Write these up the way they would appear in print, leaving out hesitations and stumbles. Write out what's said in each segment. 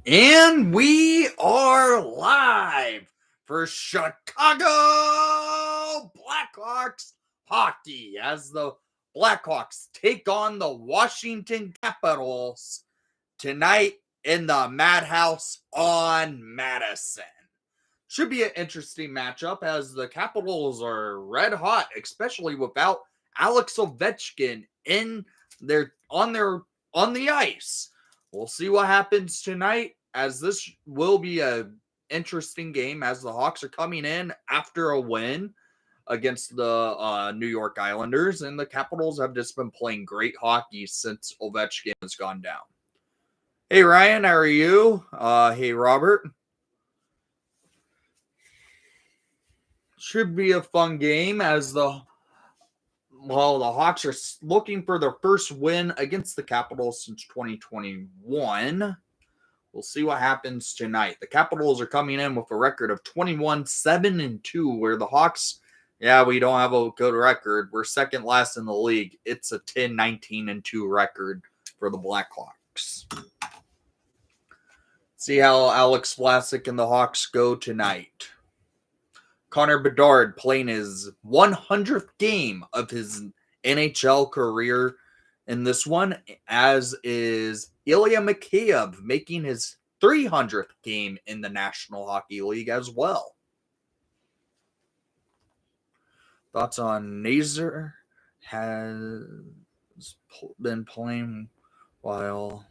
And we are live for Chicago Blackhawks hockey as the Blackhawks take on the Washington Capitals tonight in the Madhouse on Madison. Should be an interesting matchup as the Capitals are red hot, especially without Alex Ovechkin in on the ice. We'll see what happens tonight, as this will be a interesting game as the Hawks are coming in after a win against the New York Islanders, and the Capitals have just been playing great hockey since Ovechkin has gone down. Hey Ryan, how are you? Hey Robert. Should be a fun game as the Hawks are looking for their first win against the Capitals since 2021. We'll see what happens tonight. The Capitals are coming in with a record of 21-7-2, where the Hawks, we don't have a good record. We're second last in the league. It's a 10-19-2 record for the Blackhawks. See how Alex Vlasic and the Hawks go tonight. Connor Bedard playing his 100th game of his NHL career in this one, as is Ilya Mikheyev making his 300th game in the National Hockey League as well. Thoughts on Nazar? Has been playing while...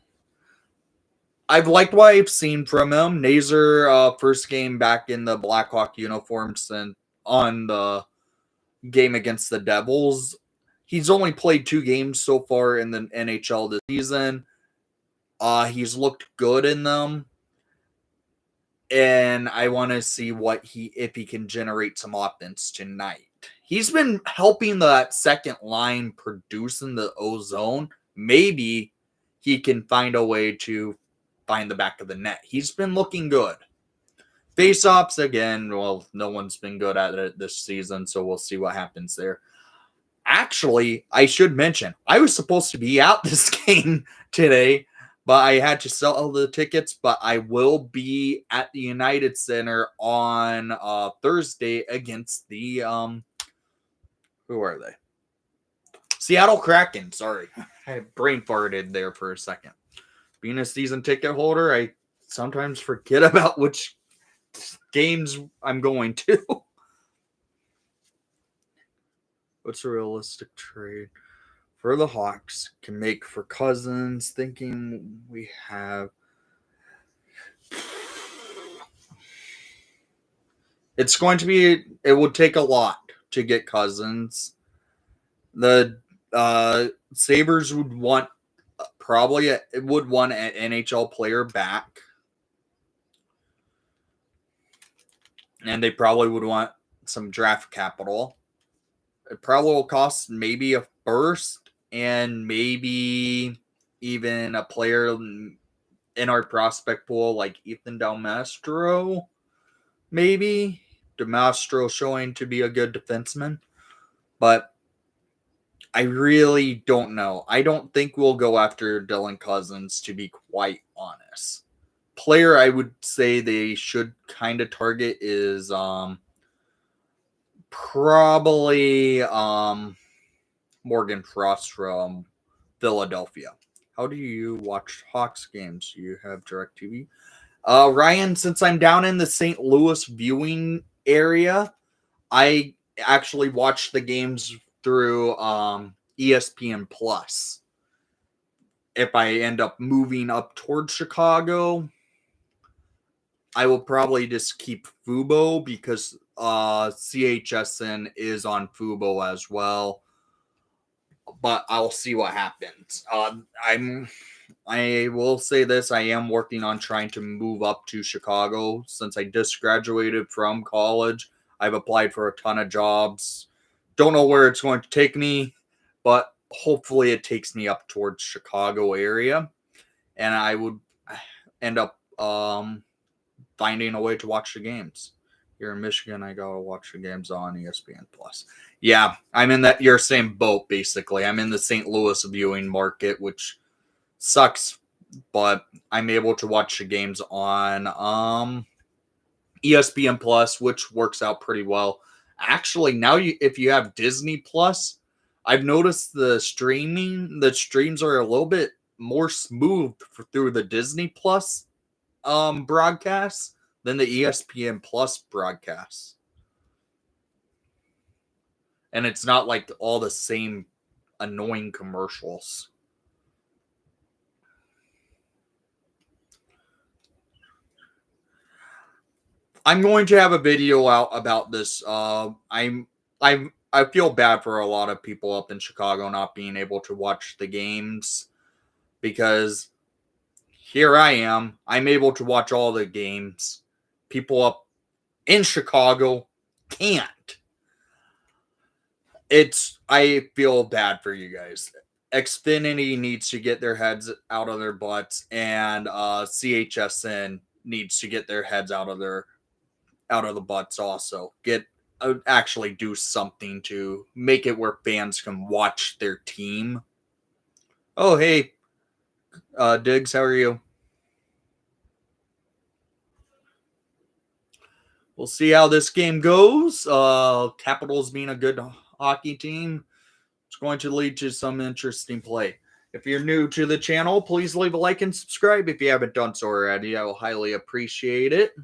I've liked what I've seen from him. Nazar, first game back in the Blackhawk uniform since on the game against the Devils. He's only played 2 games so far in the NHL this season. He's looked good in them, and I want to see if he can generate some offense tonight. He's been helping that second line produce in the ozone. Maybe he can find a way to find the back of the net. He's been looking good. Face-offs, again, well, no one's been good at it this season, so we'll see what happens there. Actually, I should mention, I was supposed to be out this game today, but I had to sell the tickets, but I will be at the United Center on Thursday against the, who are they? Seattle Kraken, sorry. I brain farted there for a second. Being a season ticket holder, I sometimes forget about which games I'm going to. What's a realistic trade for the Hawks can make for Cousins? Thinking we have... It's going to be... It would take a lot to get Cousins. The Sabres would want... Probably it would want an NHL player back. And they probably would want some draft capital. It probably will cost maybe a first and maybe even a player in our prospect pool like Ethan Delmastro. Maybe. Delmastro showing to be a good defenseman. But I really don't know. I don't think we'll go after Dylan Cousins, to be quite honest. Player I would say they should kind of target is probably Morgan Frost from Philadelphia. How do you watch Hawks games? Do you have DirecTV? Ryan, since I'm down in the St. Louis viewing area, I actually watch the games through ESPN Plus. If I end up moving up towards Chicago, I will probably just keep Fubo because CHSN is on Fubo as well. But I'll see what happens. I will say this, I am working on trying to move up to Chicago since I just graduated from college. I've applied for a ton of jobs. Don't know where it's going to take me, but hopefully it takes me up towards Chicago area. And I would end up finding a way to watch the games. Here in Michigan, I go watch the games on ESPN Plus. Yeah, I'm in your same boat, basically. I'm in the St. Louis viewing market, which sucks but I'm able to watch the games on ESPN Plus, which works out pretty well. Actually, now if you have Disney Plus, I've noticed the streams are a little bit more smooth through the Disney Plus broadcasts than the ESPN Plus broadcasts. And it's not like all the same annoying commercials. I'm going to have a video out about this. I feel bad for a lot of people up in Chicago not being able to watch the games because here I am. I'm able to watch all the games. People up in Chicago can't. I feel bad for you guys. Xfinity needs to get their heads out of their butts, and CHSN needs to get their heads out of the butts also. Actually do something to make it where fans can watch their team. Oh, hey, Diggs, how are you? We'll see how this game goes. Capitals being a good hockey team, it's going to lead to some interesting play. If you're new to the channel, please leave a like and subscribe if you haven't done so already. I will highly appreciate it.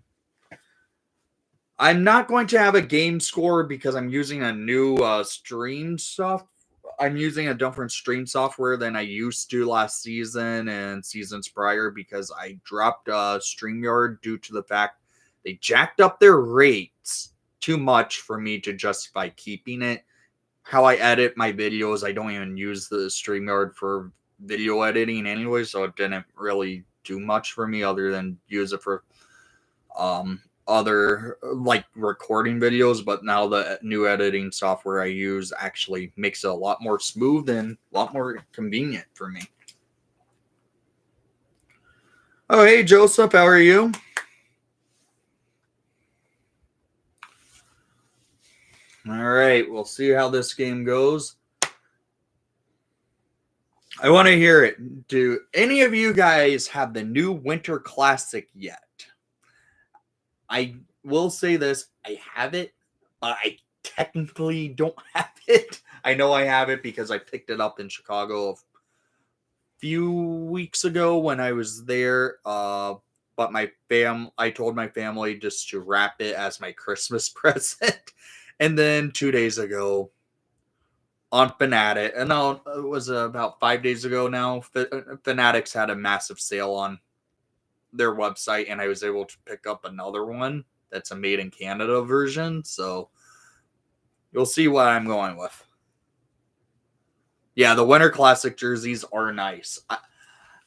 I'm not going to have a game score because I'm using a new stream software. I'm using a different stream software than I used to last season and seasons prior because I dropped StreamYard due to the fact they jacked up their rates too much for me to justify keeping it. How I edit my videos, I don't even use the StreamYard for video editing anyway, so it didn't really do much for me other than use it for other like recording videos. But now the new editing software I use actually makes it a lot more smooth and a lot more convenient for me. Oh, hey Joseph, how are you? All right, we'll see how this game goes. I want to hear it. Do any of you guys have the new Winter Classic yet? I will say this, I have it, but I technically don't have it. I know I have it because I picked it up in Chicago a few weeks ago when I was there. But I told my family just to wrap it as my Christmas present. And then 2 days ago on Fanatic, and no, it was about 5 days ago now, Fanatics had a massive sale on their website, and I was able to pick up another one that's a made in Canada version. So you'll see what I'm going with. Yeah, the Winter Classic jerseys are nice.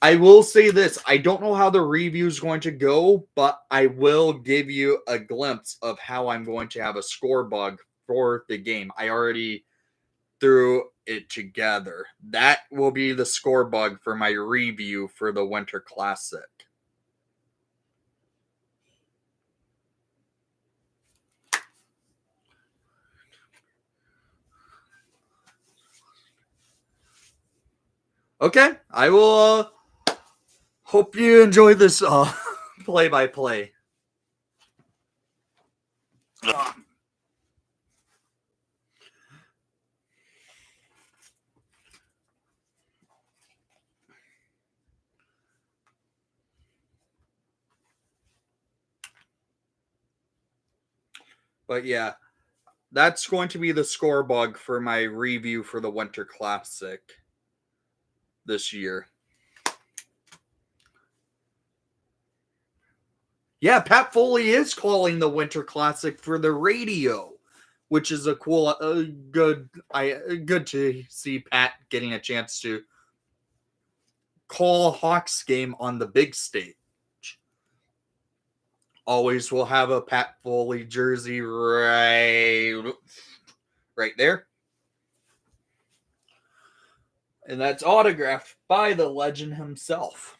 I will say this. I don't know how the review is going to go, but I will give you a glimpse of how I'm going to have a score bug for the game. I already threw it together. That will be the score bug for my review for the Winter Classic. Okay, I will hope you enjoy this play-by-play. But yeah, that's going to be the score bug for my review for the Winter Classic this year. Yeah, Pat Foley is calling the Winter Classic for the radio, which is a cool, good to see Pat getting a chance to call a Hawks game on the big stage. Always will have a Pat Foley jersey right there. And that's autographed by the legend himself.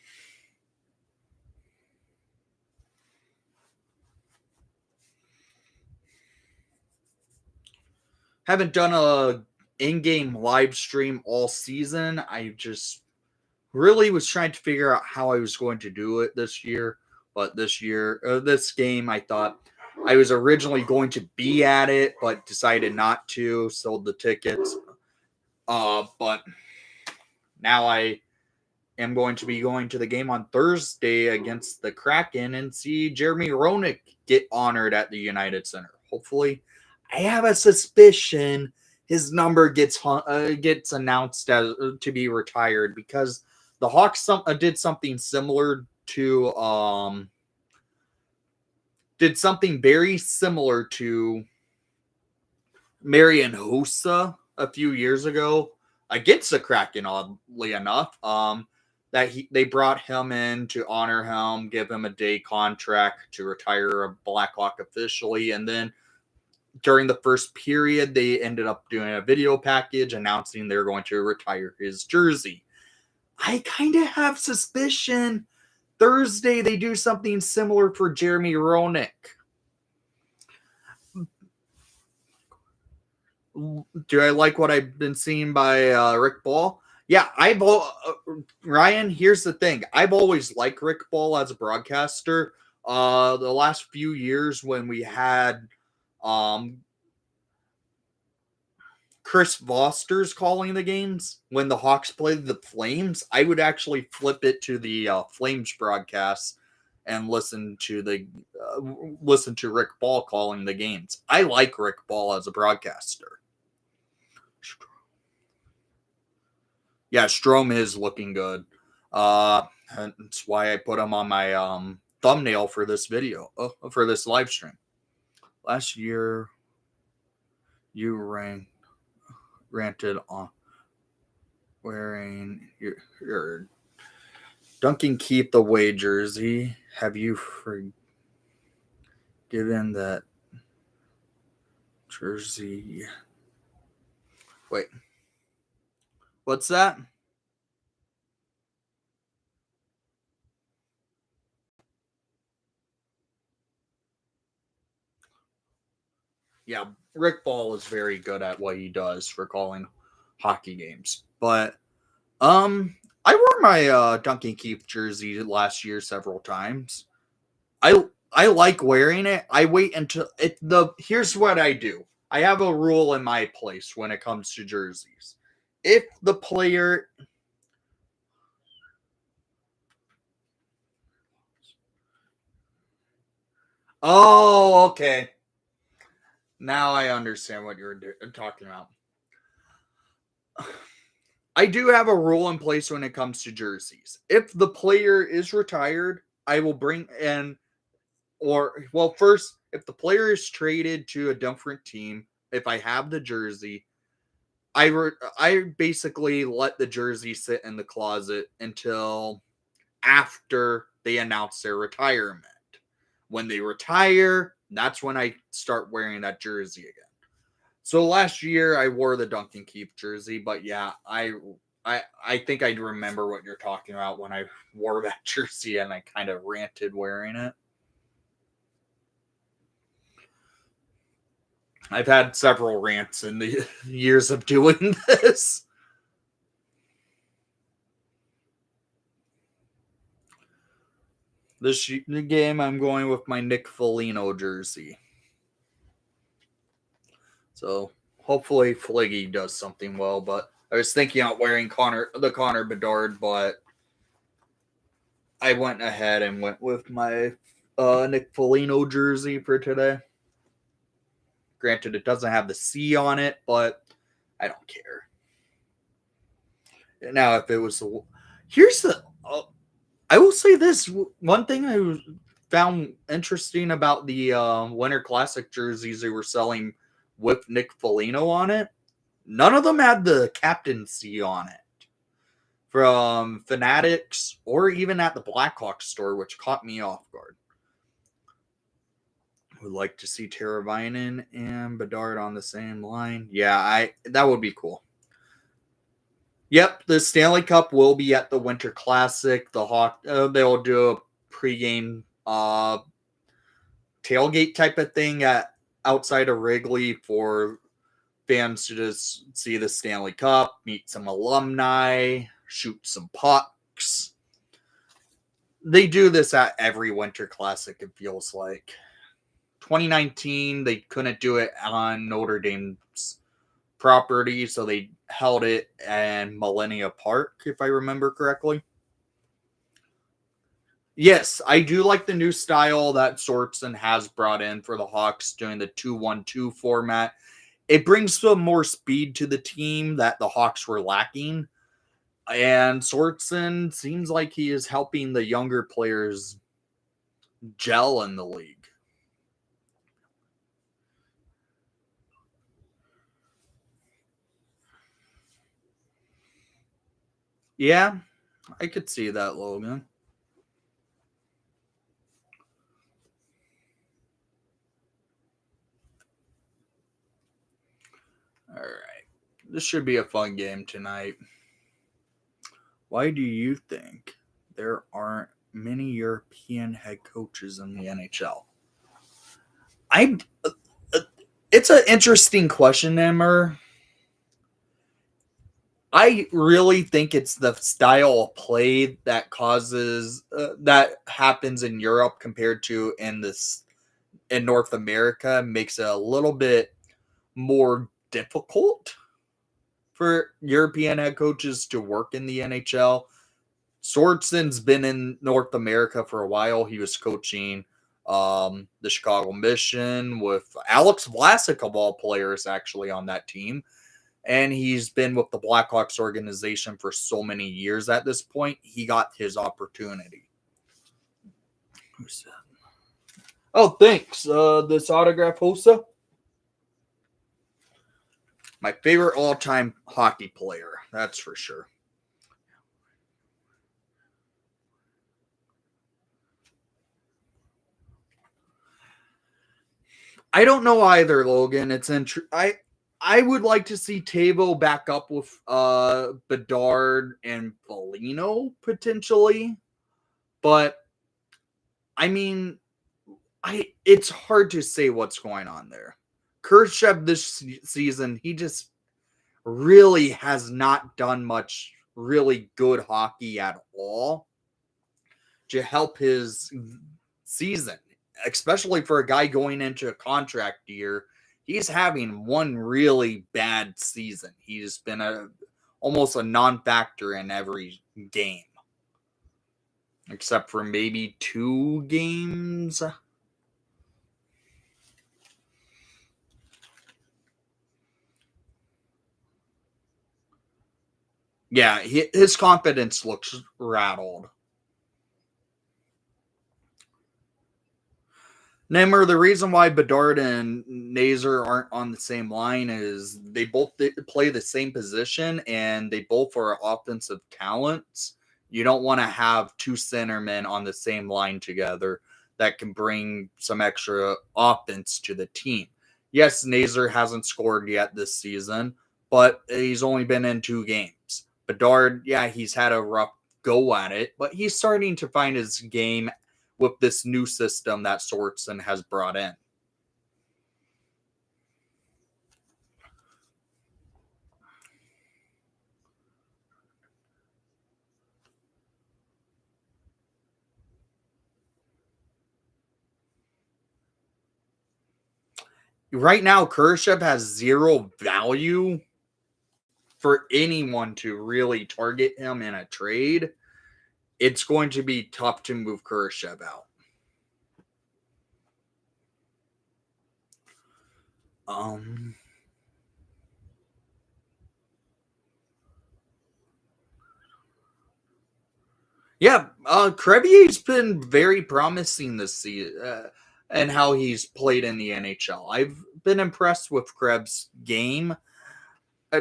Haven't done a in-game live stream all season. I just really was trying to figure out how I was going to do it this year. But this game, I thought I was originally going to be at it, but decided not to. Sold the tickets. But now I am going to be going to the game on Thursday against the Kraken and see Jeremy Roenick get honored at the United Center. Hopefully, I have a suspicion his number gets announced as to be retired, because the Hawks did something similar to very similar to Marian Hossa a few years ago against the Kraken, oddly enough. They brought him in to honor him, give him a day contract to retire a Blackhawk officially, and then during the first period, they ended up doing a video package announcing they're going to retire his jersey. I kind of have suspicion Thursday they do something similar for Jeremy Roenick. Do I like what I've been seeing by Rick Ball? Yeah, Ryan, here's the thing. I've always liked Rick Ball as a broadcaster. The last few years when we had Chris Foster's calling the games, when the Hawks played the Flames, I would actually flip it to the Flames broadcast and listen to Rick Ball calling the games. I like Rick Ball as a broadcaster. Yeah, Strome is looking good. That's why I put him on my thumbnail for this video, for this live stream. Last year, you ranted on wearing your Duncan Keith away jersey. Have you forgiven that jersey? Wait. What's that? Yeah, Rick Ball is very good at what he does for calling hockey games. But I wore my Duncan Keith jersey last year several times. I like wearing it. I wait until here's what I do. I have a rule in my place when it comes to jerseys. If the player Oh, okay. Now I understand what you're talking about. I do have a rule in place when it comes to jerseys. If the player is retired, I will bring in, first, if the player is traded to a different team, if I have the jersey, I basically let the jersey sit in the closet until after they announce their retirement. When they retire, that's when I start wearing that jersey again. So last year I wore the Duncan Keith jersey, but yeah, I think I remember what you're talking about when I wore that jersey and I kind of ranted wearing it. I've had several rants in the years of doing this. This game, I'm going with my Nick Foligno jersey. So hopefully Fliggy does something well. But I was thinking about wearing Connor Bedard, but I went ahead and went with my Nick Foligno jersey for today. Granted, it doesn't have the C on it, but I don't care. Now, if it was I will say this one thing I found interesting about the Winter Classic jerseys they were selling with Nick Foligno on it. None of them had the captaincy on it from Fanatics or even at the Blackhawks store, which caught me off guard. Would like to see Teravainen and Bedard on the same line. Yeah, that would be cool. Yep, the Stanley Cup will be at the Winter Classic. They'll do a pregame tailgate type of thing outside of Wrigley for fans to just see the Stanley Cup, meet some alumni, shoot some puck, Hawks, they do this at every Winter Classic, it feels like. 2019, they couldn't do it on Notre Dame's property, so they held it in Millennia Park, if I remember correctly. Yes, I do like the new style that Sorensen has brought in for the Hawks doing the 2-1-2 format. It brings some more speed to the team that the Hawks were lacking. And Sorensen seems like he is helping the younger players gel in the league. Yeah, I could see that, Logan. All right. This should be a fun game tonight. Why do you think there aren't many European head coaches in the NHL? I it's an interesting question, Emmer. I really think it's the style of play that causes that happens in Europe compared to in North America makes it a little bit more difficult for European head coaches to work in the NHL. Sorensen's been in North America for a while. He was coaching the Chicago Mission with Alex Vlasic, of all players, actually on that team. And he's been with the Blackhawks organization for so many years at this point. He got his opportunity. Who's that? Oh, thanks. This autograph, Hosa. My favorite all-time hockey player, that's for sure. I don't know either, Logan. I would like to see Tavo back up with Bedard and Foligno potentially, but I mean, it's hard to say what's going on there. Khrushchev this season, he just really has not done much really good hockey at all to help his season, especially for a guy going into a contract year. He's having one really bad season. He's been almost a non-factor in every game, except for maybe 2 games. Yeah, his confidence looks rattled. Nemmer, the reason why Bedard and Nazer aren't on the same line is they both play the same position and they both are offensive talents. You don't want to have 2 centermen on the same line together that can bring some extra offense to the team. Yes, Nazer hasn't scored yet this season, but he's only been in 2 games. Bedard, yeah, he's had a rough go at it, but he's starting to find his game with this new system that Sorensen has brought in. Right now, Khrushchev has 0 value for anyone to really target him in a trade. It's going to be tough to move Khrushchev out. Yeah, Krevier's been very promising this season and how he's played in the NHL. I've been impressed with Krebs' game.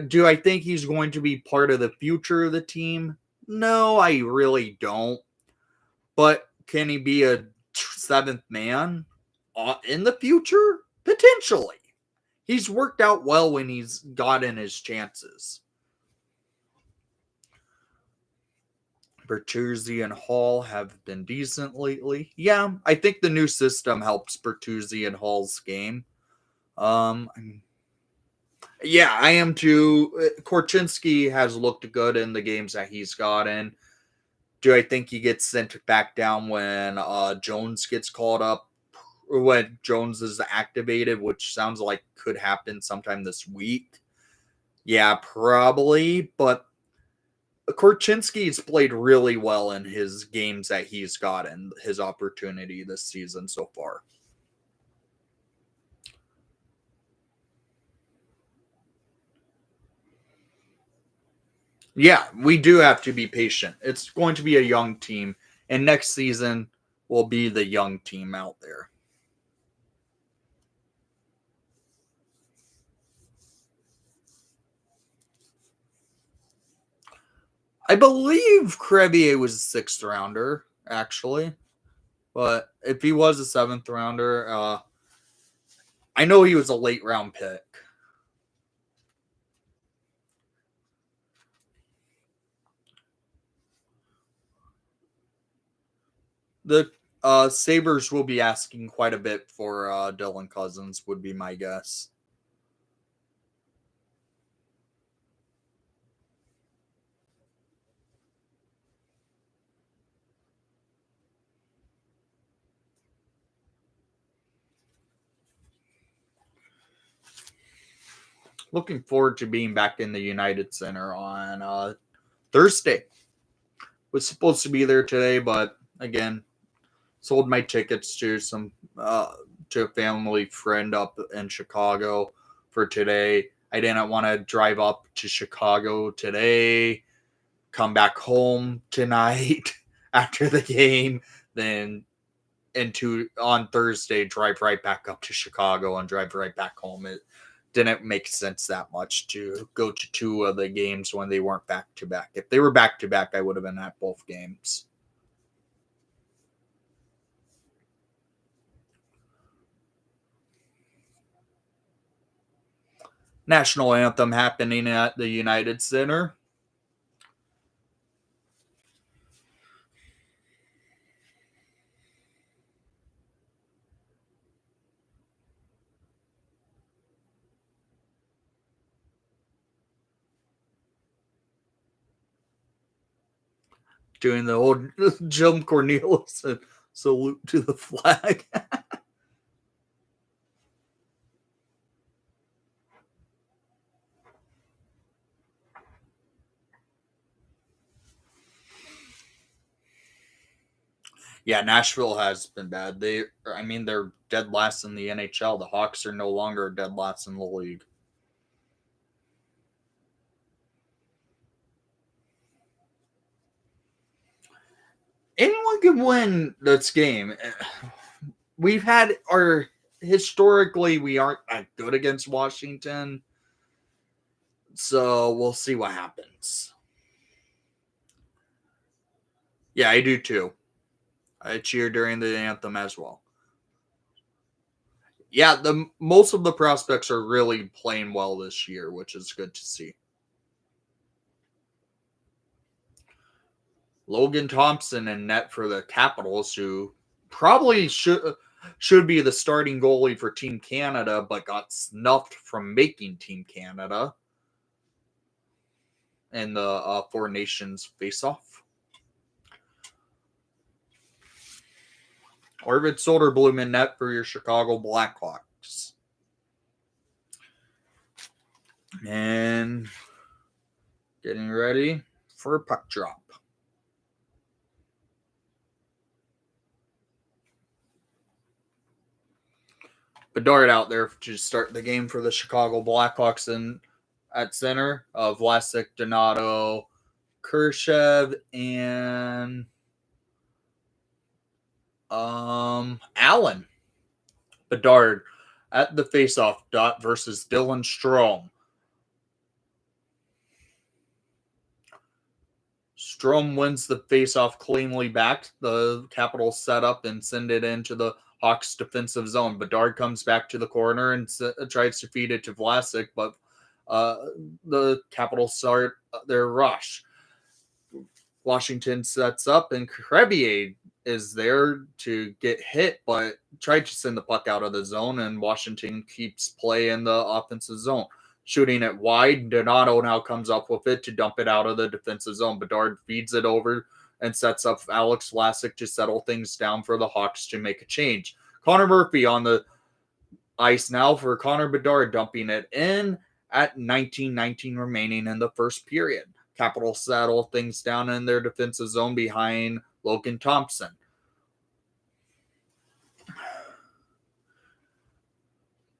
Do I think he's going to be part of the future of the team? No, I really don't. But can he be a 7th man in the future? Potentially. He's worked out well when he's gotten his chances. Bertuzzi and Hall have been decent lately. Yeah, I think the new system helps Bertuzzi and Hall's game. Yeah, I am too. Korchinski has looked good in the games that he's gotten. Do I think he gets sent back down when Jones gets called up, or when Jones is activated, which sounds like could happen sometime this week? Yeah, probably. But Korchinski's played really well in his games that he's gotten his opportunity this season so far. Yeah, we do have to be patient. It's going to be a young team, and next season will be the young team out there. I believe Crevier was a sixth rounder, actually. But if he was a seventh rounder, I know he was a late round pick. The Sabres will be asking quite a bit for Dylan Cousins, would be my guess. Looking forward to being back in the United Center on Thursday. Was supposed to be there today, but again, sold my tickets to some to a family friend up in Chicago for today. I didn't want to drive up to Chicago today, come back home tonight after the game, then into on Thursday drive right back up to Chicago and drive right back home. It didn't make sense that much to go to two of the games when they weren't back to back. If they were back to back, I would have been at both games. National anthem happening at the United Center. Doing the old Jim Cornelius salute to the flag. Yeah, Nashville has been bad. They're dead last in the NHL. The Hawks are no longer dead last in the league. Anyone can win this game. We've had our historically we aren't that good against Washington, so we'll see what happens. Yeah, I do too. I cheer during the anthem as well. Yeah, the most of the prospects are really playing well this year, which is good to see. Logan Thompson in net for the Capitals, who probably should be the starting goalie for Team Canada, but got snuffed from making Team Canada in the Four Nations face-off. Arvid Soderblom in net for your Chicago Blackhawks. And getting ready for a puck drop. Bedard out there to start the game for the Chicago Blackhawks and at center of Vlasic, Donato, Kershev, and Allen. Bedard at the faceoff dot versus Dylan Strome. Strome wins the faceoff cleanly back. The Capitals set up and send it into the Hawks defensive zone. Bedard comes back to the corner and tries to feed it to Vlasic, but the Capitals start their rush. Washington sets up, and Crevier is there to get hit, but tried to send the puck out of the zone, and Washington keeps play in the offensive zone. Shooting it wide, Donato now comes up with it to dump it out of the defensive zone. Bedard feeds it over and sets up Alex Vlasic to settle things down for the Hawks to make a change. Connor Murphy on the ice now for Connor Bedard, dumping it in at 19:19 remaining in the first period. Capitals settle things down in their defensive zone behind Logan Thompson.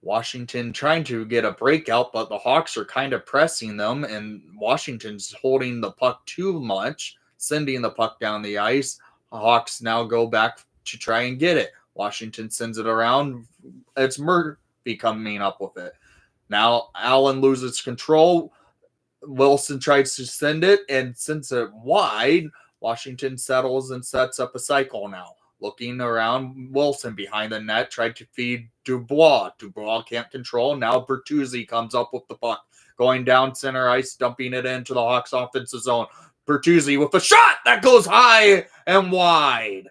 Washington trying to get a breakout, but the Hawks are kind of pressing them, and Washington's holding the puck too much, sending the puck down the ice. The Hawks now go back to try and get it. Washington sends it around. It's Murphy coming up with it. Now Allen loses control. Wilson tries to send it and sends it wide. Washington settles and sets up a cycle now. Looking around, Wilson behind the net tried to feed Dubois. Dubois can't control. Now Bertuzzi comes up with the puck. Going down center ice, dumping it into the Hawks offensive zone. Bertuzzi with a shot that goes high and wide.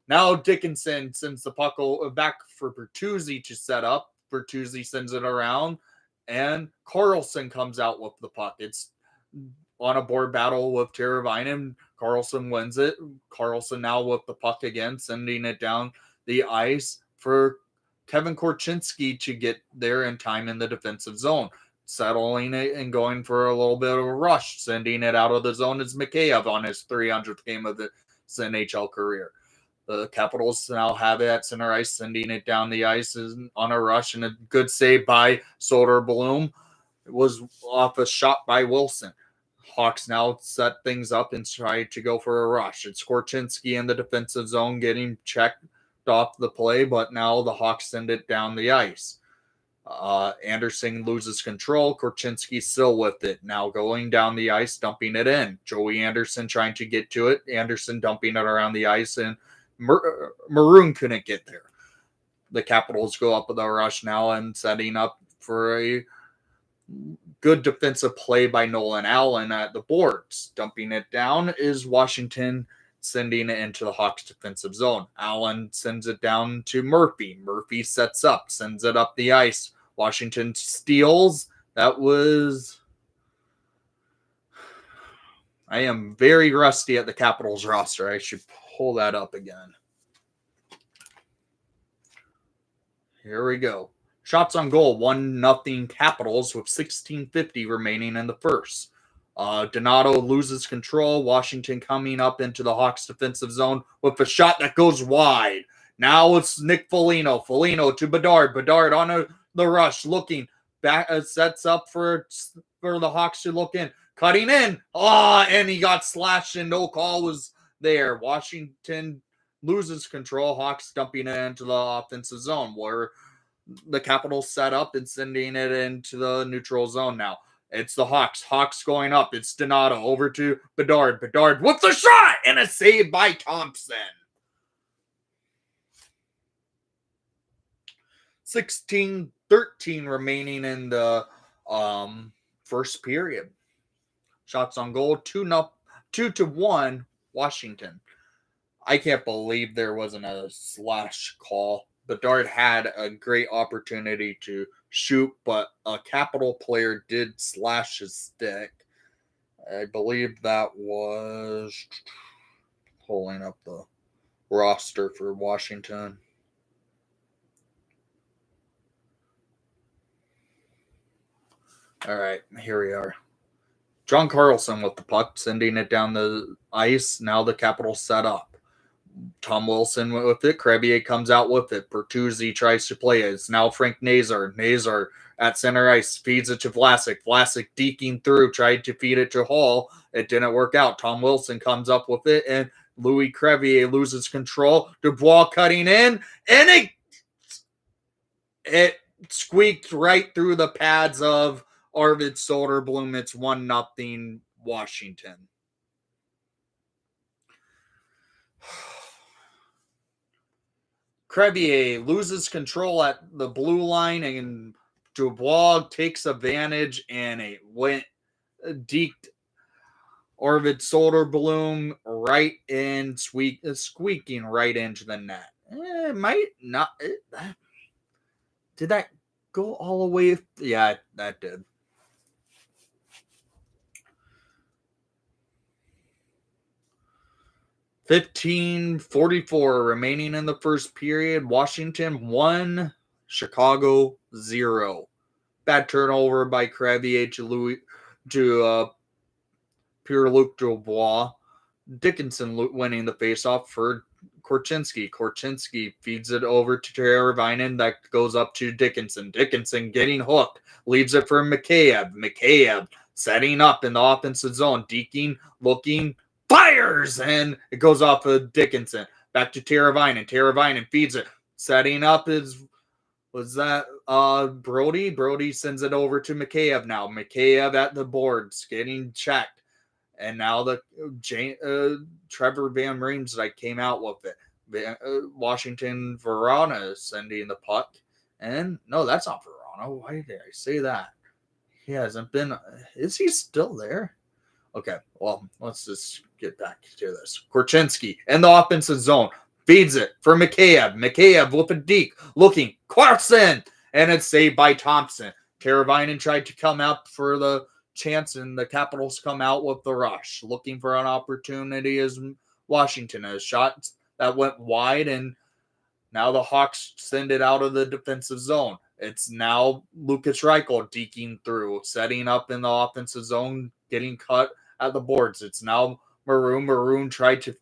Now Dickinson sends the puck back for Bertuzzi to set up. Bertuzzi sends it around, and Carlson comes out with the puck. It's on a board battle with Teravainen. Carlson wins it. Carlson now with the puck again, sending it down the ice for Kevin Korchinski to get there in time in the defensive zone. Settling it and going for a little bit of a rush. Sending it out of the zone is Mikheyev on his 300th game of his NHL career. The Capitals now have it at center ice, sending it down the ice on a rush, and a good save by Soderblom. It was off a shot by Wilson. Hawks now set things up and try to go for a rush. It's Korchinski in the defensive zone getting checked off the play, but now the Hawks send it down the ice. Anderson loses control. Korchinski still with it. Now going down the ice, dumping it in. Joey Anderson trying to get to it. Anderson dumping it around the ice, and Maroon couldn't get there. The Capitals go up with a rush now and setting up for a good defensive play by Nolan Allen at the boards. Dumping it down is Washington, sending it into the Hawks defensive zone. Allen sends it down to Murphy. Murphy sets up, sends it up the ice. Washington steals. That was... I am very rusty at the Capitals roster. I should pull that up again. Here we go. Shots on goal, 1-0 Capitals with 16:50 remaining in the first. Donato loses control. Washington coming up into the Hawks defensive zone with a shot that goes wide. Now it's Nick Foligno. Foligno to Bedard. Bedard on the rush, looking back, sets up for the Hawks to look in. Cutting in. And he got slashed and no call was there. Washington loses control. Hawks dumping it into the offensive zone where the Capitals set up and sending it into the neutral zone now. It's the Hawks. Hawks going up. It's Donato over to Bedard. Bedard with the shot and a save by Thompson. 16-13 remaining in the first period. Shots on goal, 2-1 Washington. I can't believe there wasn't a slash call. Bedard had a great opportunity to shoot, but a Capital player did slash his stick. I believe that was pulling up the roster for Washington. All right, here we are. John Carlson with the puck, sending it down the ice. Now the Capitals set up. Tom Wilson with it. Crevier comes out with it. Bertuzzi tries to play it. It's now Frank Nazar. Nazar at center ice feeds it to Vlasic. Vlasic deking through, tried to feed it to Hall. It didn't work out. Tom Wilson comes up with it, and Louis Crevier loses control. Dubois cutting in, and it squeaked right through the pads of Arvid Soderblom. It's 1-0 Washington. Crevier loses control at the blue line, and Dubois takes advantage, and it went deked Arvid Soderblom right in, squeaking right into the net. It might not. Did that go all the way? Yeah, that did. 15:44 remaining in the first period. Washington 1, Chicago 0. Bad turnover by Crevier to Pierre-Luc Dubois. Dickinson winning the faceoff for Korchinski. Korchinski feeds it over to Teravainen. That goes up to Dickinson. Dickinson getting hooked. Leaves it for Mikheyev. Mikheyev setting up in the offensive zone. Deaking, looking, fires! And it goes off of Dickinson. Back to Teravainen. Teravainen feeds it. Setting up was that Brody? Brody sends it over to Mikheyev now. Mikheyev at the boards, getting checked. And now the Trevor Van Riemsdyk came out with it. Washington Verona is sending the puck. And no, that's not Verona. Why did I say that? He hasn't been. Is he still there? Okay, well, let's just get back to this. Korchinski in the offensive zone. Feeds it for Mikheyev. Mikheyev with a deke. Looking. Clarkson! And it's saved by Thompson. Teravainen tried to come out for the chance, and the Capitals come out with the rush. Looking for an opportunity as Washington has shots that went wide, and now the Hawks send it out of the defensive zone. It's now Lucas Reichel deking through, setting up in the offensive zone, getting cut at the boards. It's now Maroon. Maroon tried to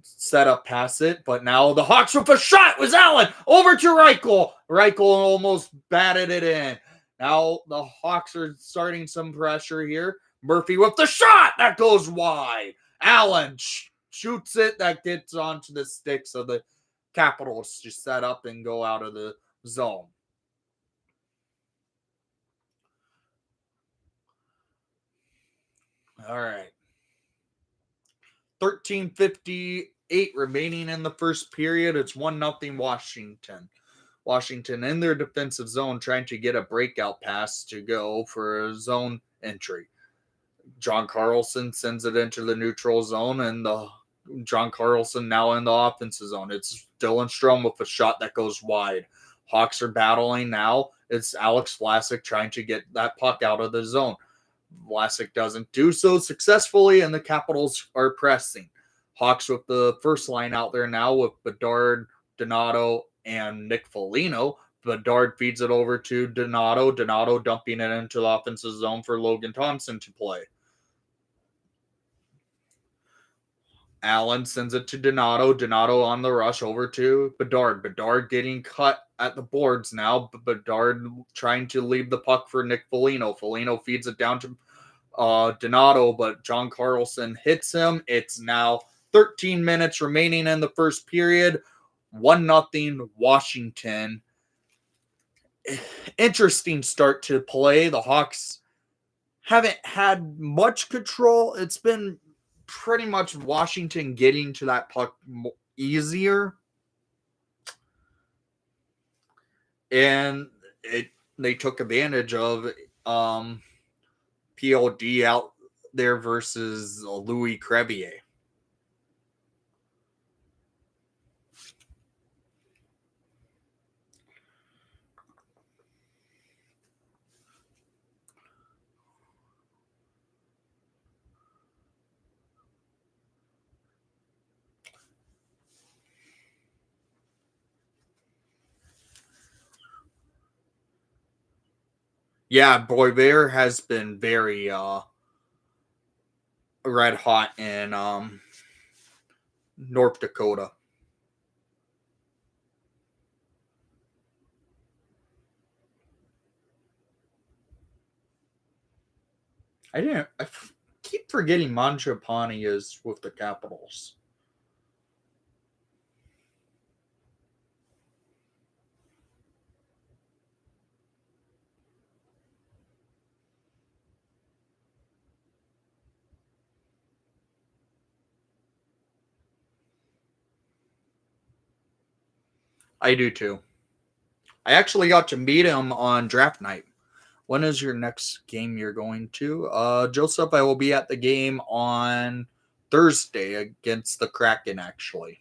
set up past it, but now the Hawks with a shot was Allen over to Reichel. Reichel almost batted it in. Now the Hawks are starting some pressure here. Murphy with the shot that goes wide. Allen shoots it, that gets onto the sticks of the Capitals to set up and go out of the zone. All right. 13:58 remaining in the first period. It's 1-0 Washington. Washington in their defensive zone trying to get a breakout pass to go for a zone entry. John Carlson sends it into the neutral zone, and John Carlson now in the offensive zone. It's Dylan Strome with a shot that goes wide. Hawks are battling now. It's Alex Vlasic trying to get that puck out of the zone. Vlasic doesn't do so successfully, and the Capitals are pressing. Hawks with the first line out there now with Bedard, Donato, and Nick Foligno. Bedard feeds it over to Donato. Donato dumping it into the offensive zone for Logan Thompson to play. Allen sends it to Donato. Donato on the rush over to Bedard. Bedard getting cut at the boards now. Bedard trying to leave the puck for Nick Foligno. Foligno feeds it down to Donato, but John Carlson hits him. It's now 13 minutes remaining in the first period. 1-0 Washington. Interesting start to play. The Hawks haven't had much control. It's been pretty much Washington getting to that puck easier. And they took advantage of PLD out there versus Louis Crevier. Yeah, Boisvert has been very red hot in North Dakota. I keep forgetting Mangiapane is with the Capitals. I do too. I actually got to meet him on draft night. When is your next game you're going to? Joseph, I will be at the game on Thursday against the Kraken, actually.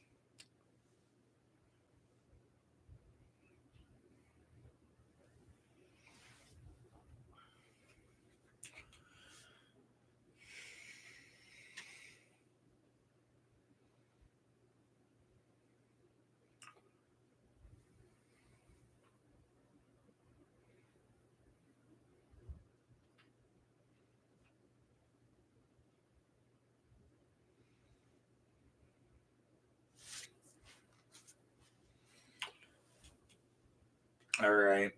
All right.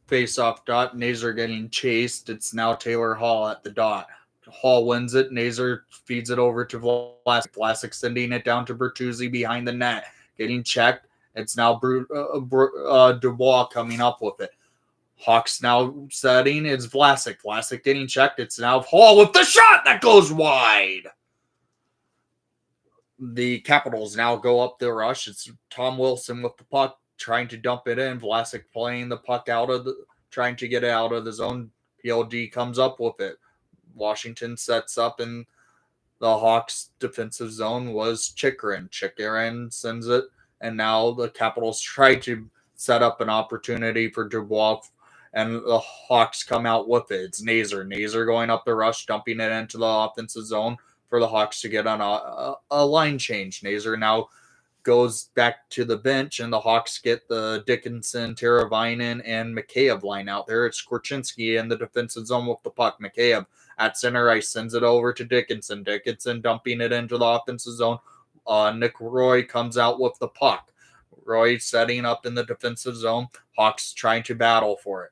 Face off dot. Nazer getting chased. It's now Taylor Hall at the dot. Hall wins it. Nazer feeds it over to Vlasic. Vlasic sending it down to Bertuzzi behind the net. Getting checked. It's now Dubois coming up with it. Hawks now setting. It's Vlasic. Vlasic getting checked. It's now Hall with the shot that goes wide. The Capitals now go up the rush. It's Tom Wilson with the puck, trying to dump it in. Vlasic playing the puck trying to get it out of the zone. PLD comes up with it. Washington sets up in the Hawks' defensive zone was Chikrin. Chikrin sends it, and now the Capitals try to set up an opportunity for Dubois, and the Hawks come out with it. It's Nazer. Nazer going up the rush, dumping it into the offensive zone for the Hawks to get on a line change. Nazer now goes back to the bench, and the Hawks get the Dickinson, Teravainen, and Mikheyev line out there. It's Korchinski in the defensive zone with the puck. Mikheyev at center ice sends it over to Dickinson. Dickinson dumping it into the offensive zone. Nick Roy comes out with the puck. Roy setting up in the defensive zone. Hawks trying to battle for it.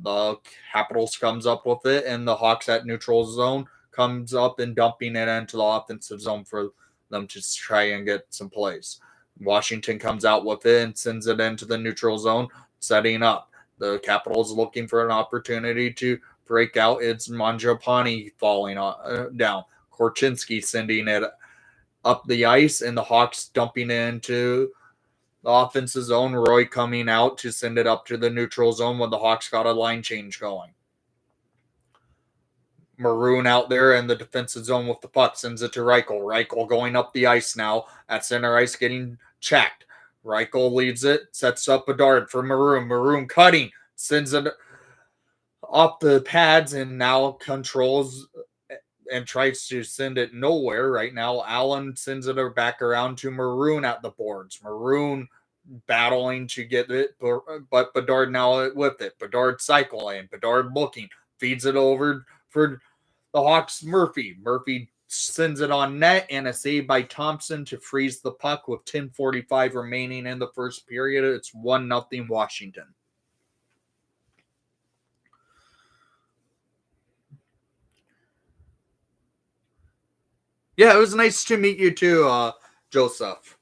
The Capitals comes up with it, and the Hawks at neutral zone comes up and dumping it into the offensive zone for them to try and get some plays. Washington comes out with it and sends it into the neutral zone, setting up. The Capitals looking for an opportunity to break out. It's Mangiapane falling down. Korchinski sending it up the ice, and the Hawks dumping it into the offensive zone. Roy coming out to send it up to the neutral zone when the Hawks got a line change going. Maroon out there in the defensive zone with the puck, sends it to Reichel. Reichel going up the ice now at center ice, getting checked. Reichel leaves it, sets up Bedard for Maroon. Maroon cutting, sends it off the pads, and now controls and tries to send it nowhere right now. Allen sends it back around to Maroon at the boards. Maroon battling to get it, but Bedard now with it. Bedard cycling. Bedard looking, feeds it over for the Hawks. Murphy sends it on net, and a save by Thompson to freeze the puck with 10:45 remaining in the first period. It's 1-0 Washington. Yeah, it was nice to meet you too, Joseph.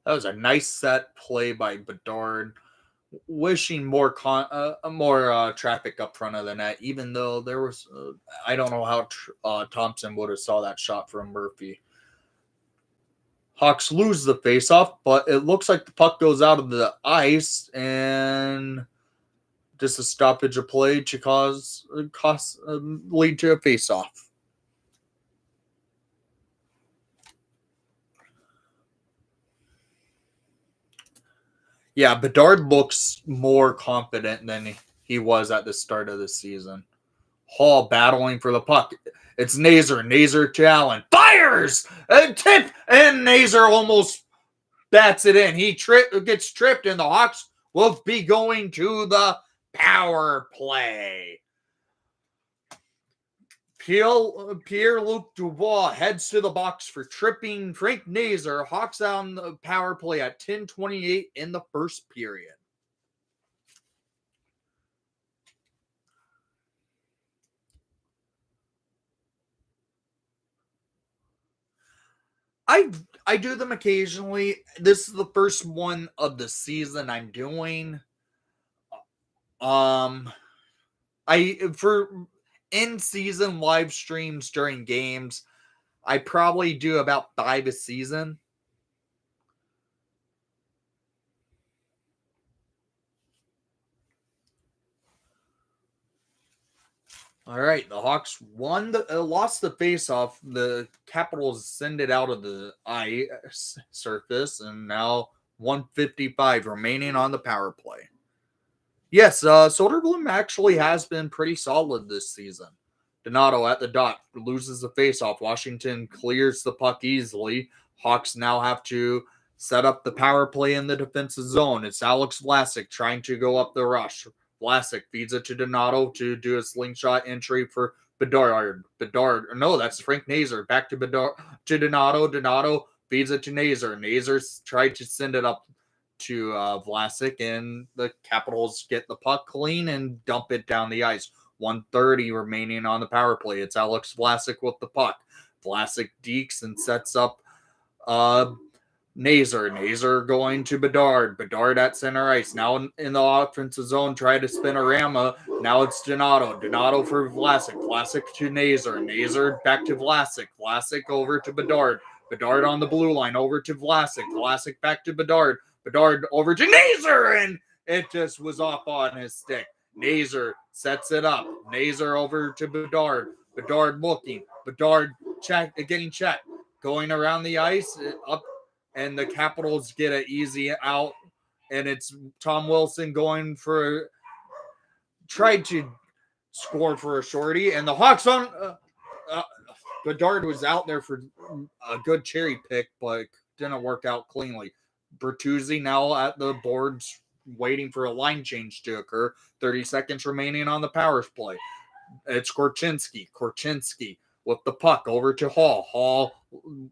That was a nice set play by Bedard. Wishing more traffic up front of the net, even though there was I don't know how Thompson would have saw that shot from Murphy. Hawks lose the faceoff, but it looks like the puck goes out of the ice, and just a stoppage of play to lead to a faceoff. Yeah, Bedard looks more confident than he was at the start of the season. Hall battling for the puck. It's Nazer. Nazer to Allen. Fires! A tip! And Nazer almost bats it in. He gets tripped, and the Hawks will be going to the power play. Pierre-Luc Dubois heads to the box for tripping Frank Nazer. Hawks on the power play at 10:28 in the first period. I do them occasionally. This is the first one of the season I'm doing. For in-season live streams during games, I probably do about 5 a season. All right, the Hawks lost the faceoff. The Capitals send it out of the ice surface, and now 1:55 remaining on the power play. Yes, Soderblom actually has been pretty solid this season. Donato at the dot loses the faceoff. Washington clears the puck easily. Hawks now have to set up the power play in the defensive zone. It's Alex Vlasic trying to go up the rush. Vlasic feeds it to Donato to do a slingshot entry for Bedard. No, that's Frank Nazar. Back to Bedard, to Donato. Donato feeds it to Nazar. Nazar's tried to send it up to Vlasic, and the Capitals get the puck clean and dump it down the ice. 1:30 remaining on the power play. It's Alex Vlasic with the puck. Vlasic dekes and sets up Nazar. Nazar going to Bedard. Bedard at center ice. Now in the offensive zone, try to spin a Rama. Now it's Donato. Donato for Vlasic. Vlasic to Nazar. Nazar back to Vlasic. Vlasic over to Bedard. Bedard on the blue line over to Vlasic. Vlasic back to Bedard. Bedard over to Nazar, and it just was off on his stick. Nazar sets it up. Nazar over to Bedard. Bedard looking. Bedard getting checked. Going around the ice, up, and the Capitals get an easy out. And it's Tom Wilson going for, tried to score for a shorty. And the Hawks on, Bedard was out there for a good cherry pick, but didn't work out cleanly. Bertuzzi now at the boards waiting for a line change to occur. 30 seconds remaining on the power play. It's Korchinski. Korchinski with the puck over to Hall. Hall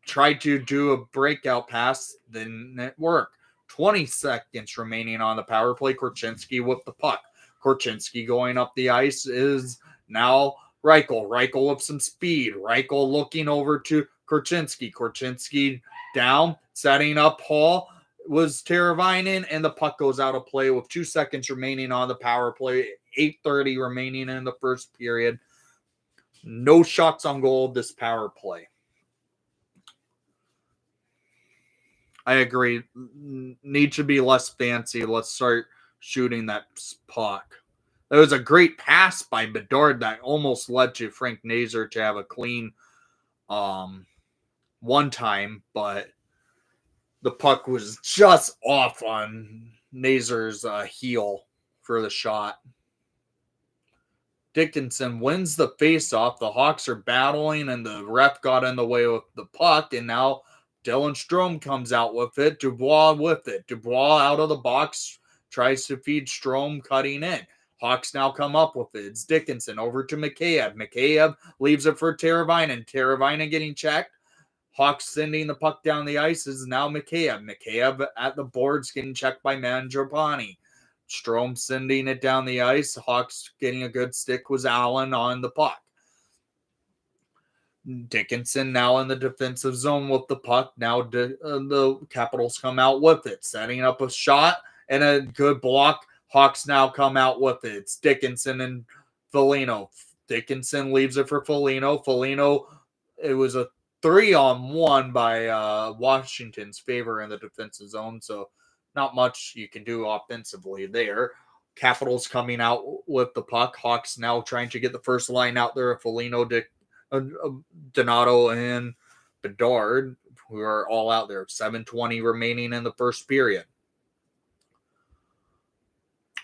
tried to do a breakout pass, then it worked. 20 seconds remaining on the power play. Korchinski with the puck. Korchinski going up the ice is now Reichel. Reichel with some speed. Reichel looking over to Korchinski. Korchinski down, setting up Hall. Was Teravainen, and the puck goes out of play with 2 seconds remaining on the power play. 8:30 remaining in the first period. No shots on goal this power play. I agree. Need to be less fancy. Let's start shooting that puck. There was a great pass by Bedard that almost led to Frank Nazar to have a clean one time, but the puck was just off on Nazar's heel for the shot. Dickinson wins the faceoff. The Hawks are battling, and the ref got in the way with the puck, and now Dylan Strome comes out with it. Dubois with it. Dubois out of the box, tries to feed Strome, cutting in. Hawks now come up with it. It's Dickinson over to Mikheyev. Mikheyev leaves it for Teravainen. Teravainen getting checked. Hawks sending the puck down the ice is now Mikheyev. Mikheyev at the boards getting checked by Mangiapane. Strome sending it down the ice. Hawks getting a good stick was Allen on the puck. Dickinson now in the defensive zone with the puck. Now the Capitals come out with it. Setting up a shot and a good block. Hawks now come out with it. It's Dickinson and Foligno. Dickinson leaves it for Foligno. Foligno, it was a 3-on-1 by Washington's favor in the defensive zone, so not much you can do offensively there. Capitals coming out with the puck. Hawks now trying to get the first line out there of Foligno, Donato, and Bedard, who are all out there. 7:20 remaining in the first period.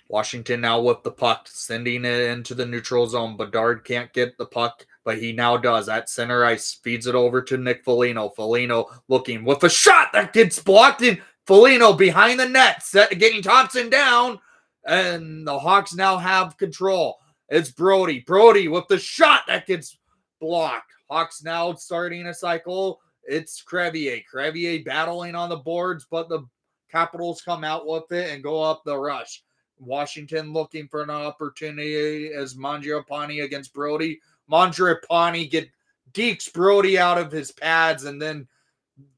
Washington now with the puck, sending it into the neutral zone. Bedard can't get the puck, but he now does. At center ice, feeds it over to Nick Foligno. Foligno looking with a shot that gets blocked in. Foligno behind the net, getting Thompson down, and the Hawks now have control. It's Brody. Brody with the shot that gets blocked. Hawks now starting a cycle. It's Crevier. Crevier battling on the boards, but the Capitals come out with it and go up the rush. Washington looking for an opportunity as Mangiapane against Brody. Mangiapane dekes Brody out of his pads and then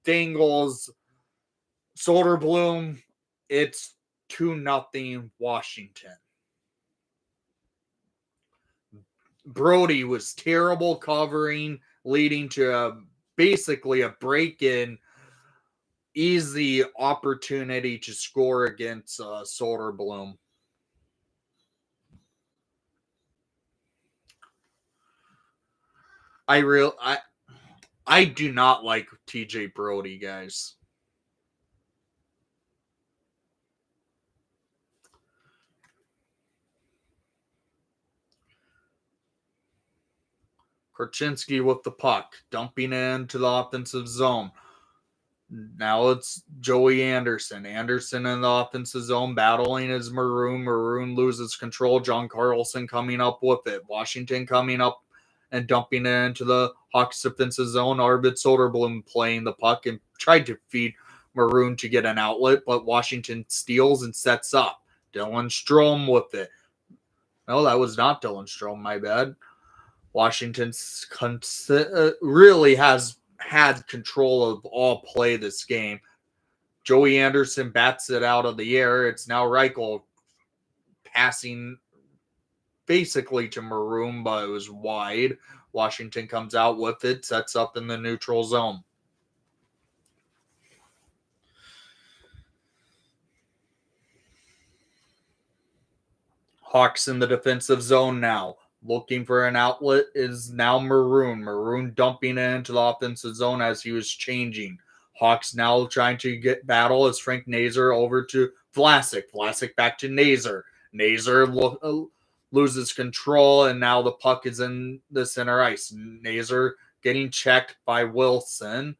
dangles Soderblom. It's 2-0 Washington. Brody was terrible covering, leading to basically a break-in, easy opportunity to score against Soderblom. I do not like TJ Brody, guys. Korchinski with the puck, dumping it into the offensive zone. Now it's Joey Anderson. Anderson in the offensive zone, battling as Maroon. Maroon loses control. John Carlson coming up with it. Washington coming up and dumping it into the Hawks defensive zone. Arvid Soderblom playing the puck and tried to feed Maroon to get an outlet, but Washington steals and sets up. Dylan Strome with it. No, that was not Dylan Strome, my bad. Washington really has had control of all play this game. Joey Anderson bats it out of the air. It's now Reichel passing basically to Maroon, but it was wide. Washington comes out with it, sets up in the neutral zone. Hawks in the defensive zone now. Looking for an outlet is now Maroon. Maroon dumping it into the offensive zone as he was changing. Hawks now trying to get battle as Frank Nazar over to Vlasic. Vlasic back to Nazar. Nazar loses control, and now the puck is in the center ice. Nazar getting checked by Wilson.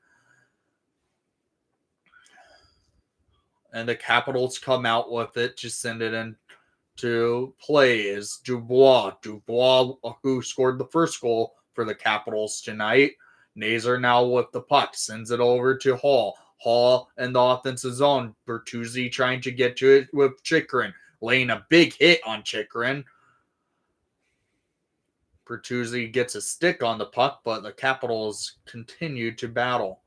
And the Capitals come out with it to send it in to play is Dubois. Dubois, who scored the first goal for the Capitals tonight. Nazar now with the puck, sends it over to Hall. Hall in the offensive zone. Bertuzzi trying to get to it with Chychrun, laying a big hit on Chychrun. Bertuzzi gets a stick on the puck, but the Capitals continue to battle.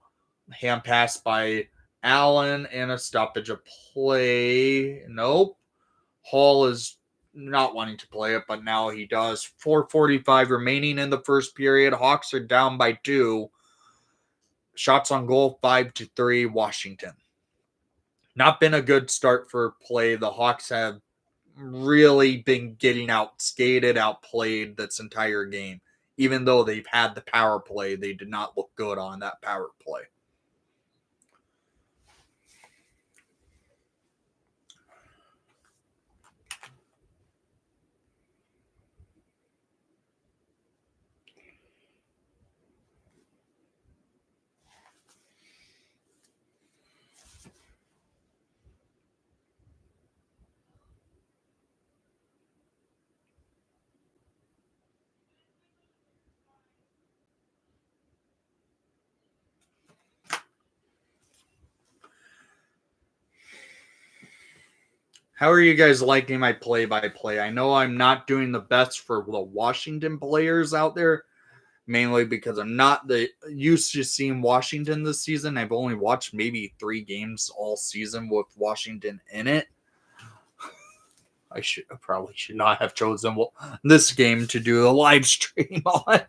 Hand pass by Allen and a stoppage of play. Nope. Hall is not wanting to play it, but now he does. 4:45 remaining in the first period. Hawks are down by 2. Shots on goal, 5-3, Washington. Not been a good start for play. The Hawks have really been getting outskated, outplayed this entire game. Even though they've had the power play, they did not look good on that power play. How are you guys liking my play-by-play? I know I'm not doing the best for the Washington players out there, mainly because I'm not used to seeing Washington this season. I've only watched maybe 3 games all season with Washington in it. I probably should not have chosen this game to do a live stream on.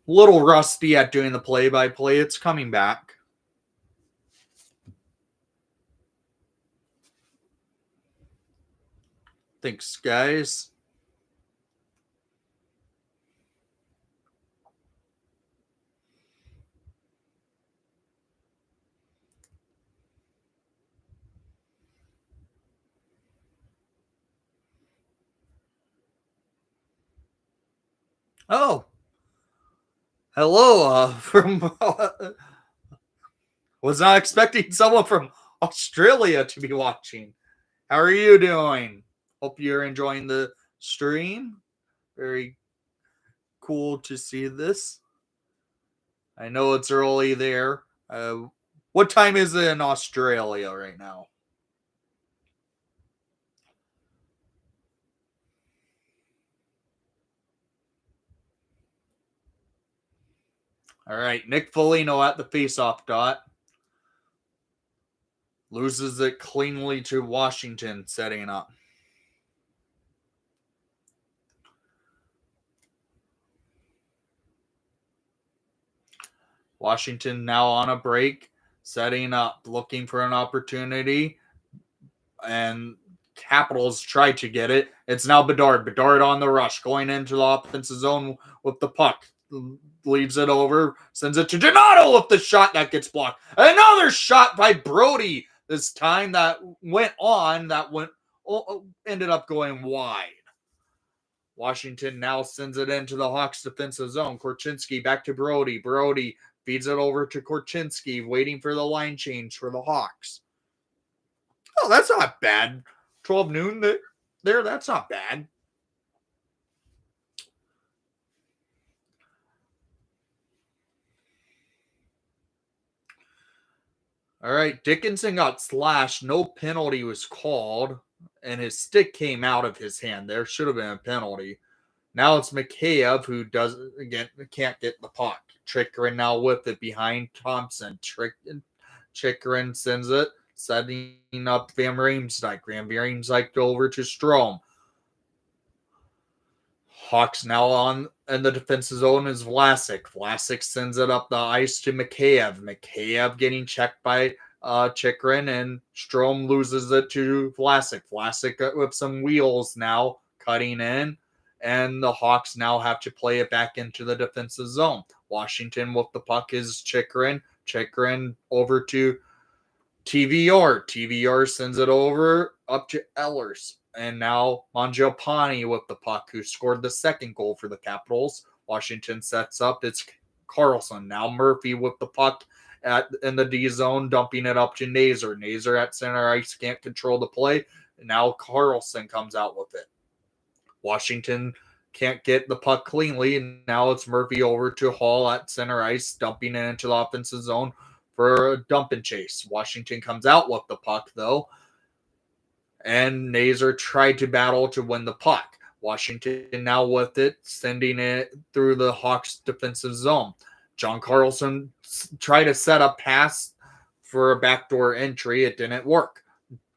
Little rusty at doing the play-by-play. It's coming back. Thanks, guys. Oh. Hello, was not expecting someone from Australia to be watching. How are you doing? Hope you're enjoying the stream. Very cool to see this. I know it's early there. What time is it in Australia right now? All right, Nick Foligno at the faceoff dot. Loses it cleanly to Washington, setting up. Washington now on a break, setting up, looking for an opportunity. And Capitals try to get it. It's now Bedard. Bedard on the rush, going into the offensive zone with the puck. Leaves it over, sends it to Donato with the shot that gets blocked. Another shot by Brody. This time that ended up going wide. Washington now sends it into the Hawks defensive zone. Korchinski back to Brody. Brody feeds it over to Korchinski, waiting for the line change for the Hawks. Oh, that's not bad 12 noon there. That's not bad. All right, Dickinson got slashed. No penalty was called, and his stick came out of his hand. There should have been a penalty. Now it's Mikheyev who can't get the puck. Chikrin now with it behind Thompson. Chikrin sends it, setting up Van Riemsdyk. Van Riemsdyk over to Strome. Hawks now on in the defensive zone is Vlasic. Vlasic sends it up the ice to Mikheyev. Mikheyev getting checked by Chikrin, and Strome loses it to Vlasic. Vlasic with some wheels now cutting in, and the Hawks now have to play it back into the defensive zone. Washington with the puck is Chikrin. Chikrin over to TVR. TVR sends it over up to Ehlers. And now Mangiapane with the puck, who scored the second goal for the Capitals. Washington sets up. It's Carlson. Now Murphy with the puck in the D zone, dumping it up to Nazer. Nazer at center ice can't control the play. And now Carlson comes out with it. Washington can't get the puck cleanly. And now it's Murphy over to Hall at center ice, dumping it into the offensive zone for a dump and chase. Washington comes out with the puck, though. And Nazer tried to battle to win the puck. Washington now with it, sending it through the Hawks defensive zone. John Carlson tried to set a pass for a backdoor entry. It didn't work.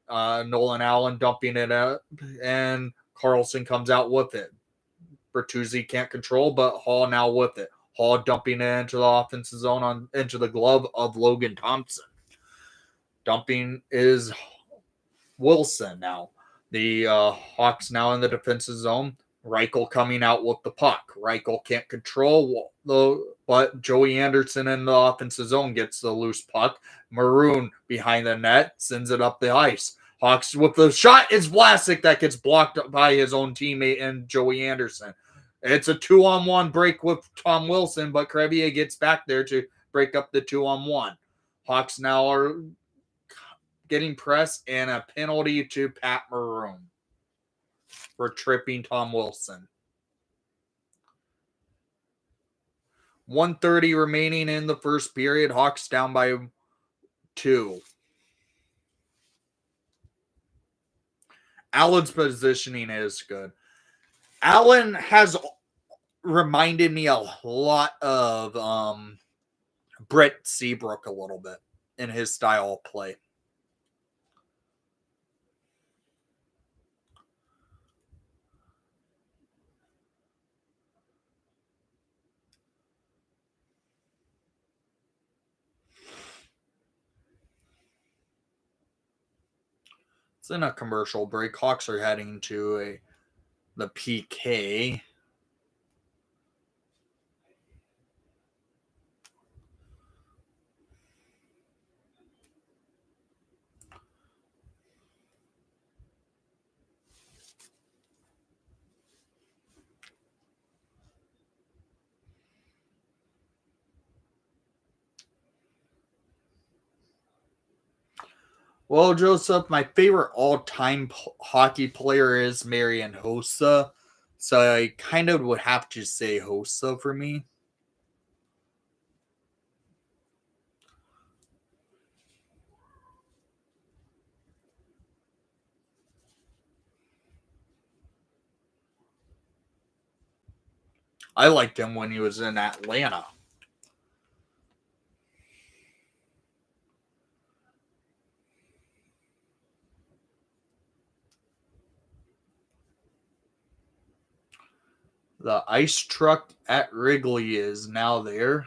Nolan Allen dumping it out, and Carlson comes out with it. Bertuzzi can't control, but Hall now with it. Hall dumping it into the offensive zone into the glove of Logan Thompson. Dumping is Wilson now. The Hawks now in the defensive zone. Reichel coming out with the puck. Reichel can't control, but Joey Anderson in the offensive zone gets the loose puck. Maroon behind the net sends it up the ice. Hawks with the shot is Vlasic that gets blocked by his own teammate and Joey Anderson. It's a 2-on-1 break with Tom Wilson, but Crevier gets back there to break up the 2-on-1. Hawks now are getting pressed and a penalty to Pat Maroon for tripping Tom Wilson. 1:30 remaining in the first period. Hawks down by 2. Allen's positioning is good. Allen has reminded me a lot of Brett Seabrook a little bit in his style of play. It's in a commercial break. Hawks are heading to the PK. Well, Joseph, my favorite all-time hockey player is Marian Hossa, so I kind of would have to say Hossa for me. I liked him when he was in Atlanta. The ice truck at Wrigley is now there.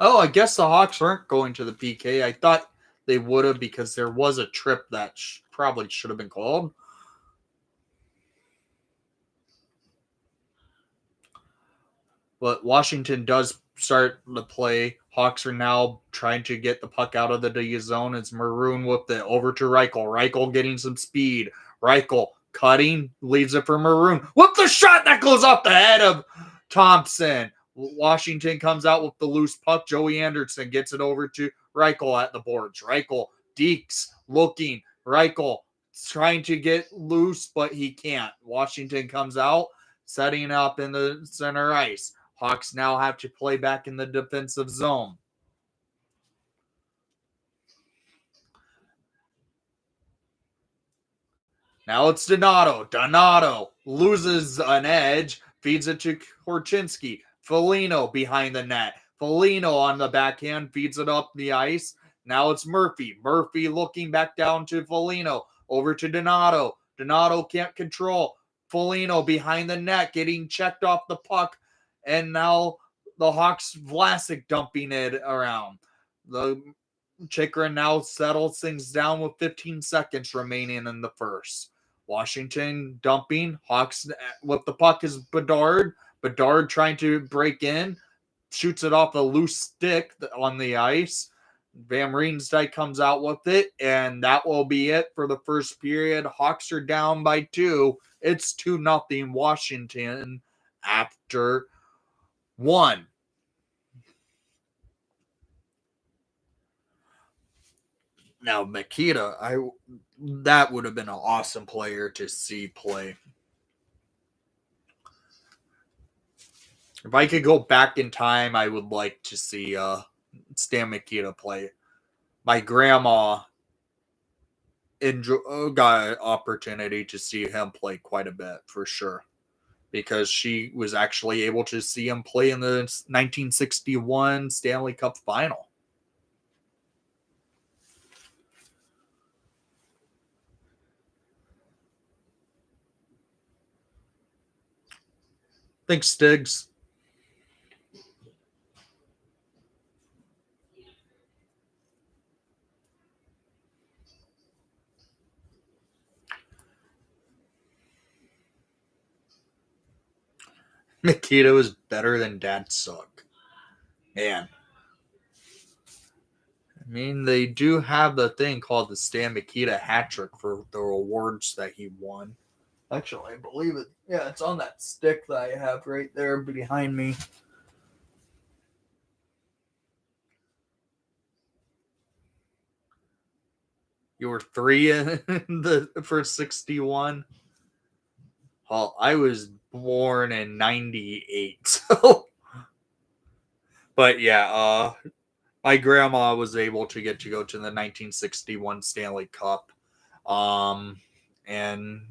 Oh, I guess the Hawks aren't going to the PK. I thought they would have because there was a trip that probably should have been called. But Washington does start the play. Hawks are now trying to get the puck out of the D zone. It's Maroon with it over to Reichel. Reichel getting some speed. Reichel cutting, leaves it for Maroon. With the shot that goes off the head of Thompson. Washington comes out with the loose puck. Joey Anderson gets it over to Reichel at the boards. Reichel, Deeks looking. Reichel trying to get loose, but he can't. Washington comes out, setting up in the center ice. Hawks now have to play back in the defensive zone. Now it's Donato. Donato loses an edge, feeds it to Korchinski. Foligno behind the net. Foligno on the backhand, feeds it up the ice. Now it's Murphy. Murphy looking back down to Foligno. Over to Donato. Donato can't control. Foligno behind the net, getting checked off the puck. And now the Hawks, Vlasic dumping it around. The Chikrin now settles things down with 15 seconds remaining in the first. Washington dumping. Hawks with the puck is Bedard. Bedard trying to break in. Shoots it off a loose stick on the ice. Van Riemsdyk comes out with it, and that will be it for the first period. Hawks are down by 2. It's 2-0 Washington after 1. Now, Makita, that would have been an awesome player to see play. If I could go back in time, I would like to see Stan Mikita play. My grandma got an opportunity to see him play quite a bit, for sure. Because she was actually able to see him play in the 1961 Stanley Cup Final. Thanks, Stiggs. Nikita was better than Dad Suck. Man. I mean, they do have the thing called the Stan Mikita hat trick for the awards that he won. Actually, I believe it. Yeah, it's on that stick that I have right there behind me. You were 3 in the first 61. Well, I was born in 98, so. But yeah, my grandma was able to get to go to the 1961 Stanley Cup. And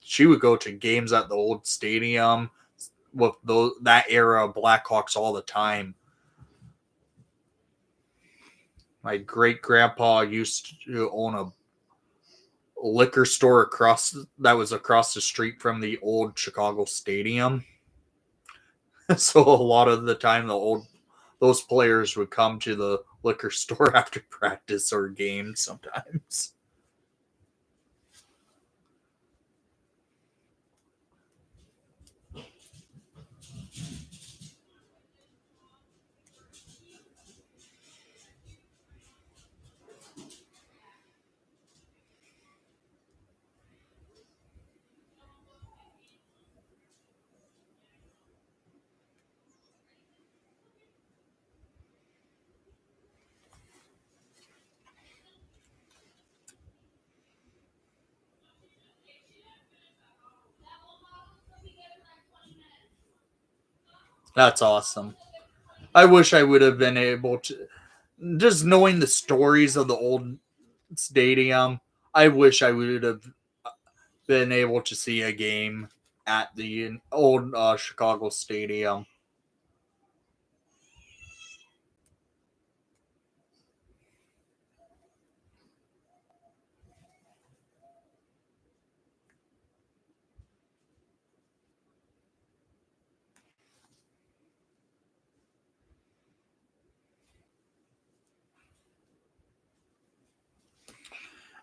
she would go to games at the old stadium with that era of Blackhawks all the time. My great grandpa used to own a liquor store across the street from the old Chicago Stadium. So a lot of the time those players would come to the liquor store after practice or games sometimes. That's awesome. I wish I would have been able to, just knowing the stories of the old stadium, I wish I would have been able to see a game at the old Chicago Stadium.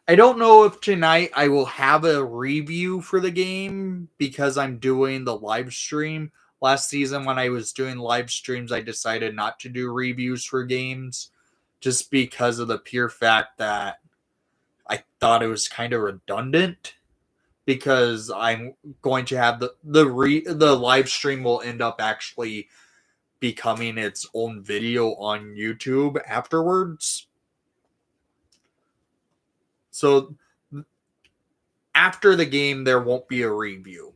I don't know if tonight I will have a review for the game because I'm doing the live stream. last season when I was doing live streams, I decided not to do reviews for games just because of the pure fact that I thought it was kind of redundant, because I'm going to have the live stream will end up actually becoming its own video on YouTube afterwards. So after the game, there won't be a review.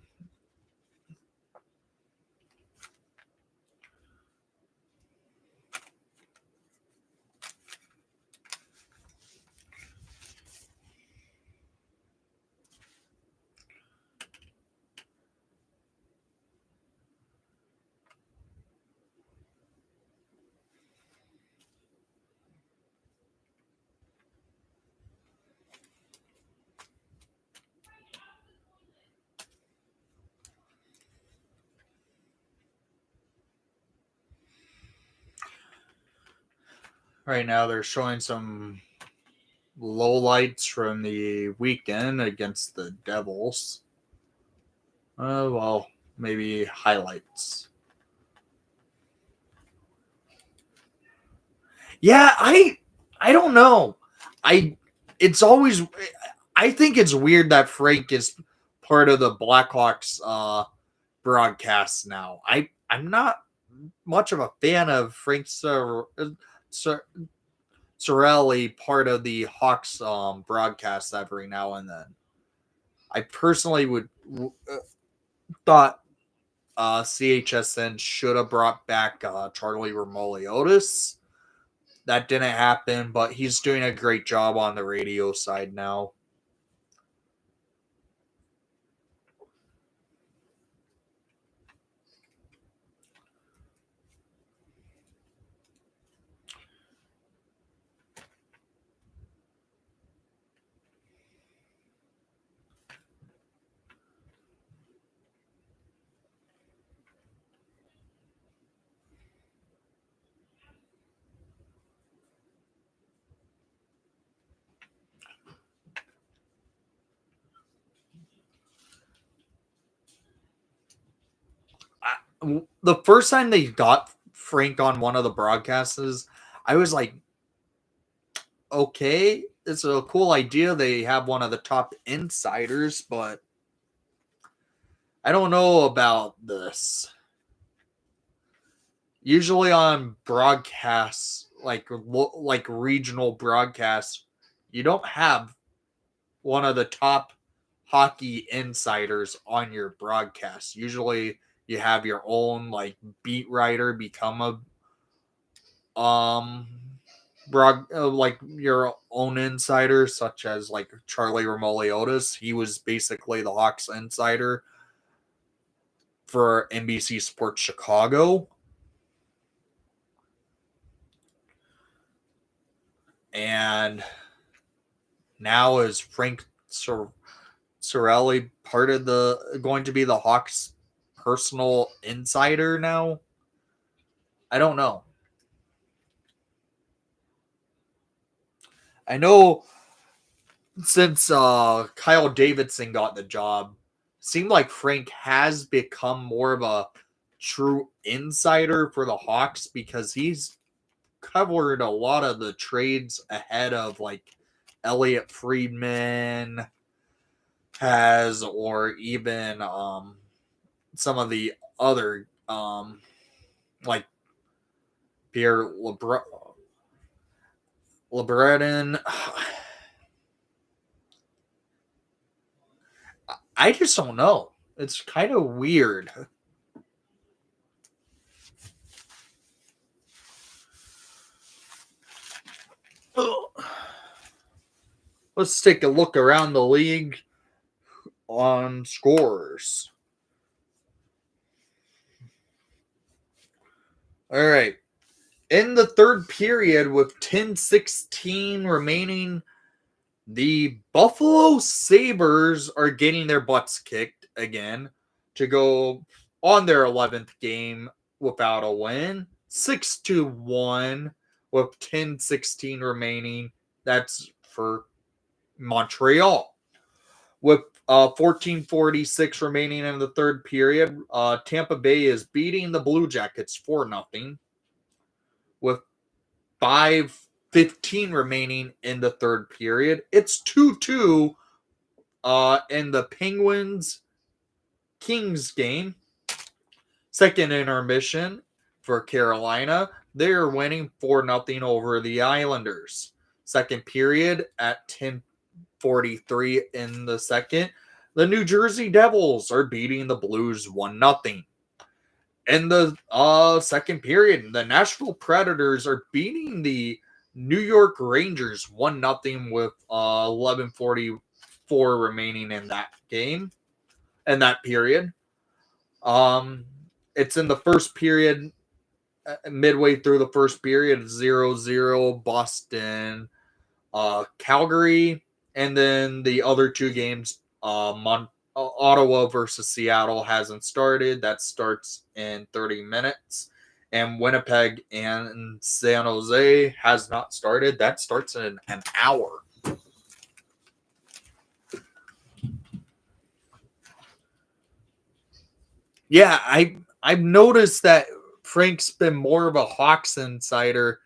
Right now, they're showing some lowlights from the weekend against the Devils. Well, maybe highlights. Yeah, I don't know. It's always, I think it's weird that Frank is part of the Blackhawks broadcast now. I'm not much of a fan of Frank Sorelli part of the Hawks broadcast every now and then. I personally would thought CHSN should have brought back Charlie Remoliotis. That didn't happen, but he's doing a great job on the radio side now. The first time they got Frank on one of the broadcasts, I was like, okay, it's a cool idea. They have one of the top insiders, but I don't know about this. Usually on broadcasts, like regional broadcasts, you don't have one of the top hockey insiders on your broadcast. Usually you have your own like beat writer become a like your own insider, such as like Charlie Remoliotis. He was basically the Hawks insider for NBC Sports Chicago. And now is Frank Sorelli part of going to be the Hawks personal insider now? I don't know. I know since Kyle Davidson got the job, it seemed like Frank has become more of a true insider for the Hawks, because he's covered a lot of the trades ahead of like Elliot Friedman has, or even some of the other like Pierre LeBreton. I just don't know. It's kind of weird. Let's take a look around the league on scores. All right. In the third period, with 10:16 remaining, the Buffalo Sabres are getting their butts kicked again to go on their 11th game without a win. 6-1 with 10:16 remaining. That's for Montreal. With 14:46 remaining in the third period. Tampa Bay is beating the Blue Jackets 4-0 with 5:15 remaining in the third period. It's 2-2 in the Penguins Kings game. Second intermission for Carolina. They're winning 4-0 over the Islanders. Second period at 10:43 in the second. The New Jersey Devils are beating the Blues 1-0. In the second period, the Nashville Predators are beating the New York Rangers 1-0 with 11:44 remaining in that game, in that period. It's in the first period, midway through the first period, 0-0 Boston, Calgary, and then the other two games, Ottawa versus Seattle hasn't started. That starts in 30 minutes. And Winnipeg and San Jose has not started. That starts in an hour. Yeah, I've noticed that Frank's been more of a Hawks insider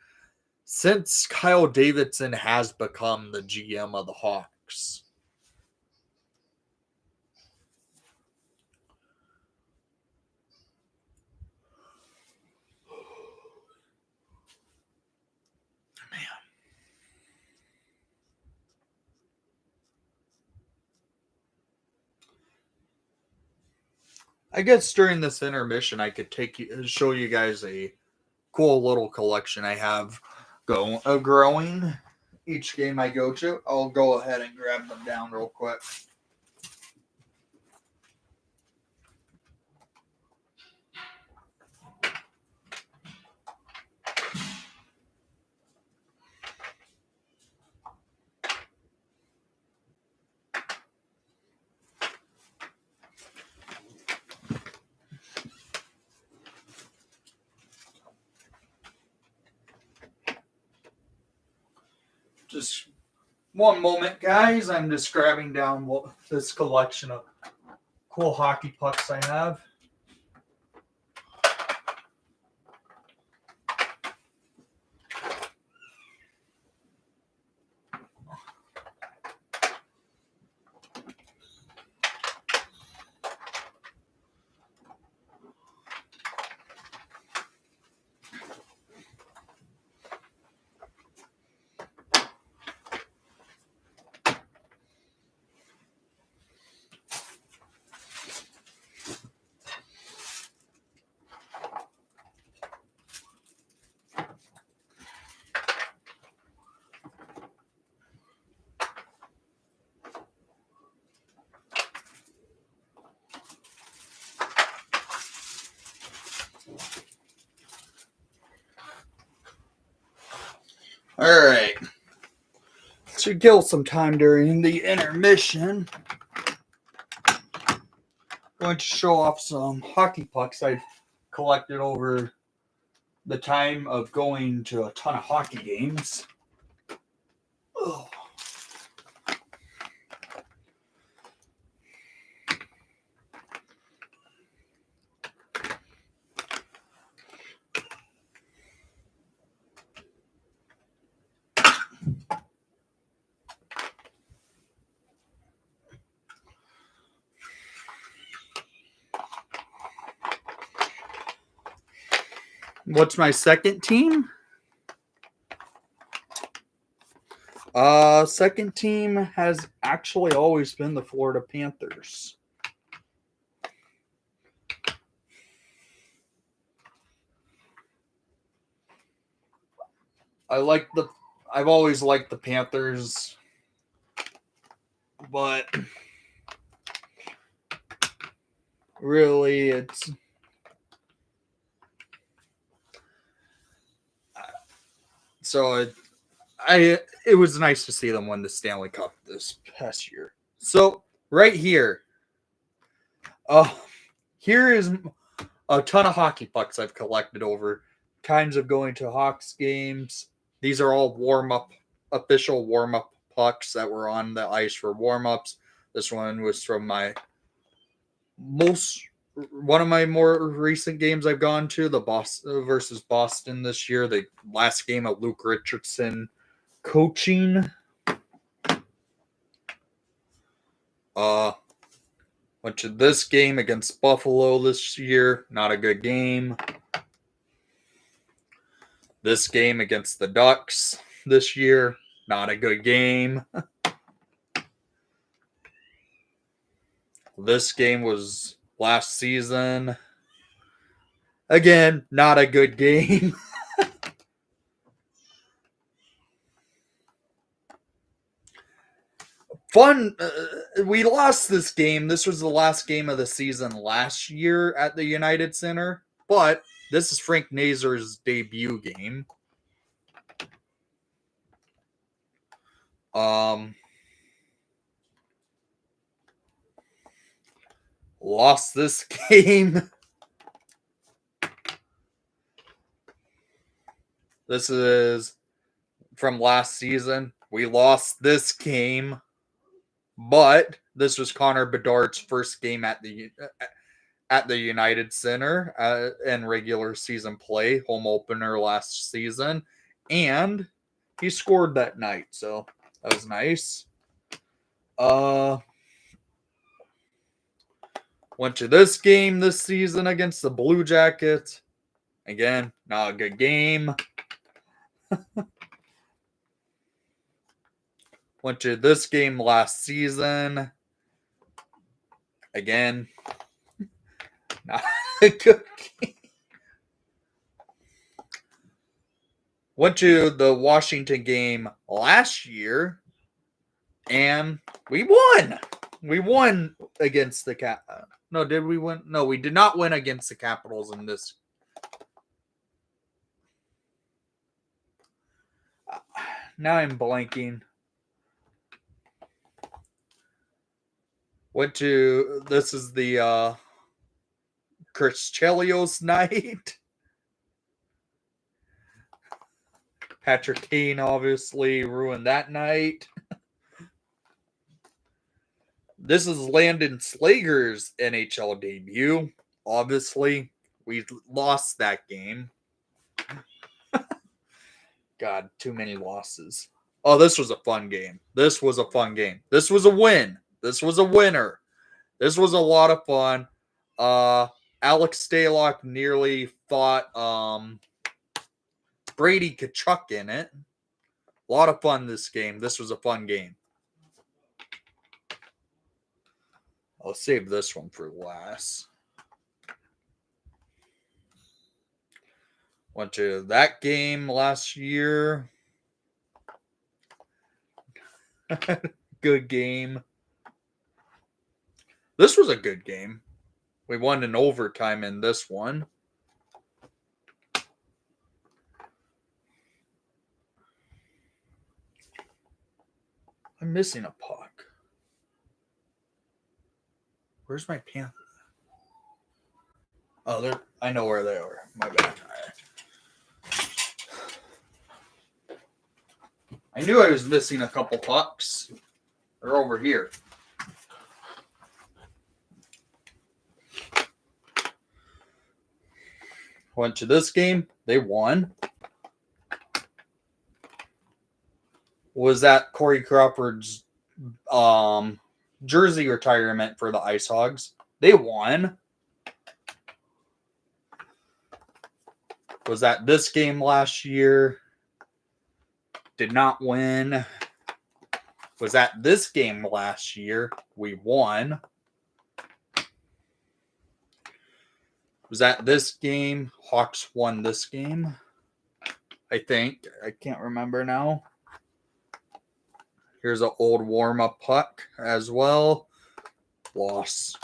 since Kyle Davidson has become the GM of the Hawks. I guess during this intermission, I could show you guys a cool little collection I have growing. Each game I go to, I'll go ahead and grab them down real quick. Just one moment, guys. I'm just grabbing down this collection of cool hockey pucks I have. All right. To kill some time during the intermission, I'm going to show off some hockey pucks I've collected over the time of going to a ton of hockey games. Oh. What's my second team? Second team has actually always been the Florida Panthers. I've always liked the Panthers, but really it was nice to see them win the Stanley Cup this past year. So right here, here is a ton of hockey pucks I've collected over times of going to Hawks games. These are all official warm-up pucks that were on the ice for warm-ups. This one was from one of my more recent games I've gone to, the Boston versus Boston this year. The last game of Luke Richardson coaching. Went to this game against Buffalo this year. Not a good game. This game against the Ducks this year. Not a good game. This game was last season. Again, not a good game. Fun. We lost this game. This was the last game of the season last year at the United Center. But this is Frank Nazar's debut game. Lost this game. This is from last season. We lost this game, but this was Connor Bedard's first game at the United Center in regular season play, home opener last season, and he scored that night, so that was nice. Went to this game this season against the Blue Jackets. Again, not a good game. Went to this game last season. Again, not a good game. Went to the Washington game last year, and we won. We won against the No, did we win? No, we did not win against the Capitals in this. Now I'm blanking. This is the Chris Chelios night. Patrick Kane obviously ruined that night. This is Landon Slager's NHL debut. Obviously, we lost that game. God, too many losses. Oh, this was a fun game. This was a fun game. This was a win. This was a winner. This was a lot of fun. Alex Stalock nearly fought Brady Tkachuk in it. A lot of fun this game. This was a fun game. I'll save this one for last. Went to that game last year. Good game. This was a good game. We won in overtime in this one. I'm missing a puck. Where's my Panther? Oh, there. I know where they are. My bad. I knew I was missing a couple pucks. They're over here. Went to this game. They won. Was that Corey Crawford's jersey retirement for the Ice Hogs? They won. Was that this game last year? Did not win. Was that this game last year? We won. Was that this game? Hawks won this game. I think. I can't remember now. Here's an old warm-up puck as well. Loss.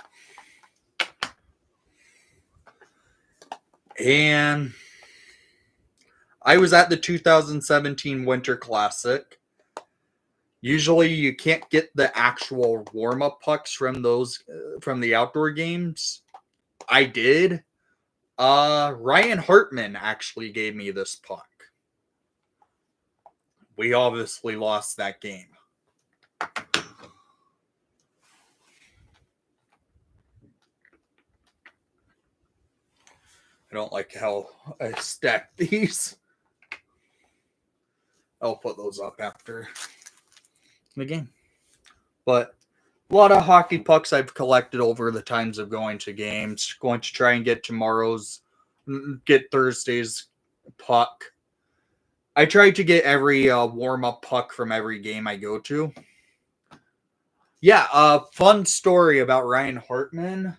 And I was at the 2017 Winter Classic. Usually you can't get the actual warm-up pucks from the outdoor games. I did. Ryan Hartman actually gave me this puck. We obviously lost that game. I don't like how I stack these. I'll put those up after the game. But a lot of hockey pucks I've collected over the times of going to games. Going to try and get Thursday's puck. I try to get every warm-up puck from every game I go to. Yeah, fun story about Ryan Hartman.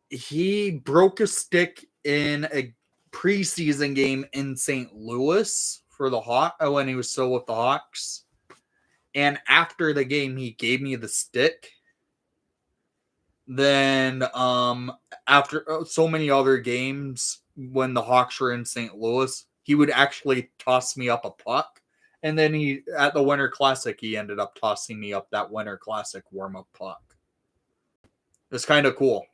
He broke a stick in a preseason game in St. Louis for the when he was still with the Hawks. And after the game, he gave me the stick. Then, after so many other games, when the Hawks were in St. Louis, he would actually toss me up a puck. And then at the Winter Classic, he ended up tossing me up that Winter Classic warm-up puck. It's kind of cool.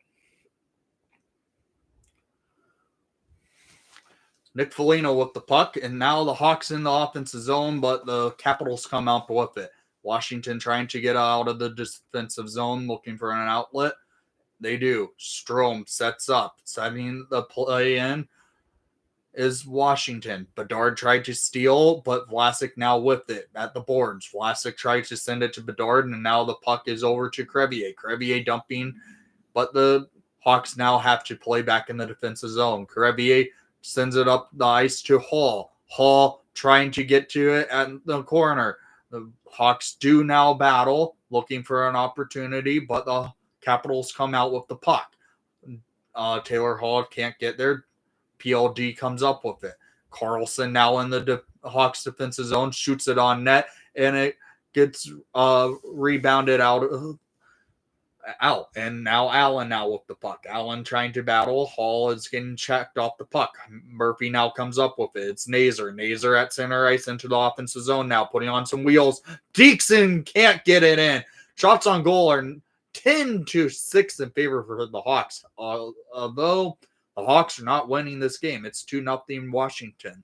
Nick Foligno with the puck, and now the Hawks in the offensive zone, but the Capitals come out with it. Washington trying to get out of the defensive zone, looking for an outlet. They do. Strome sets up. Setting the play in is Washington. Bedard tried to steal, but Vlasic now with it at the boards. Vlasic tried to send it to Bedard, and now the puck is over to Crevier. Crevier dumping, but the Hawks now have to play back in the defensive zone. Crevier sends it up the ice to Hall. Hall trying to get to it at the corner. The Hawks do now battle, looking for an opportunity, but the Capitals come out with the puck. Taylor Hall can't get there. PLD comes up with it. Carlson now in the Hawks defensive zone, shoots it on net, and it gets rebounded out. And now Allen now with the puck. Allen trying to battle. Hall is getting checked off the puck. Murphy now comes up with it. It's Nazer. Nazer at center ice into the offensive zone now, putting on some wheels. Deekson can't get it in. Shots on goal are 10-6 in favor for the Hawks. Although the Hawks are not winning this game. It's 2-0 Washington.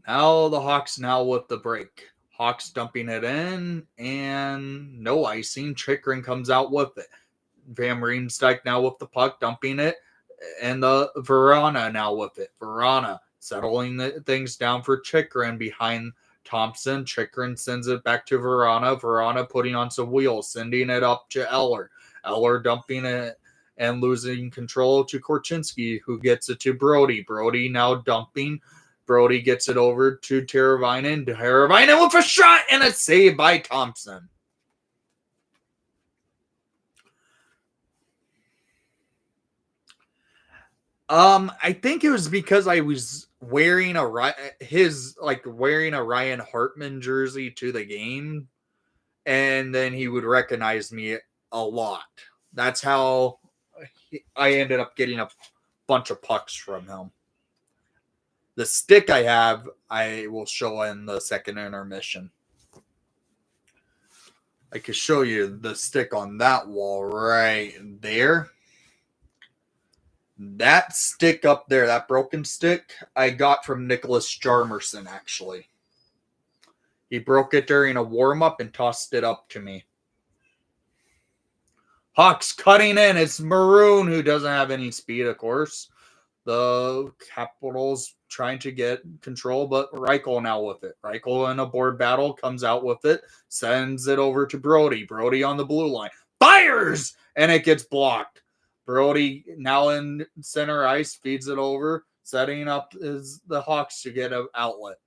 Now the Hawks now with the break. Hawks dumping it in, and no icing. Chikrin comes out with it. Van Riemsdyk now with the puck, dumping it, and the Verana now with it. Verana settling things down for Chikrin behind Thompson. Chikrin sends it back to Verana. Verana putting on some wheels, sending it up to Eller. Eller dumping it and losing control to Korchinski, who gets it to Brody. Brody now dumping. Brody gets it over to Teravainen. Teravainen with a shot and a save by Thompson. I think it was because I was wearing a Ryan Hartman jersey to the game, and then he would recognize me a lot. That's how I ended up getting a bunch of pucks from him. The stick I have, I will show in the second intermission. I can show you the stick on that wall right there. That stick up there, that broken stick, I got from Nicholas Jarmerson, actually. He broke it during a warm-up and tossed it up to me. Hawks cutting in. It's Maroon, who doesn't have any speed, of course. The Capitals trying to get control, but Reichel now with it. Reichel in a board battle comes out with it, sends it over to Brody. Brody on the blue line. Fires! And it gets blocked. Brody now in center ice, feeds it over, setting up the Hawks to get an outlet.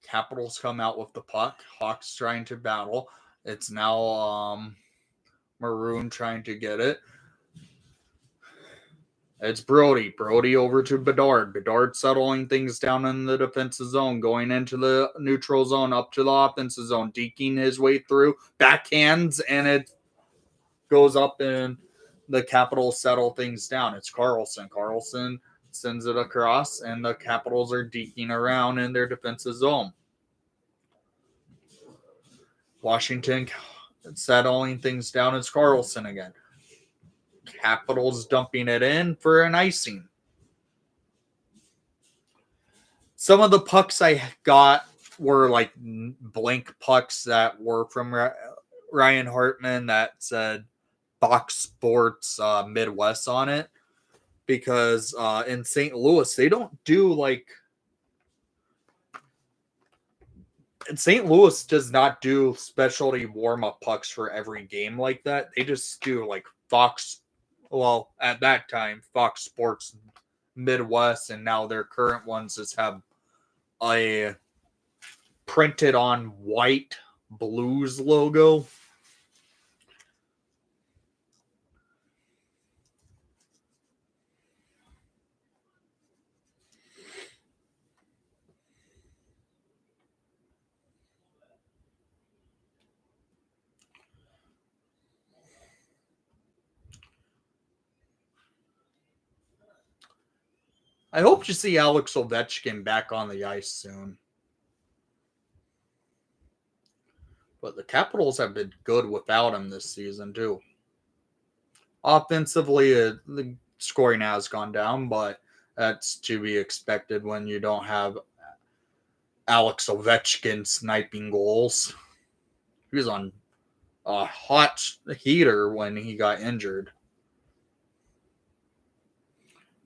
Capitals come out with the puck. Hawks trying to battle. It's now Maroon trying to get it. It's Brody. Brody over to Bedard. Bedard settling things down in the defensive zone, going into the neutral zone, up to the offensive zone, deking his way through, backhands, and it goes up, and the Capitals settle things down. It's Carlson. Carlson sends it across, and the Capitals are deking around in their defensive zone. Washington settling things down. It's Carlson again. Capitals dumping it in for an icing. some of the pucks I got were like blank pucks that were from Ryan Hartman that said Fox Sports Midwest on it, because in St. Louis they don't do like St. Louis does not do specialty warm-up pucks for every game like that. They just do like Fox, well, at that time, Fox Sports Midwest, and now their current ones just have a printed on white Blues logo. I hope to see Alex Ovechkin back on the ice soon. But the Capitals have been good without him this season, too. Offensively, the scoring has gone down, but that's to be expected when you don't have Alex Ovechkin sniping goals. He was on a hot heater when he got injured.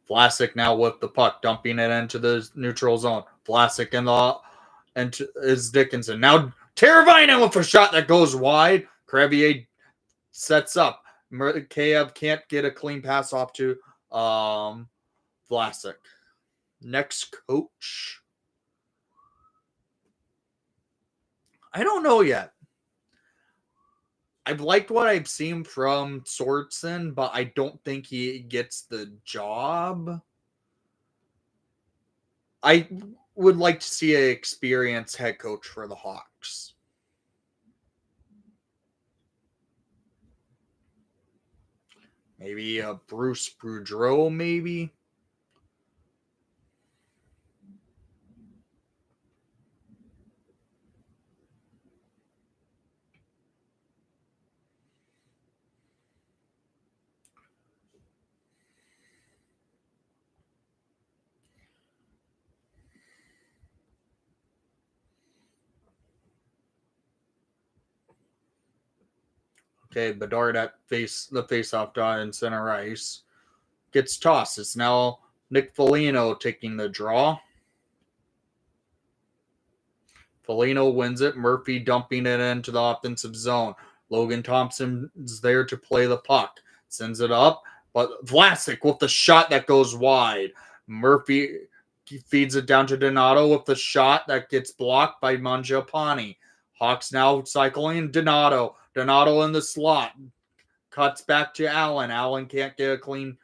Vlasic now with the puck, dumping it into the neutral zone. Vlasic into is Dickinson. Now Teravainen with a shot that goes wide. Crevier sets up. Kayev can't get a clean pass off to Vlasic. Next coach. I don't know yet. I've liked what I've seen from Sorensen, but I don't think he gets the job. I would like to see an experienced head coach for the Hawks. Maybe Bruce Boudreau, maybe. Okay, Bedard at the face-off dot in center ice. Gets tossed. It's now Nick Foligno taking the draw. Foligno wins it. Murphy dumping it into the offensive zone. Logan Thompson's there to play the puck. Sends it up, but Vlasic with the shot that goes wide. Murphy feeds it down to Donato with the shot that gets blocked by Mangiapane. Hawks now cycling Donato. Donato in the slot. Cuts back to Allen. Allen can't get a clean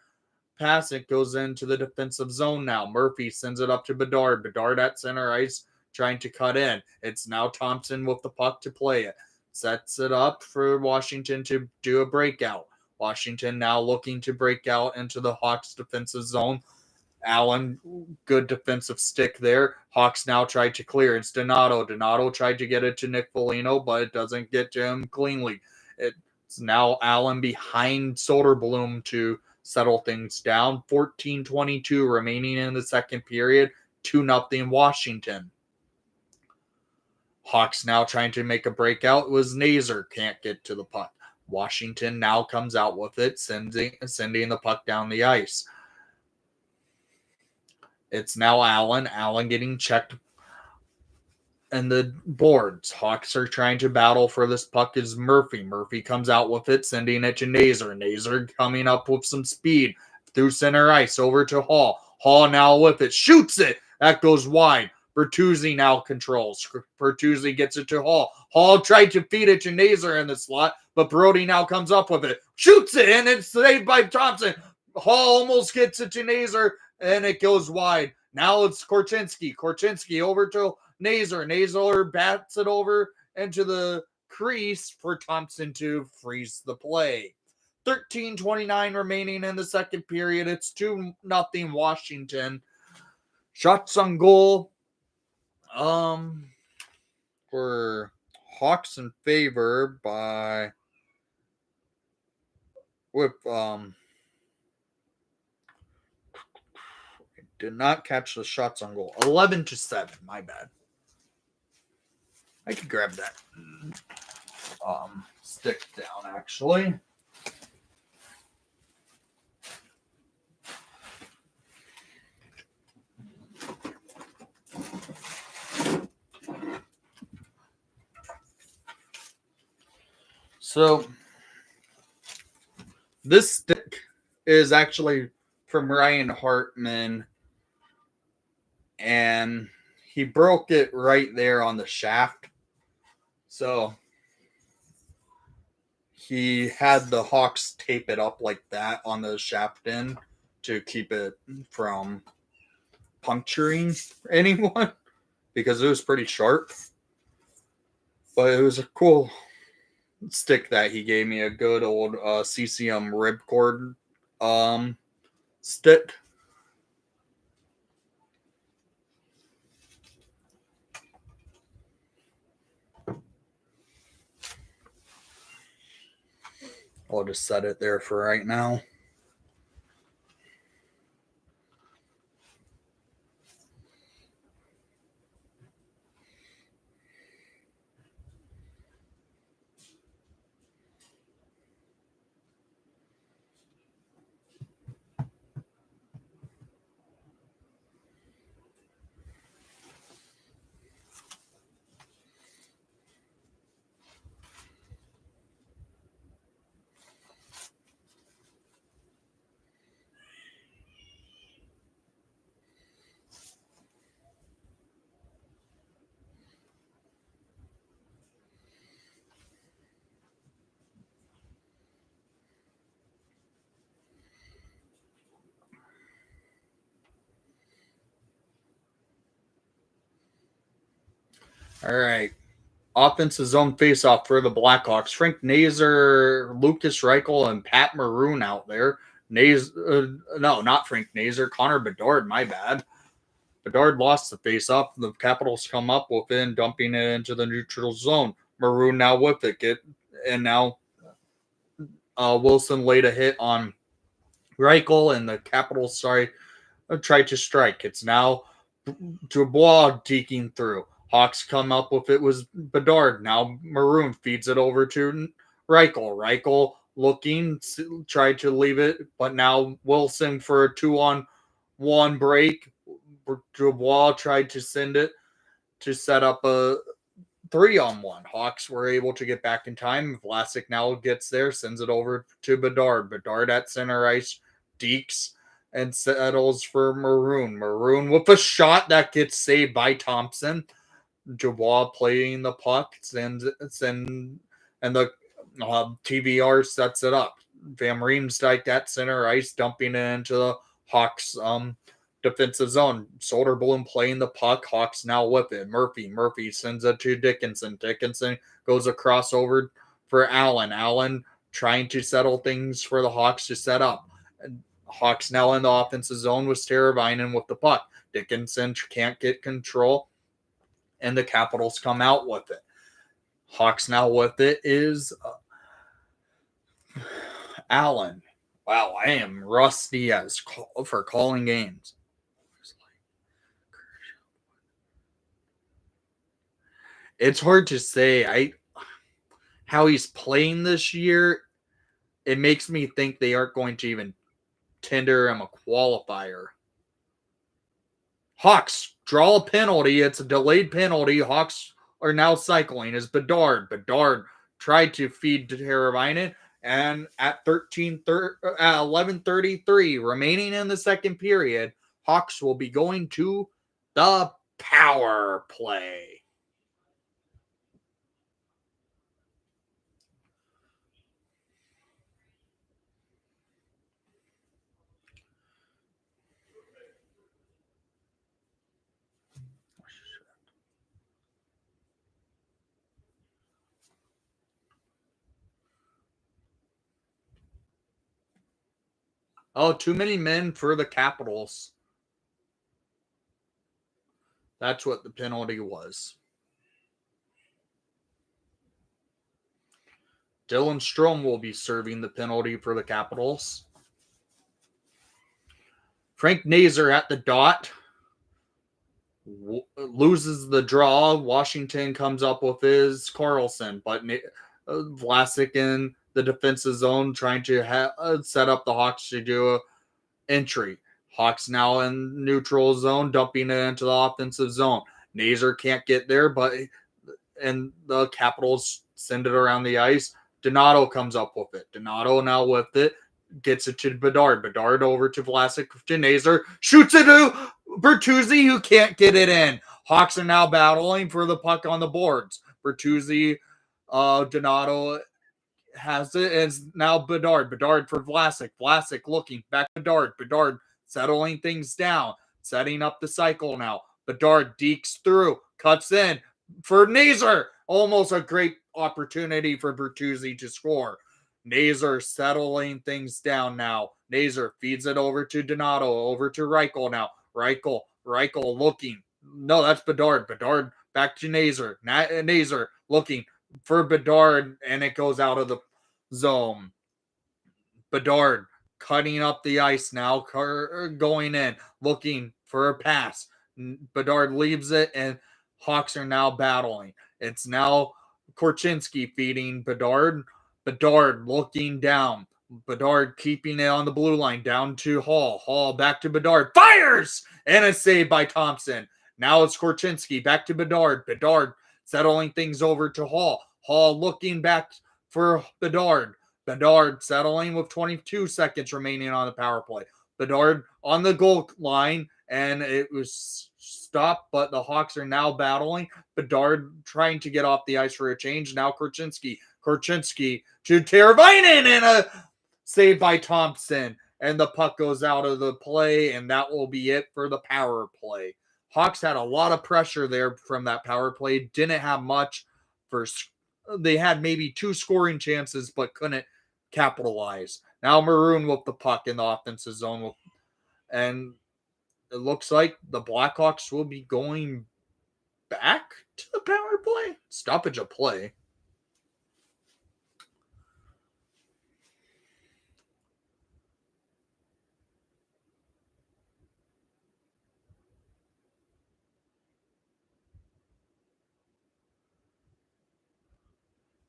pass. It goes into the defensive zone now. Murphy sends it up to Bedard. Bedard at center ice trying to cut in. It's now Thompson with the puck to play it. Sets it up for Washington to do a breakout. Washington now looking to break out into the Hawks defensive zone. Allen, good defensive stick there. Hawks now tried to clear. It's Donato. Donato tried to get it to Nick Foligno, but it doesn't get to him cleanly. It's now Allen behind Soderblom to settle things down. 14:22 remaining in the second period. 2-0 Washington. Hawks now trying to make a breakout. It was Nazer. Can't get to the puck. Washington now comes out with it, sending the puck down the ice. It's now Allen. Allen getting checked in the boards. Hawks are trying to battle for this puck is Murphy. Murphy comes out with it, sending it to Nazer. Nazer coming up with some speed through center ice over to Hall. Hall now with it. Shoots it. That goes wide. Bertuzzi now controls. Bertuzzi gets it to Hall. Hall tried to feed it to Nazer in the slot, but Brody now comes up with it. Shoots it, and it's saved by Thompson. Hall almost gets it to Nazer, and it goes wide. Now it's Korchinski. Korchinski over to Nazer. Nazer bats it over into the crease for Thompson to freeze the play. 13:29 remaining in the second period. It's 2-0 Washington. Shots on goal. For Hawks in favor by with did not catch the shots on goal. 11-7. My bad. I could grab that stick down, actually. So this stick is actually from Ryan Hartman, and he broke it right there on the shaft. So he had the Hawks tape it up like that on the shaft end to keep it from puncturing anyone because it was pretty sharp. But it was a cool stick that he gave me, a good old CCM ripcord stick. I'll just set it there for right now. All right. Offensive zone faceoff for the Blackhawks. Frank Nazar, Lucas Reichel, and Pat Maroon out there. No, not Frank Nazar. Connor Bedard, my bad. Bedard lost the faceoff. The Capitals come up with it and dumping it into the neutral zone. Maroon now with it. And now Wilson laid a hit on Reichel, and the Capitals tried to strike. It's now Dubois deking through. Hawks come up with it was Bedard. Now Maroon feeds it over to Reichel. Reichel looking, tried to leave it, but now Wilson for a 2-on-1 break. Dubois tried to send it to set up a 3-on-1. Hawks were able to get back in time. Vlasic now gets there, sends it over to Bedard. Bedard at center ice, dekes, and settles for Maroon. Maroon with a shot that gets saved by Thompson. Dubois playing the puck, and the TVR sets it up. Van Riemsdyk at center ice, dumping it into the Hawks defensive zone. Soderblom playing the puck. Hawks now with it. Murphy sends it to Dickinson. Dickinson goes across over for Allen. Allen trying to settle things for the Hawks to set up. Hawks now in the offensive zone with Teravainen with the puck. Dickinson can't get control, and the Capitals come out with it. Hawks now with it is Allen. Wow, I am rusty for calling games. It's hard to say. How he's playing this year, it makes me think they aren't going to even tender him a qualifier. Hawks draw a penalty. It's a delayed penalty. Hawks are now cycling. Is Bedard. Bedard tried to feed to Teravainen, and at 11:33 remaining in the second period, Hawks will be going to the power play. Oh, too many men for the Capitals. That's what the penalty was. Dylan Strome will be serving the penalty for the Capitals. Frank Nazar at the dot. Loses the draw. Washington comes up with his Carlson, but Vlasic in the defensive zone trying to set up the Hawks to do a entry. Hawks now in neutral zone, dumping it into the offensive zone. Nazar can't get there, and the Capitals send it around the ice. Donato comes up with it. Donato now with it, gets it to Bedard. Bedard over to Vlasic to Nazar, shoots it to Bertuzzi, who can't get it in. Hawks are now battling for the puck on the boards. Bertuzzi, Donato has it. It's now Bedard. Bedard for Vlasic. Vlasic looking back to Bedard. Bedard settling things down, setting up the cycle now. Bedard dekes through, cuts in for Nazar. Almost a great opportunity for Bertuzzi to score. Nazar settling things down now. Nazar feeds it over to Donato, over to Reichel now. Reichel looking. No, that's Bedard. Bedard back to Nazar. Nazar looking for Bedard, and it goes out of the zone. Bedard cutting up the ice now, going in, looking for a pass. Bedard leaves it, and Hawks are now battling. It's now Korchinski feeding Bedard. Bedard looking down. Bedard keeping it on the blue line, down to Hall. Hall back to Bedard. Fires! And a save by Thompson. Now it's Korchinski back to Bedard. Bedard settling things over to Hall. Hall looking back for Bedard. Bedard settling with 22 seconds remaining on the power play. Bedard on the goal line, and it was stopped, but the Hawks are now battling. Bedard trying to get off the ice for a change. Now Korchinski to Teravainen, and a save by Thompson. And the puck goes out of the play, and that will be it for the power play. Hawks had a lot of pressure there from that power play. Didn't have much. They had maybe 2 scoring chances, but couldn't capitalize. Now Maroon with the puck in the offensive zone. And it looks like the Blackhawks will be going back to the power play. Stoppage of play.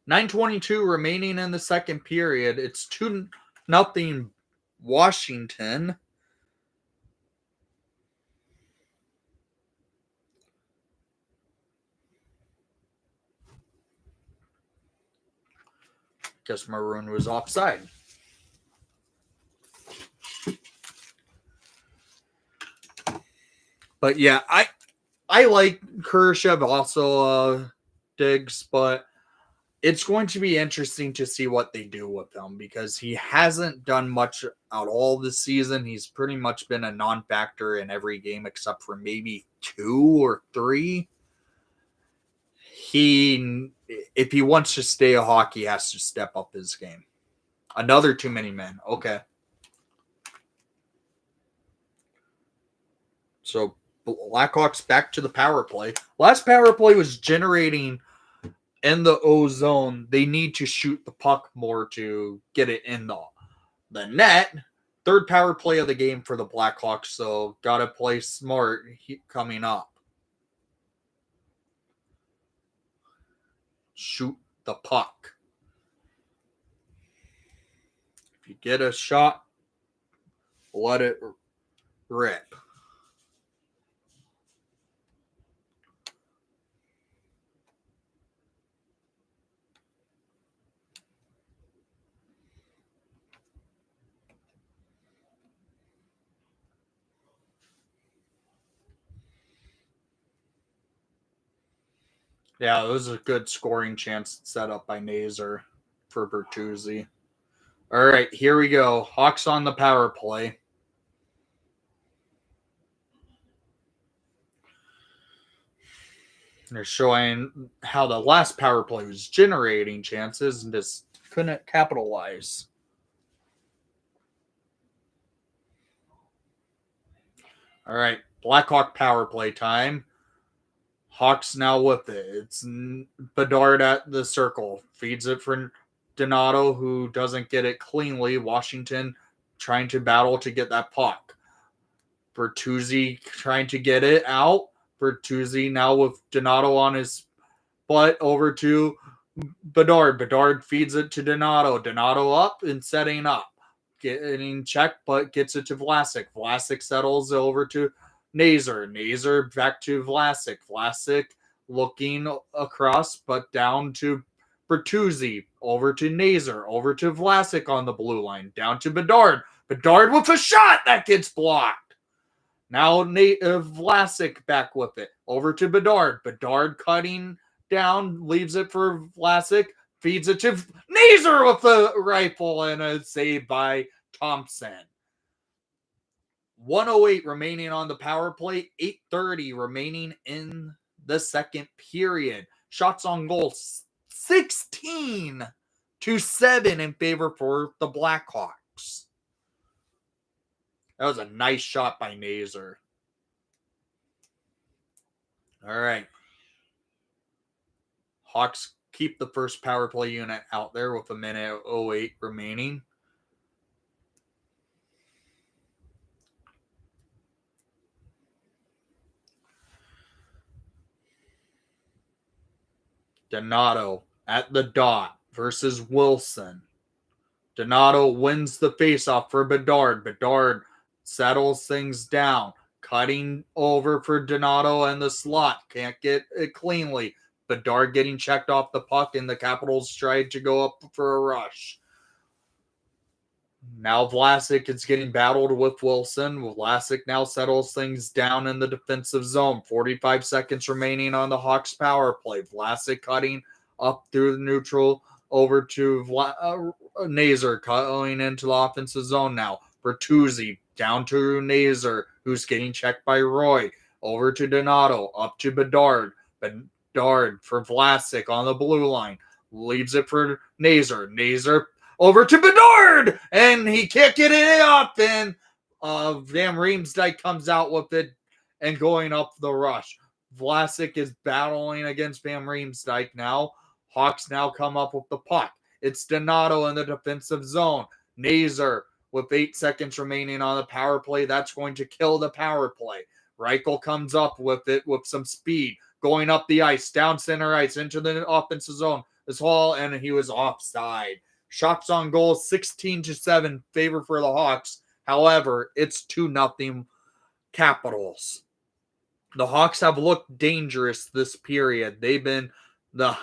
.922 remaining in the second period. It's 2-0 Washington. Guess Maroon was offside. But yeah, I like Kurashev also Diggs, but it's going to be interesting to see what they do with him because he hasn't done much at all this season. He's pretty much been a non-factor in every game except for maybe 2 or 3. If he wants to stay a Hawkey, he has to step up his game. Another too many men. Okay. So Blackhawks back to the power play. Last power play was generating in the O zone. They need to shoot the puck more to get it in the net. Third power play of the game for the Blackhawks, so got to play smart coming up. Shoot the puck. If you get a shot, let it rip. Yeah, it was a good scoring chance set up by Nazar for Bertuzzi. All right, here we go. Hawks on the power play. They're showing how the last power play was generating chances and just couldn't capitalize. All right, Blackhawk power play time. Hawks now with it. It's Bedard at the circle. Feeds it for Donato, who doesn't get it cleanly. Washington trying to battle to get that puck. Bertuzzi trying to get it out. Bertuzzi now with Donato on his butt over to Bedard. Bedard feeds it to Donato. Donato up and setting up. Getting checked, but gets it to Vlasic. Vlasic settles over to Nazar. Nazar back to Vlasic. Vlasic looking across, but down to Bertuzzi. Over to Nazar. Over to Vlasic on the blue line. Down to Bedard. Bedard with a shot that gets blocked. Now Vlasic back with it. Over to Bedard. Bedard cutting down, leaves it for Vlasic, feeds it to Nazar with the rifle, and a save by Thompson. 1:08 remaining on the power play, 8:30 remaining in the second period. Shots on goal, 16-7 in favor for the Blackhawks. That was a nice shot by Nazar. All right. Hawks keep the first power play unit out there with 1:08 remaining. Donato at the dot versus Wilson. Donato wins the faceoff for Bedard. Bedard settles things down. Cutting over for Donato and the slot. Can't get it cleanly. Bedard getting checked off the puck, and the Capitals tried to go up for a rush. Now Vlasic is getting battled with Wilson. Vlasic now settles things down in the defensive zone. 45 seconds remaining on the Hawks power play. Vlasic cutting up through the neutral over to Nazar, cutting into the offensive zone now. Bertuzzi down to Nazar, who's getting checked by Roy. Over to Donato, up to Bedard. Bedard for Vlasic on the blue line. Leaves it for Nazar. Nazar over to Bedard, and he can't get it off, and Van Riemsdyk comes out with it and going up the rush. Vlasic is battling against Van Riemsdyk now. Hawks now come up with the puck. It's Donato in the defensive zone. Nazar with 8 seconds remaining on the power play. That's going to kill the power play. Reichel comes up with it with some speed, going up the ice, down center ice, into the offensive zone. This Hall, and he was offside. Shots on goal, 16-7 favor for the Hawks. However, it's 2-0 Capitals. The Hawks have looked dangerous this period. They've been the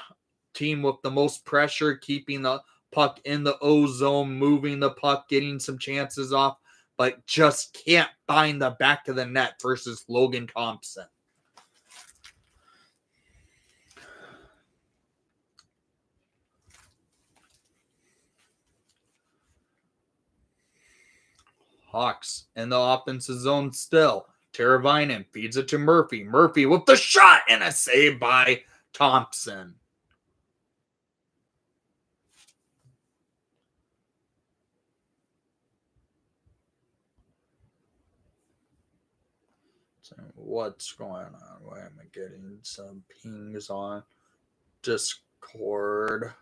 team with the most pressure, keeping the puck in the O zone, moving the puck, getting some chances off, but just can't find the back of the net versus Logan Thompson. Hawks in the offensive zone still. Teravainen feeds it to Murphy. Murphy with the shot and a save by Thompson. So what's going on? Why am I getting some pings on Discord?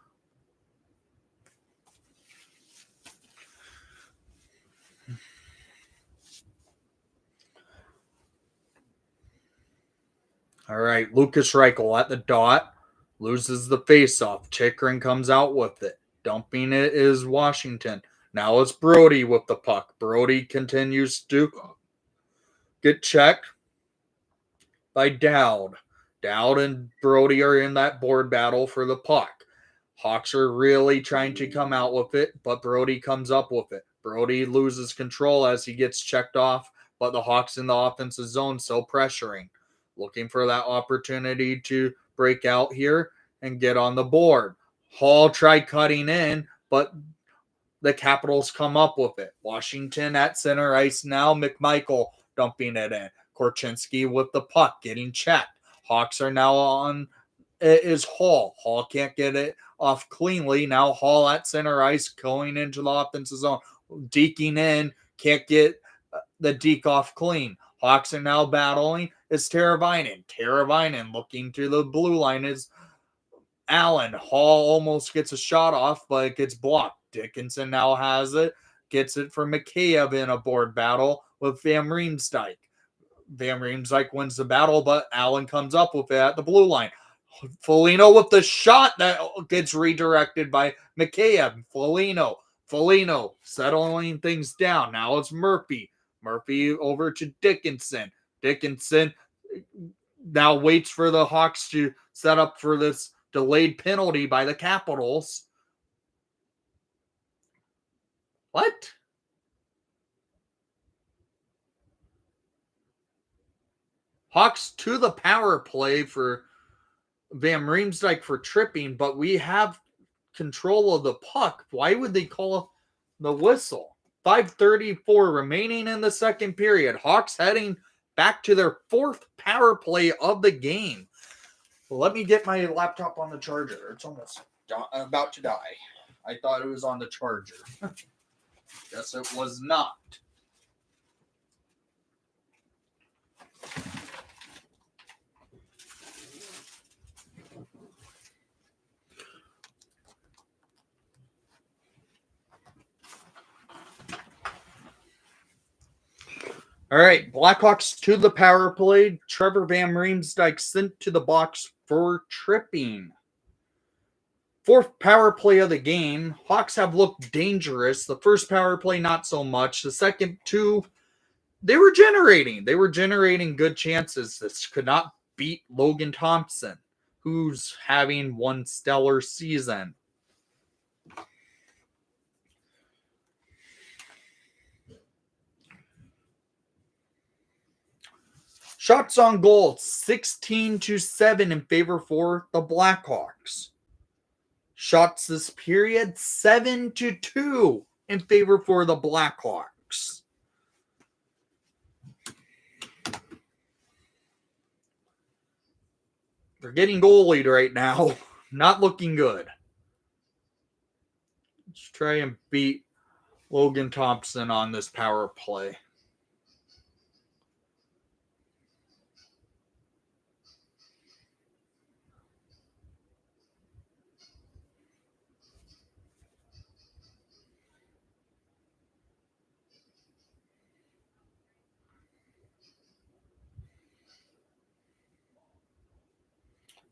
All right, Lucas Reichel at the dot. Loses the faceoff. Chikrin comes out with it. Dumping it is Washington. Now it's Brody with the puck. Brody continues to get checked by Dowd. Dowd and Brody are in that board battle for the puck. Hawks are really trying to come out with it, but Brody comes up with it. Brody loses control as he gets checked off, but the Hawks in the offensive zone still pressuring. Looking for that opportunity to break out here and get on the board. Hall tried cutting in, but the Capitals come up with it. Washington at center ice now. McMichael dumping it in. Korchinski with the puck getting checked. Hawks are now on. It is Hall. Hall can't get it off cleanly. Now Hall at center ice going into the offensive zone. Deking in. Can't get the deke off clean. Hawks are now battling. It's Teravainen. Teravainen looking to the blue line is Allen. Hall almost gets a shot off, but it gets blocked. Dickinson now has it. Gets it for Mikheyev in a board battle with Van Riemsdyk. Van Riemsdyk wins the battle, but Allen comes up with it at the blue line. Foligno with the shot that gets redirected by McCabe. Foligno settling things down. Now it's Murphy. Murphy over to Dickinson. Dickinson now waits for the Hawks to set up for this delayed penalty by the Capitals. What? Hawks to the power play for Van Riemsdyk for tripping, but we have control of the puck. Why would they call the whistle? 5:34 remaining in the second period. Hawks heading back to their fourth power play of the game. Well, let me get my laptop on the charger. It's almost about to die. I thought it was on the charger. Guess it was not. All right, Blackhawks to the power play. Trevor Van Riemsdyk sent to the box for tripping. Fourth power play of the game. Hawks have looked dangerous. The first power play, not so much. The second two, they were generating. They were generating good chances. This could not beat Logan Thompson, who's having one stellar season. Shots on goal, 16-7 in favor for the Blackhawks. Shots this period, 7-2 in favor for the Blackhawks. They're getting goalied right now. Not looking good. Let's try and beat Logan Thompson on this power play.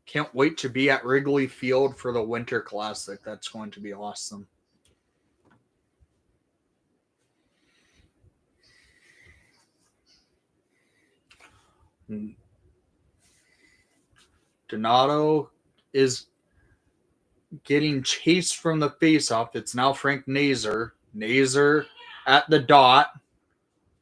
Can't wait to be at Wrigley Field for the Winter Classic. That's going to be awesome. Donato is getting chased from the faceoff. It's now Frank Nazar. Nazar at the dot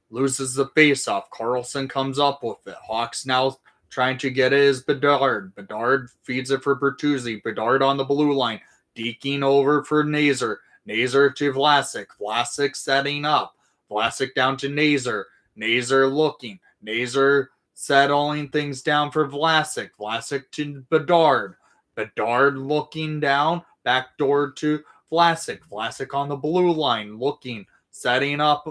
loses the faceoff. Carlson comes up with it. Hawks now trying to get it is Bedard. Bedard feeds it for Bertuzzi. Bedard on the blue line. Deking over for Nazar. Nazar to Vlasic. Vlasic setting up. Vlasic down to Nazar. Nazar looking. Nazar settling things down for Vlasic. Vlasic to Bedard. Bedard looking down. Backdoor to Vlasic. Vlasic on the blue line. Looking. Setting up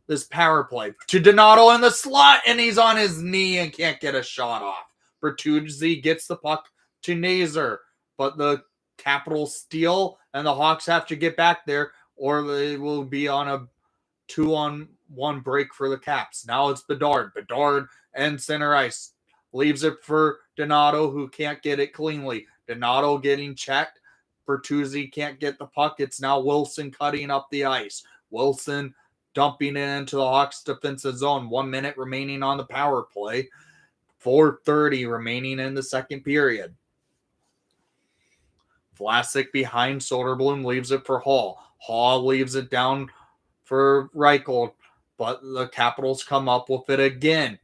this power play to Donato in the slot, and he's on his knee and can't get a shot off. Bertuzzi gets the puck to Nazar, but the Capitals steal, and the Hawks have to get back there, or they will be on a 2-on-1 break for the Caps. Now it's Bedard. Bedard and center ice leaves it for Donato, who can't get it cleanly. Donato getting checked. Bertuzzi can't get the puck. It's now Wilson cutting up the ice. Wilson dumping it into the Hawks defensive zone. 1 minute remaining on the power play. 4:30 remaining in the second period. Vlasic behind Soderblom leaves it for Hall. Hall leaves it down for Reichel, but the Capitals come up with it again.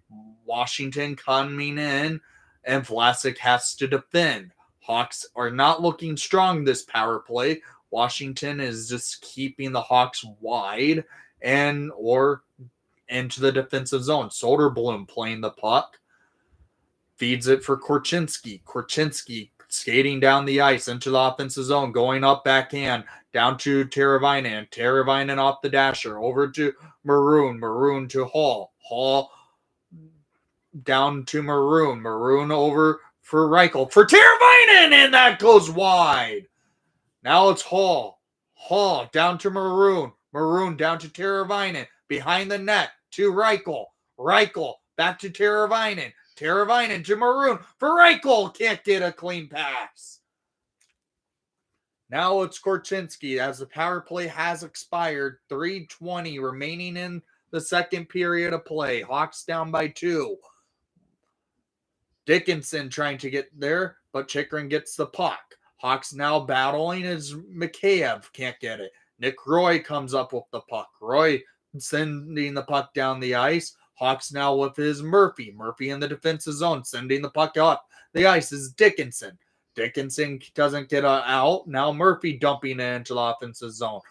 Washington coming in, and Vlasic has to defend. Hawks are not looking strong this power play. Washington is just keeping the Hawks wide and or into the defensive zone. Soderblom playing the puck. Feeds it for Korchinski. Korchinski skating down the ice into the offensive zone. Going up backhand. Down to Teravainen. Teravainen off the dasher. Over to Maroon. Maroon to Hall. Hall down to Maroon. Maroon over for Reichel. For Teravainen! And that goes wide. Now it's Hall. Hall down to Maroon. Maroon down to Teravainen. Behind the net. to Reichel. Reichel back to Teravainen. Teravainen to Maroon. For Reichel, can't get a clean pass. Now it's Korchinski as the power play has expired. 3:20 remaining in the second period of play. Hawks down by 2. Dickinson trying to get there, but Chychrun gets the puck. Hawks now battling as Mikheyev can't get it. Nick Roy comes up with the puck. Roy sending the puck down the ice. Hawks now with his Murphy. Murphy in the defensive zone, sending the puck up the ice is Dickinson. Dickinson doesn't get out. Now Murphy dumping it into the offensive zone,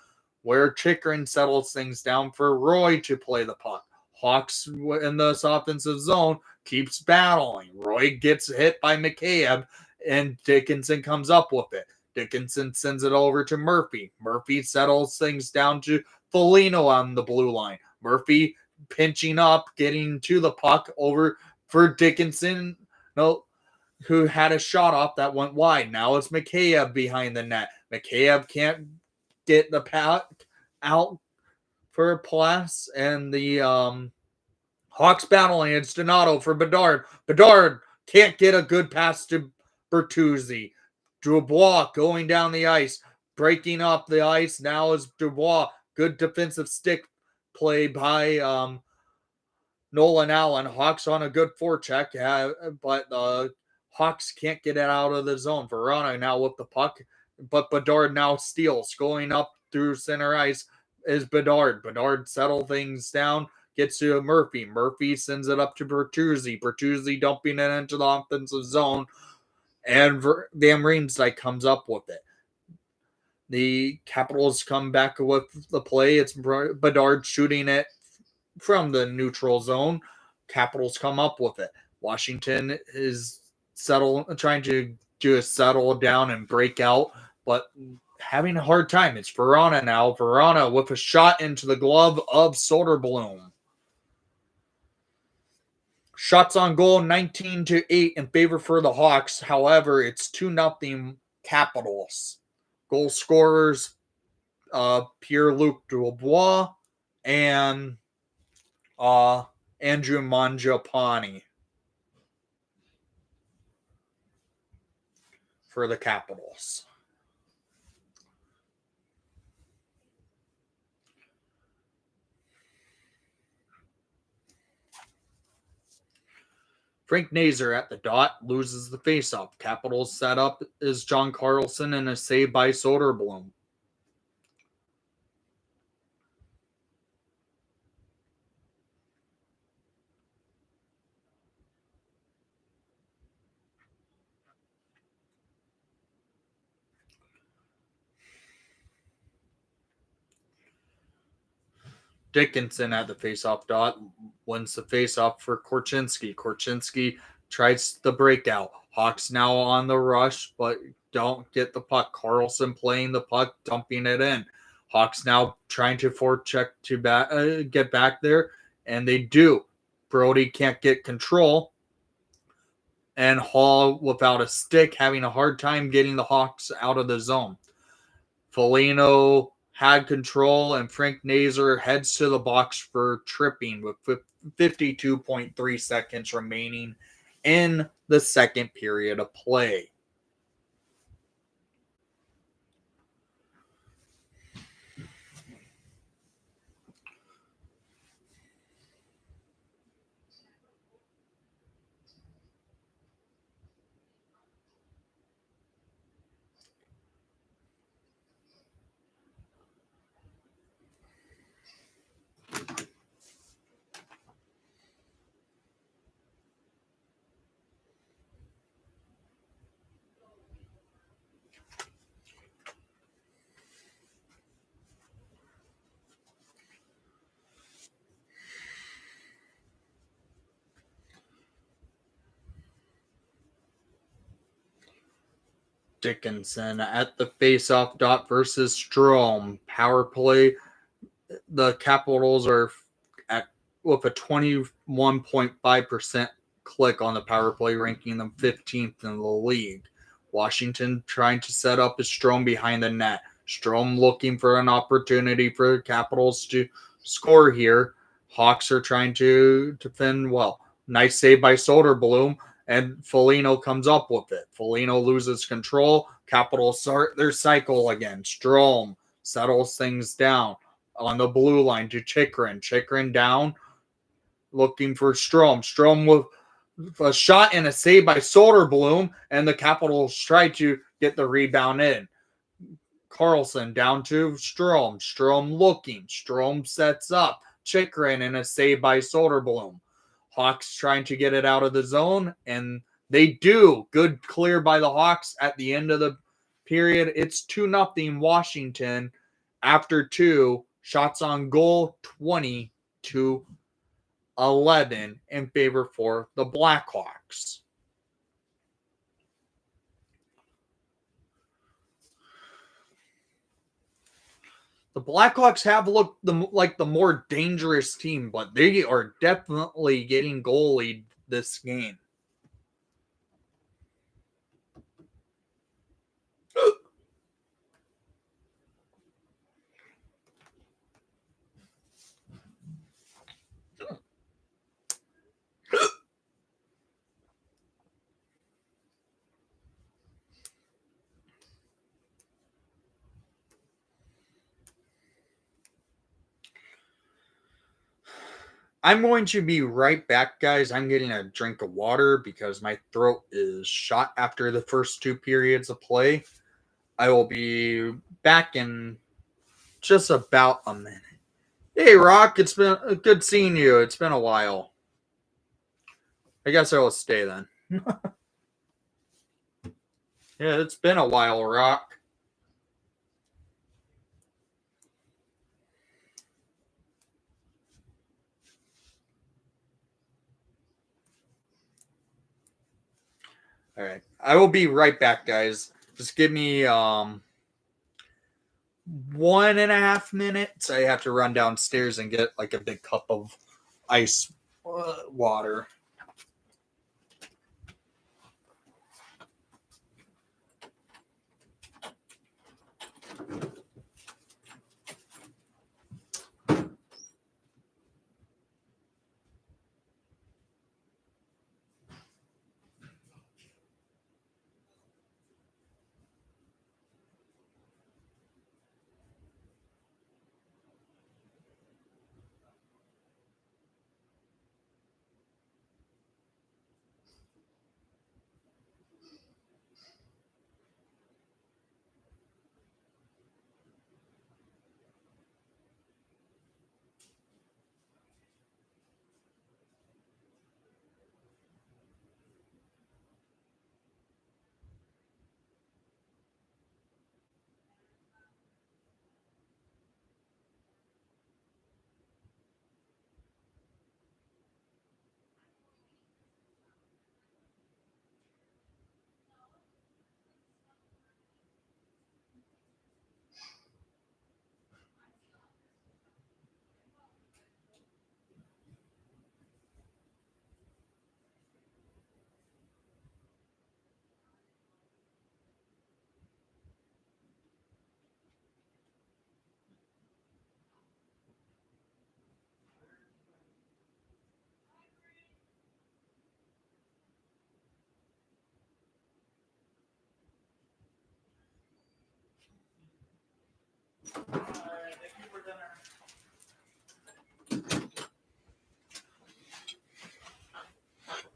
where Chychrun settles things down for Roy to play the puck. Hawks in this offensive zone keeps battling. Roy gets hit by Mikheyev, and Dickinson comes up with it. Dickinson sends it over to Murphy. Murphy settles things down to Foligno on the blue line. Murphy pinching up, getting to the puck over for Dickinson, who had a shot off that went wide. Now it's Mikheyev behind the net. Mikheyev can't get the puck out for a pass, and the Hawks battling. It's Donato for Bedard. Bedard can't get a good pass to Bertuzzi. Dubois going down the ice, breaking up the ice. Now is Dubois. Good defensive stick play by Nolan Allen. Hawks on a good forecheck, but the Hawks can't get it out of the zone. Verona now with the puck, but Bedard now steals. Going up through center ice is Bedard. Bedard settle things down. Gets to Murphy. Murphy sends it up to Bertuzzi. Bertuzzi dumping it into the offensive zone. And Van Riemsdyk comes up with it. The Capitals come back with the play. It's Bedard shooting it from the neutral zone. Capitals come up with it. Washington is trying to do a settle down and break out, but having a hard time. It's Verona now. Verona with a shot into the glove of Soderblom. Shots on goal 19-8 in favor for the Hawks. However, it's 2-0 Capitals. Goal scorers Pierre-Luc Dubois and Andrew Mangiapane for the Capitals. Frank Nazar at the dot loses the faceoff. Capitals set up is John Carlson and a save by Soderblom. Dickinson at the faceoff dot wins the faceoff for Korchinski. Korchinski tries the breakout. Hawks now on the rush, but don't get the puck. Carlson playing the puck, dumping it in. Hawks now trying to forecheck to get back there, and they do. Brody can't get control, and Hall, without a stick, having a hard time getting the Hawks out of the zone. Foligno had control, and Frank Nazar heads to the box for tripping with 52.3 seconds remaining in the second period of play. Dickinson at the faceoff dot versus Strome. Power play. The Capitals are with a 21.5% click on the power play, ranking them 15th in the league. Washington trying to set up a Strome behind the net. Strome looking for an opportunity for the Capitals to score here. Hawks are trying to defend well. Nice save by Soderblom, and Foligno comes up with it. Foligno loses control. Capitals start their cycle again. Strome settles things down on the blue line to Chikrin. Chikrin down, looking for Strome. Strome with a shot and a save by Soderblom, and the Capitals try to get the rebound in. Carlson down to Strome. Strome looking. Strome sets up. Chikrin and a save by Soderblom. Hawks trying to get it out of the zone, and they do. Good clear by the Hawks at the end of the period. It's 2-0 Washington after 2. Shots on goal 20-11 in favor for the Blackhawks. The Blackhawks have looked like the more dangerous team, but they are definitely getting goalied this game. I'm going to be right back, guys. I'm getting a drink of water because my throat is shot after the first 2 periods of play. I will be back in just about a minute. Hey, Rock, it's been good seeing you. It's been a while. I guess I will stay then. Yeah, it's been a while, Rock. All right. I will be right back, guys. Just give me 1.5 minutes. I have to run downstairs and get like a big cup of ice water.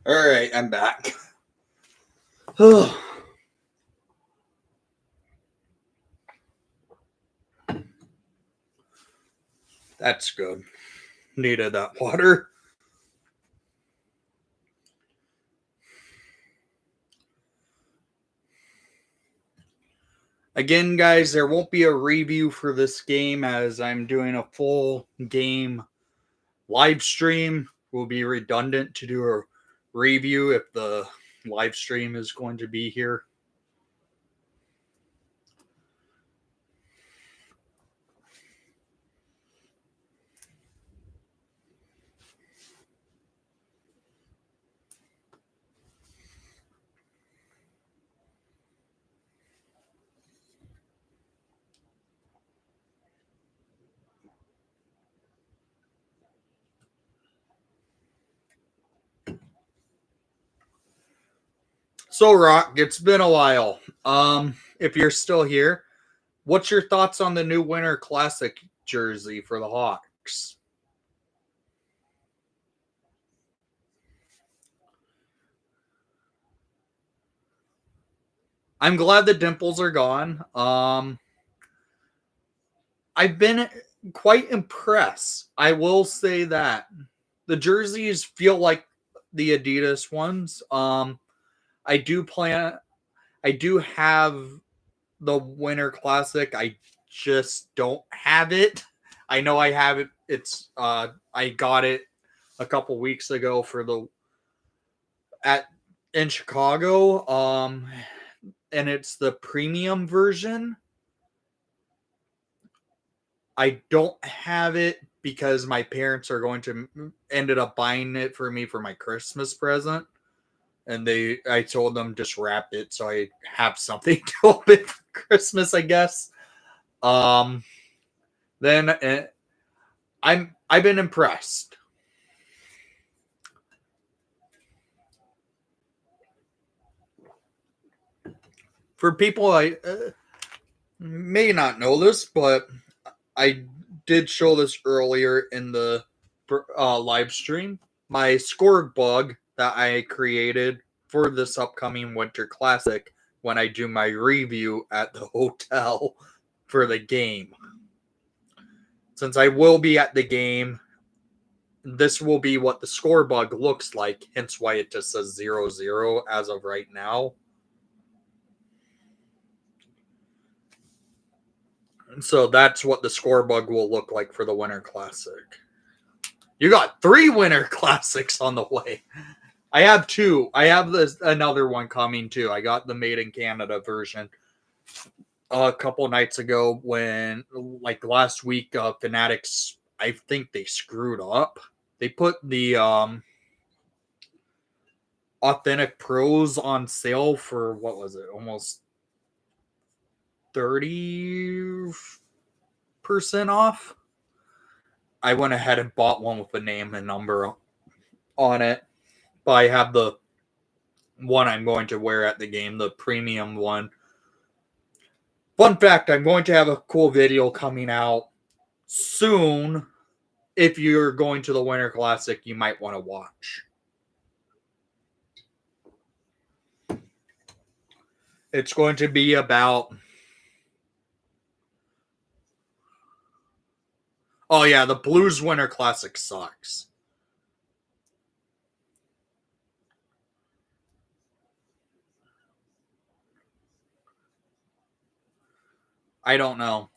All right, I'm back. That's good. Needed that water. Again, guys, there won't be a review for this game as I'm doing a full game live stream. Will be redundant to do a review if the live stream is going to be here. So, Rock, it's been a while. If you're still here, what's your thoughts on the new Winter Classic jersey for the Hawks? I'm glad the dimples are gone. I've been quite impressed. I will say that the jerseys feel like the Adidas ones. I do plan. I do have the Winter Classic. I just don't have it. I know I have it. I got it a couple weeks ago for the at in Chicago. And it's the premium version. I don't have it because my parents are going to ended up buying it for me for my Christmas present. And I told them just wrap it so I have something to open for Christmas, I guess. Um, then I've been impressed. For people I may not know this, but I did show this earlier in the live stream. My score bug that I created for this upcoming Winter Classic when I do my review at the hotel for the game. Since I will be at the game, this will be what the score bug looks like, hence why it just says 0-0 as of right now. So that's what the score bug will look like for the Winter Classic. You got 3 Winter Classics on the way. I have 2. I have another one coming too. I got the Made in Canada version a couple nights ago when, like last week, Fanatics, I think they screwed up. They put the Authentic Pros on sale for, what was it, almost 30% off. I went ahead and bought one with a name and number on it. But I have the one I'm going to wear at the game, the premium one. Fun fact, I'm going to have a cool video coming out soon. If you're going to the Winter Classic, you might want to watch. It's going to be about... Oh yeah, the Blues Winter Classic sucks. I don't know.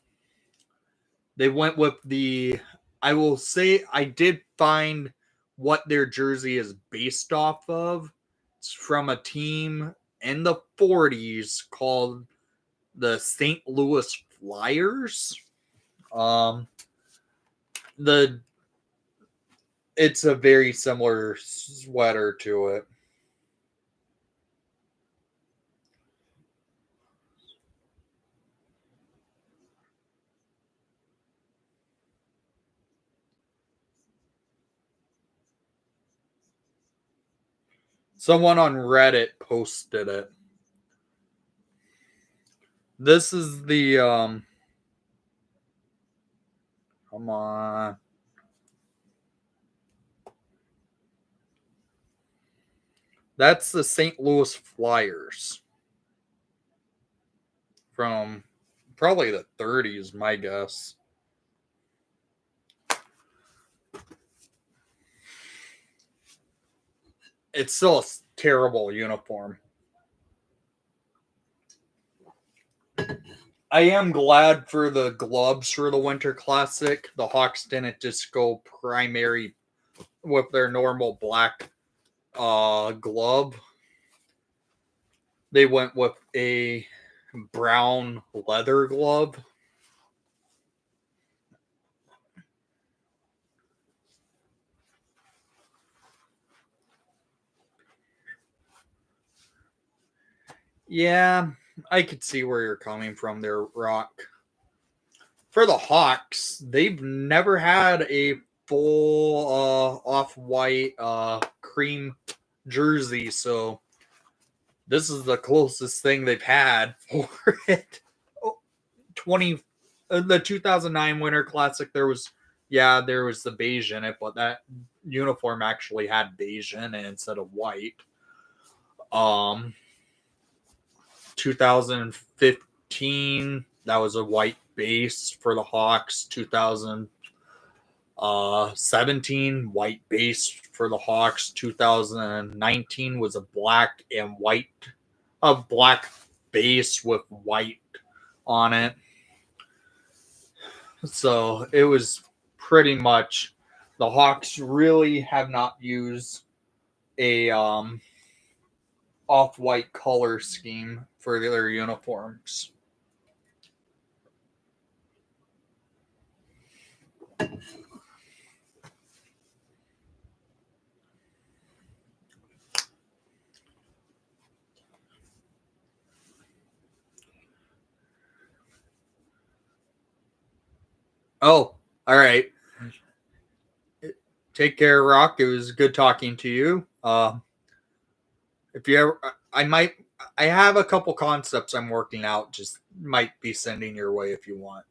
They went with the... I will say I did find what their jersey is based off of. It's from a team in the 40s called the St. Louis Flyers. The It's a very similar sweater to it. Someone on Reddit posted it. This is the come on. That's the St. Louis Flyers from probably the 30s, my guess. It's still a terrible uniform. I am glad for the gloves for the Winter Classic. The Hawks didn't just go primary with their normal black glove. They went with a brown leather glove. Yeah, I could see where you're coming from there, Rock. For the Hawks, they've never had a full off-white cream jersey, so This is the closest thing they've had for it. 20 the 2009 Winter Classic, there was the beige in it, but that uniform actually had beige in it instead of white. 2015, that was a white base for the Hawks. 2017, white base for the Hawks. 2019 was a black base with white on it. So it was pretty much, the Hawks really have not used a off-white color scheme for their uniforms. Oh, all right. Take care, Rock. It was good talking to you. If you ever, I have a couple concepts I'm working out. Just might be sending your way if you want.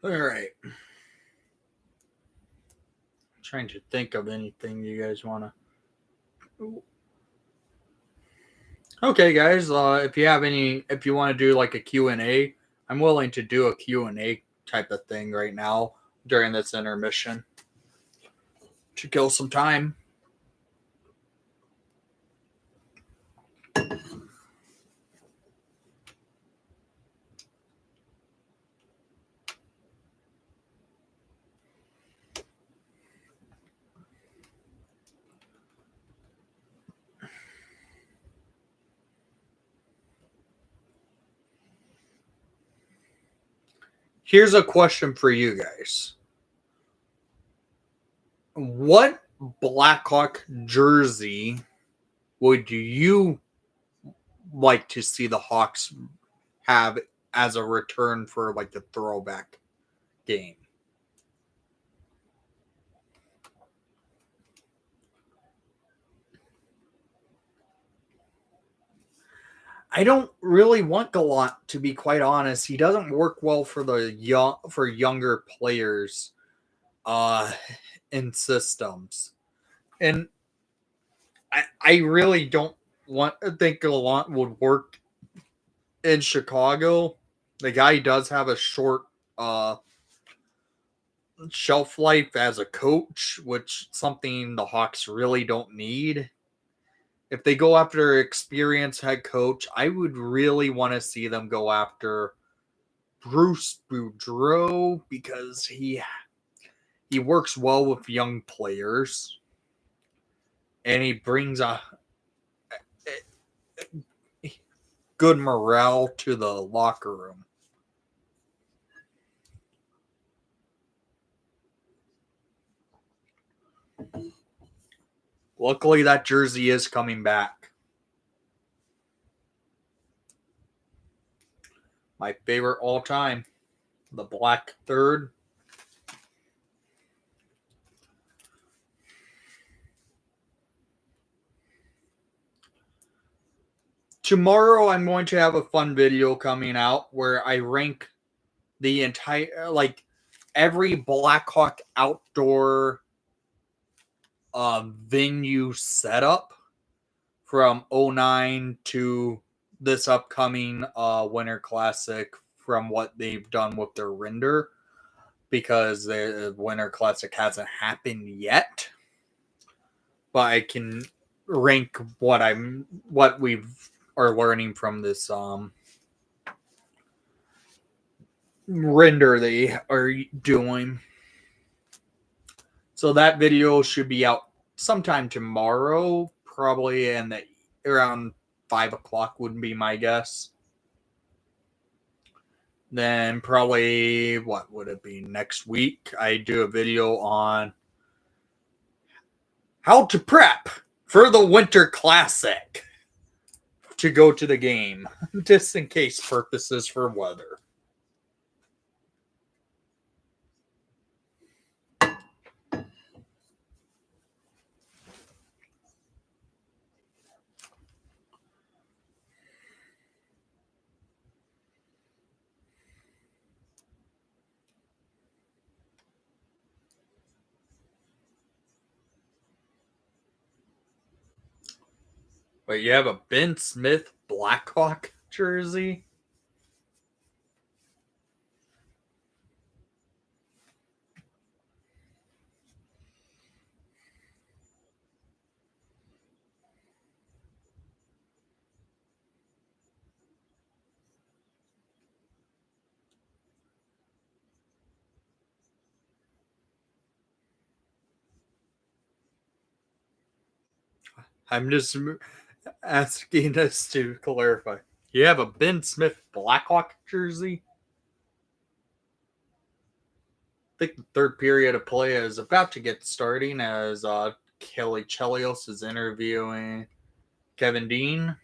All right. Trying to think of anything you guys want to. Okay, guys. If you want to do like a Q&A, I'm willing to do a Q&A type of thing right now during this intermission to kill some time. Here's a question for you guys. What Blackhawk jersey would you like to see the Hawks have as a return for like the throwback game? I don't really want Gallant, to be quite honest. He doesn't work well for younger players in systems. And I really don't think Gallant would work in Chicago. The guy does have a short shelf life as a coach, which something the Hawks really don't need. If they go after an experienced head coach, I would really want to see them go after Bruce Boudreau, because he works well with young players and he brings a good morale to the locker room. Luckily, that jersey is coming back. My favorite all time, the black third. tomorrow I'm going to have a fun video coming out where I rank the entire, like, every Blackhawk outdoor venue setup from '09 to this upcoming Winter Classic, from what they've done with their render, because the Winter Classic hasn't happened yet. But I can rank what we are learning from this render they are doing. So that video should be out sometime tomorrow, probably around 5 o'clock would be my guess. Then probably, what would it be, next week, I do a video on how to prep for the Winter Classic to go to the game, just in case purposes for weather. But you have a Ben Smith Blackhawk jersey? I'm just asking us to clarify. You have a Ben Smith Blackhawk jersey? I think the third period of play is about to get starting as Kelly Chelios is interviewing Kevin Dean.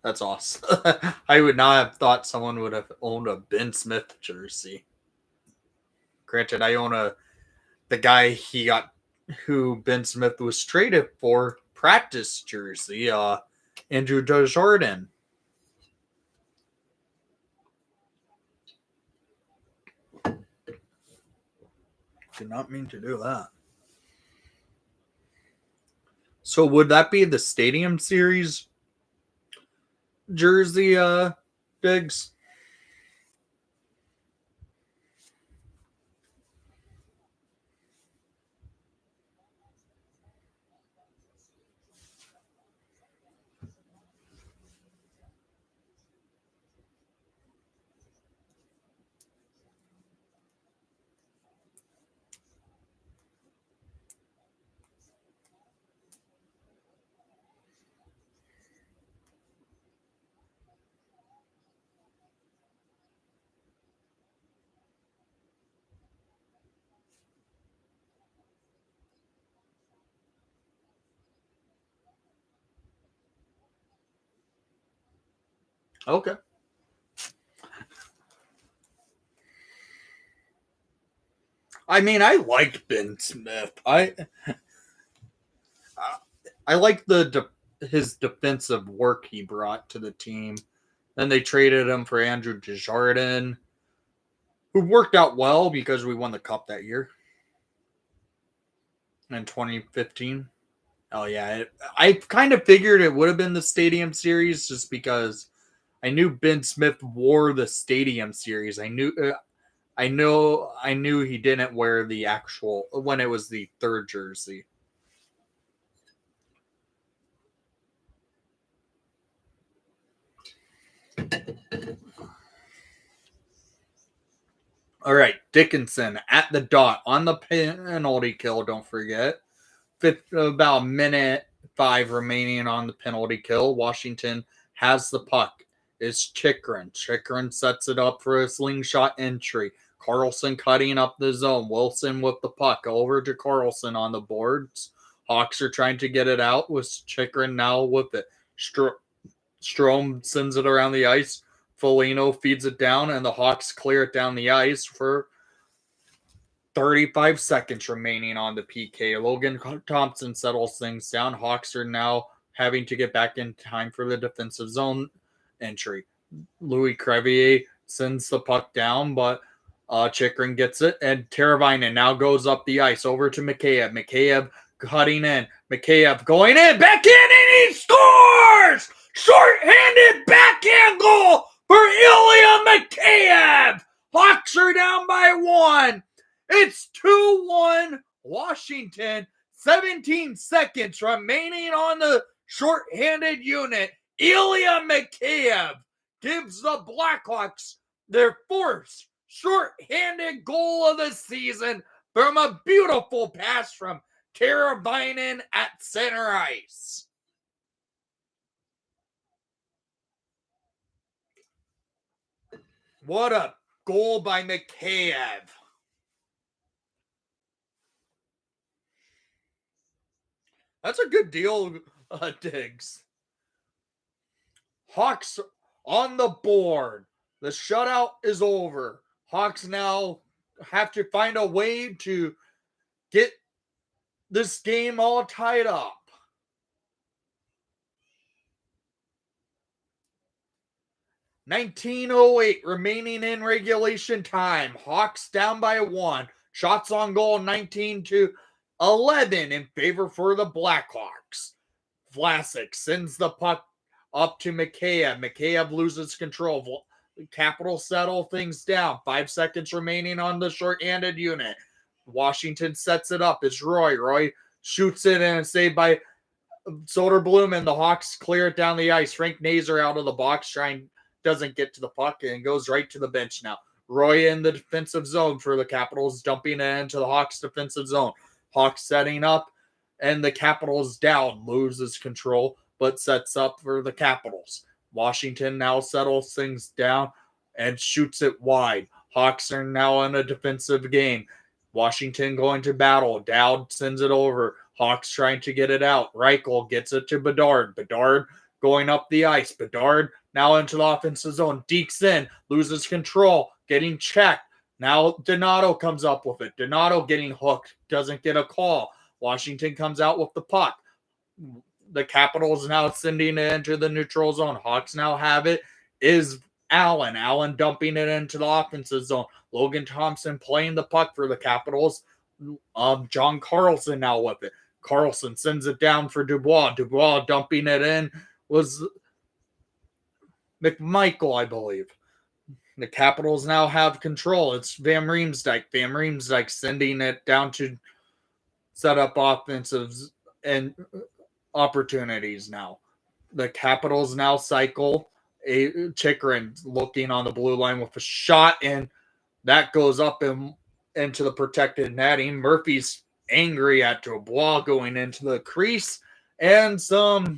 That's awesome. I would not have thought someone would have owned a Ben Smith jersey. Granted, I own the guy who Ben Smith was traded for practice jersey, Andrew Desjardins. Did not mean to do that. So would that be the Stadium Series jersey, Biggs? Okay. I mean, I like Ben Smith. I like his defensive work he brought to the team. Then they traded him for Andrew Desjardins, who worked out well because we won the cup that year in 2015. Oh yeah, I kind of figured it would have been the Stadium Series just because I knew Ben Smith wore the Stadium Series. I knew he didn't wear the actual when it was the third jersey. All right, Dickinson at the dot on the penalty kill. Don't forget, about a minute 5 remaining on the penalty kill. Washington has the puck. It's Chikrin. Chikrin sets it up for a slingshot entry. Carlson cutting up the zone. Wilson with the puck over to Carlson on the boards. Hawks are trying to get it out with Chikrin now with it. Strome sends it around the ice. Foligno feeds it down, and the Hawks clear it down the ice for 35 seconds remaining on the PK. Logan Thompson settles things down. Hawks are now having to get back in time for the defensive zone entry. Louis Crevier sends the puck down, but Chychrun gets it, and Teravainen now goes up the ice over to Mikheyev. Mikheyev cutting in. Mikheyev going in, backhand, and he scores! Short-handed backhand goal for Ilya Mikheyev! Hawks are down by 1. It's 2-1 Washington. 17 seconds remaining on the short-handed unit. Ilya Mikheyev gives the Blackhawks their fourth short-handed goal of the season from a beautiful pass from Teravainen at center ice. What a goal by Mikheyev. That's a good deal, Diggs. Hawks on the board. The shutout is over. Hawks now have to find a way to get this game all tied up. .1908 remaining in regulation time. Hawks down by 1. Shots on goal 19-11 in favor for the Blackhawks. Vlasic sends the puck up to Mikheyev. Mikheyev loses control. Capitals settle things down. 5 seconds remaining on the short-handed unit. Washington sets it up. It's Roy. Roy shoots it and saved by Soderblom, and the Hawks clear it down the ice. Frank Nazar out of the box, doesn't get to the puck and goes right to the bench now. Roy in the defensive zone for the Capitals, dumping it into the Hawks defensive zone. Hawks setting up, and the Capitals down, loses control, but sets up for the Capitals. Washington now settles things down and shoots it wide. Hawks are now in a defensive game. Washington going to battle. Dowd sends it over. Hawks trying to get it out. Reichel gets it to Bedard. Bedard going up the ice. Bedard now into the offensive zone. Dekes in. Loses control. Getting checked. Now Donato comes up with it. Donato getting hooked. Doesn't get a call. Washington comes out with the puck. The Capitals now sending it into the neutral zone. Hawks now have it. Is Allen. Allen dumping it into the offensive zone. Logan Thompson playing the puck for the Capitals. John Carlson now with it. Carlson sends it down for Dubois. Dubois dumping it in was McMichael, I believe. The Capitals now have control. It's Van Riemsdyk. Van Riemsdyk sending it down to set up offensives and opportunities now. The Capitals now cycle. Chychrun looking on the blue line with a shot, and that goes up into the protected netting. Murphy's angry at Dubois going into the crease, and a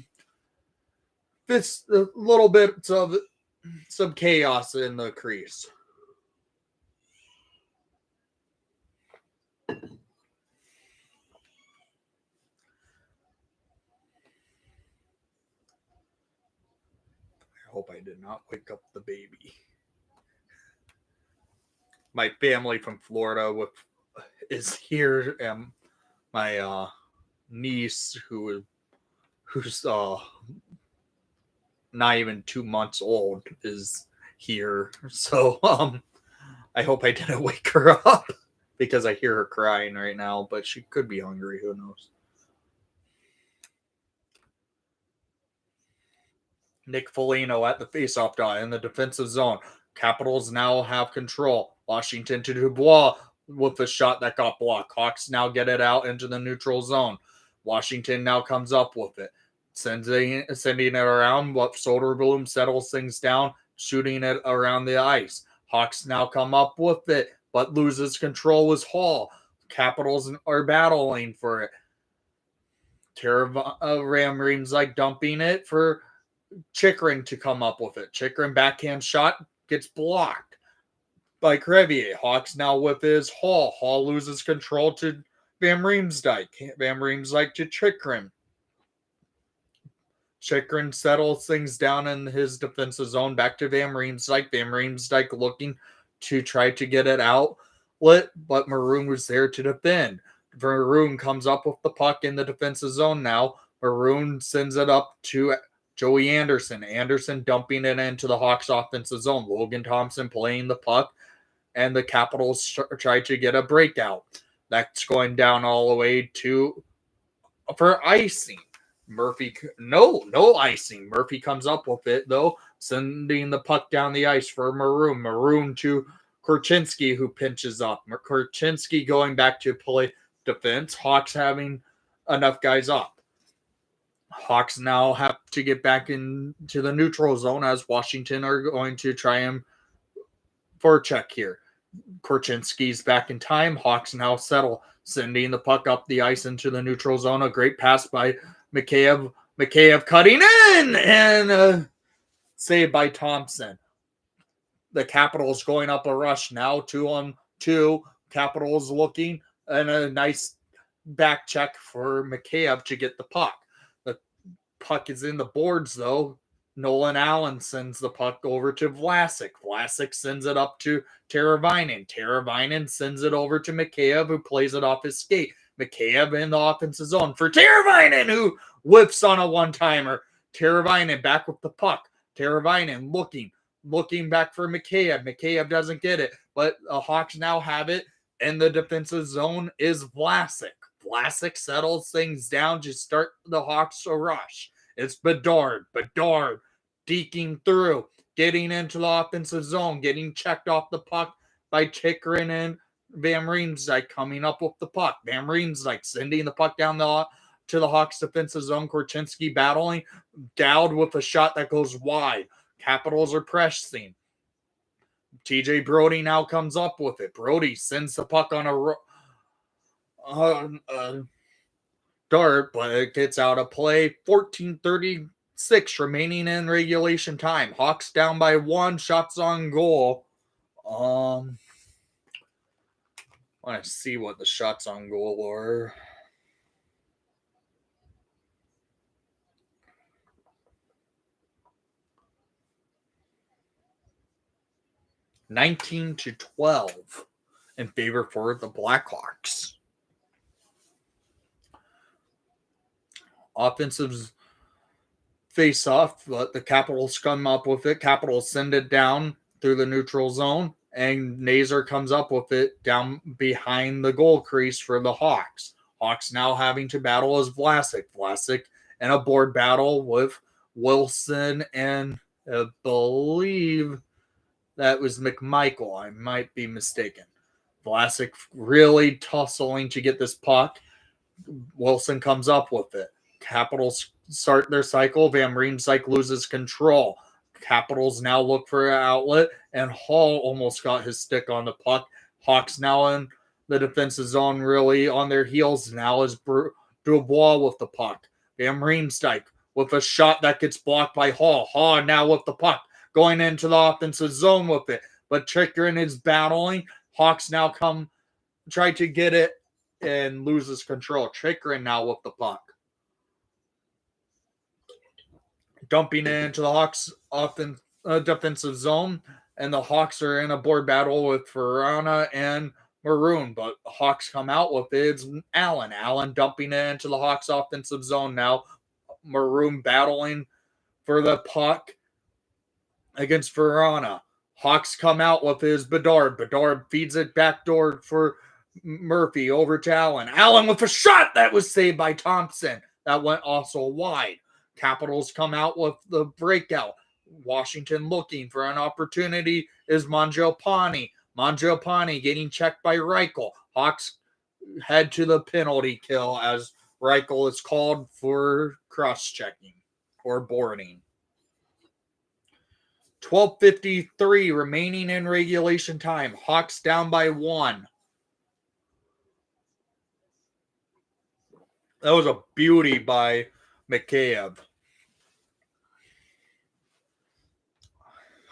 little bit of some chaos in the crease. I hope I did not wake up the baby. My family from Florida is here, and my niece who's not even 2 months old is here. So I hope I didn't wake her up because I hear her crying right now, but she could be hungry. Who knows? Nick Foligno at the faceoff dot in the defensive zone. Capitals now have control. Washington to Dubois with a shot that got blocked. Hawks now get it out into the neutral zone. Washington now comes up with it. Sending it around. Soderblom settles things down, shooting it around the ice. Hawks now come up with it, but loses control with Hall. Capitals are battling for it. Ramream's like dumping it for Chychrun to come up with it. Chychrun backhand shot gets blocked by Crevier. Hawks now with his Hall. Hall loses control to Van Riemsdyk. Van Riemsdyk to Chychrun. Chychrun settles things down in his defensive zone. Back to Van Riemsdyk. Van Riemsdyk looking to try to get it out but Maroon was there to defend. Maroon comes up with the puck in the defensive zone now. Maroon sends it up to Joey Anderson. Anderson dumping it into the Hawks offensive zone. Logan Thompson playing the puck, and the Capitals try to get a breakout. That's going down all the way to for icing. Murphy, no icing. Murphy comes up with it though, sending the puck down the ice for Maroon. Maroon to Korchinski, who pinches up. Korchinski going back to play defense. Hawks having enough guys up. Hawks now have to get back into the neutral zone as Washington are going to try and forecheck here. Korchinski's back in time. Hawks now settle, sending the puck up the ice into the neutral zone. A great pass by Mikheyev. Mikheyev cutting in and saved by Thompson. The Capitals going up a rush now, 2-on-2. Capitals looking, and a nice back check for Mikheyev to get the puck. The puck is in the boards though. Nolan Allen sends the puck over to Vlasic. Vlasic sends it up to Teravainen. Teravainen sends it over to Mikheyev, who plays it off his skate. Mikheyev in the offensive zone for Teravainen, who whips on a one-timer. Teravainen back with the puck. Teravainen looking back for Mikheyev. Mikheyev doesn't get it, but the Hawks now have it, and the defensive zone is Vlasic. Vlasic settles things down to start the Hawks a rush. It's Bedard deking through, getting into the offensive zone, getting checked off the puck by Chychrun and Van Riemsdyk coming up with the puck. Van Riemsdyk sending the puck down to the Hawks defensive zone. Korchinski battling. Dowd with a shot that goes wide. Capitals are pressing. TJ Brody now comes up with it. Brody sends the puck on a dart, but it gets out of play. 14:36 remaining in regulation time. Hawks down by 1. Shots on goal. I want to see what the shots on goal were. (19-12) in favor for the Blackhawks. Offensive face off, but the Capitals come up with it. Capitals send it down through the neutral zone, and Nazar comes up with it down behind the goal crease for the Hawks. Hawks now having to battle as Vlasic. Vlasic in a board battle with Wilson, and I believe that was McMichael. I might be mistaken. Vlasic really tussling to get this puck. Wilson comes up with it. Capitals start their cycle. Van Riemsdyk loses control. Capitals now look for an outlet, and Hall almost got his stick on the puck. Hawks now in the defensive zone, really on their heels now is Dubois with the puck. Van Riemsdyk with a shot that gets blocked by Hall. Hall now with the puck, going into the offensive zone with it. But Chychrun is battling. Hawks now try to get it and loses control. Chychrun now with the puck. Dumping it into the Hawks defensive zone, and the Hawks are in a board battle with Verona and Maroon, but Hawks come out with it. It's Allen. Allen dumping it into the Hawks offensive zone now. Maroon battling for the puck against Verona. Hawks come out with his Bedard. Bedard feeds it backdoor for Murphy over to Allen. Allen with a shot that was saved by Thompson. That went also wide. Capitals come out with the breakout. Washington looking for an opportunity is Mangiapane. Mangiapane getting checked by Reichel. Hawks head to the penalty kill as Reichel is called for cross-checking or boarding. 12:53 remaining in regulation time. Hawks down by 1. That was a beauty by Mikheyev.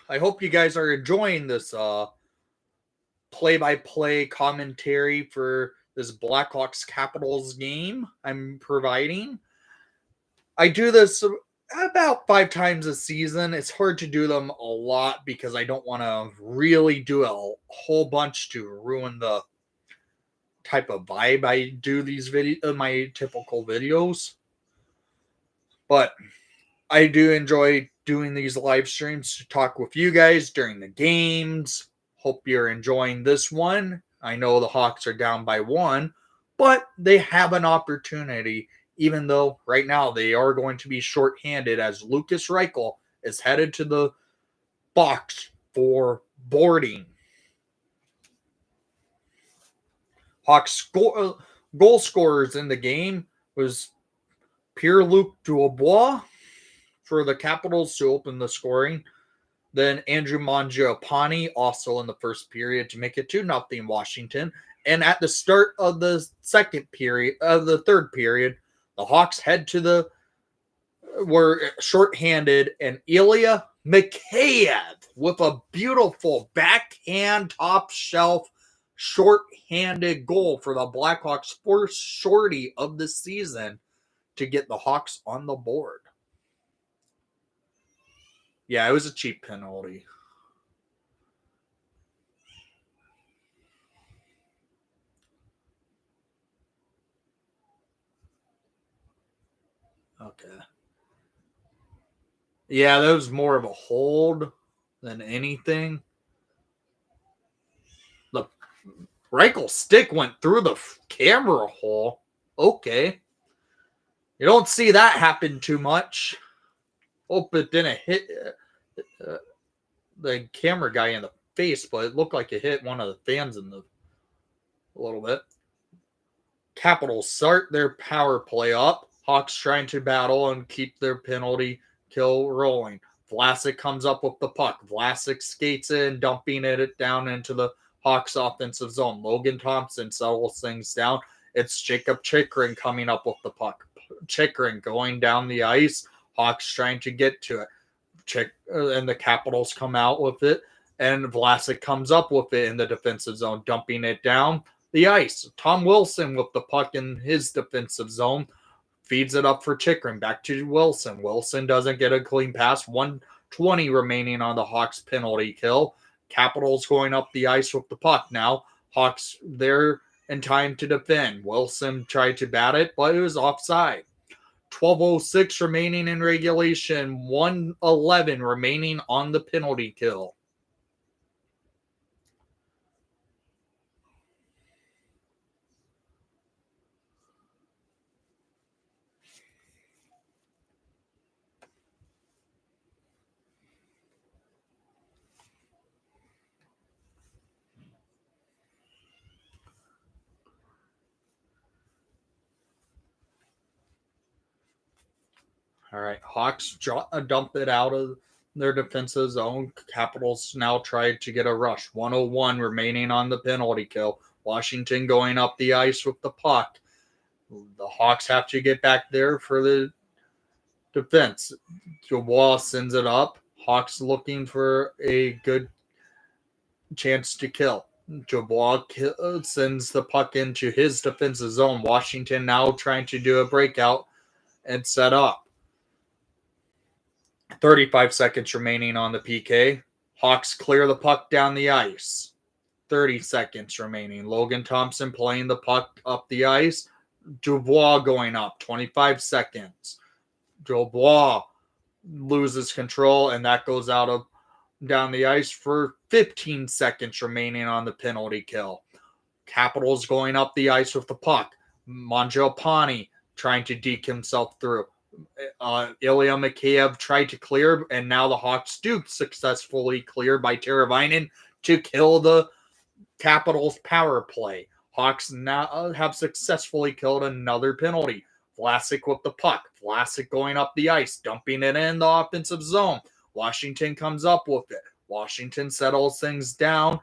I hope you guys are enjoying this play-by-play commentary for this Blackhawks Capitals game I'm providing. I do this About 5 times a season. It's hard to do them a lot because I don't want to really do a whole bunch to ruin the type of vibe I do these my typical videos. But I do enjoy doing these live streams to talk with you guys during the games. Hope you're enjoying this one. I know the Hawks are down by 1, but they have an opportunity, even though right now they are going to be shorthanded as Lucas Reichel is headed to the box for boarding. Hawks goal scorers in the game was Pierre-Luc Dubois for the Capitals to open the scoring. Then Andrew Mangiapane also in the first period to make it 2-0 Washington. And at the start of the third period, the Hawks were shorthanded, and Ilya Mikheyev with a beautiful backhand top shelf shorthanded goal for the Blackhawks' first shorty of the season to get the Hawks on the board. Yeah, it was a cheap penalty. Okay. Yeah, that was more of a hold than anything. The Reichel stick went through the camera hole. Okay. You don't see that happen too much. Hope it didn't hit the camera guy in the face, but it looked like it hit one of the fans a little bit. Capitals start their power play up. Hawks trying to battle and keep their penalty kill rolling. Vlasic comes up with the puck. Vlasic skates in, dumping it down into the Hawks offensive zone. Logan Thompson settles things down. It's Jacob Chychrun coming up with the puck. Chychrun going down the ice. Hawks trying to get to it. And the Capitals come out with it. And Vlasic comes up with it in the defensive zone, dumping it down the ice. Tom Wilson with the puck in his defensive zone. Feeds it up for Chychrun. Back to Wilson. Wilson doesn't get a clean pass. 1:20 remaining on the Hawks penalty kill. Capitals going up the ice with the puck now. Hawks there in time to defend. Wilson tried to bat it, but it was offside. 12:06 remaining in regulation. 1:11 remaining on the penalty kill. All right, Hawks dump it out of their defensive zone. Capitals now try to get a rush. 1:01 remaining on the penalty kill. Washington going up the ice with the puck. The Hawks have to get back there for the defense. Dubois sends it up. Hawks looking for a good chance to kill. Dubois sends the puck into his defensive zone. Washington now trying to do a breakout and set up. 35 seconds remaining on the PK. Hawks clear the puck down the ice. 30 seconds remaining. Logan Thompson playing the puck up the ice. Dubois going up. 25 seconds. Dubois loses control, and that goes out of down the ice for 15 seconds remaining on the penalty kill. Capitals going up the ice with the puck. Mangiapane trying to deke himself through. Ilya Mikheyev tried to clear, and now the Hawks do successfully clear by Teravainen to kill the Capitals power play. Hawks now have successfully killed another penalty. Vlasic with the puck. Vlasic going up the ice, dumping it in the offensive zone. Washington comes up with it. Washington settles things down.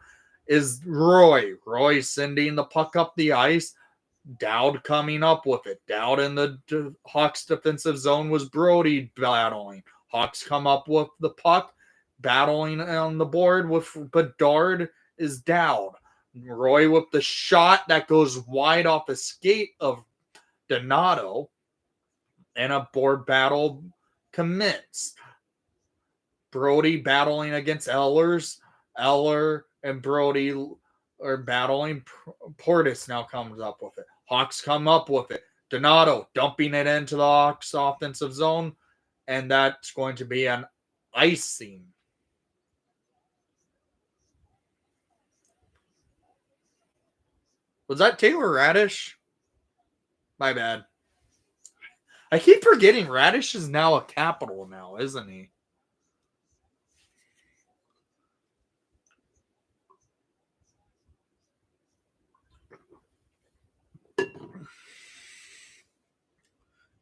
Is Roy. Roy sending the puck up the ice. Dowd coming up with it. Dowd in the Hawks defensive zone was Brody battling. Hawks come up with the puck. Battling on the board with Bedard is Dowd. Roy with the shot that goes wide off the skate of Donato. And a board battle commenced. Brody battling against Ehlers. Eller and Brody are battling. Portis now comes up with it. Hawks come up with it. Donato dumping it into the Hawks offensive zone. And that's going to be an icing. Was that Taylor Radish? My bad. I keep forgetting Radish is now a Capital now, isn't he?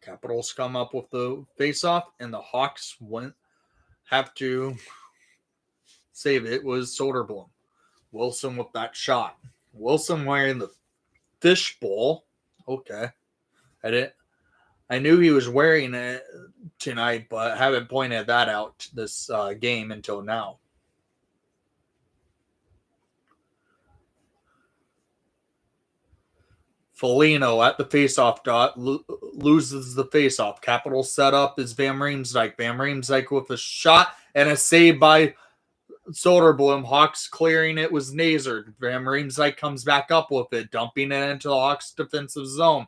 Capitals come up with the face-off, and the Hawks have to save it. Was Soderblom. Wilson with that shot. Wilson wearing the fishbowl. Okay. I knew he was wearing it tonight, but haven't pointed that out this game until now. Foligno at the faceoff dot loses the faceoff. Capital setup is Van Riemsdyk. Van Riemsdyk with a shot and a save by Soderblom. Hawks clearing it was Nazar. Van Riemsdyk comes back up with it, dumping it into the Hawks defensive zone.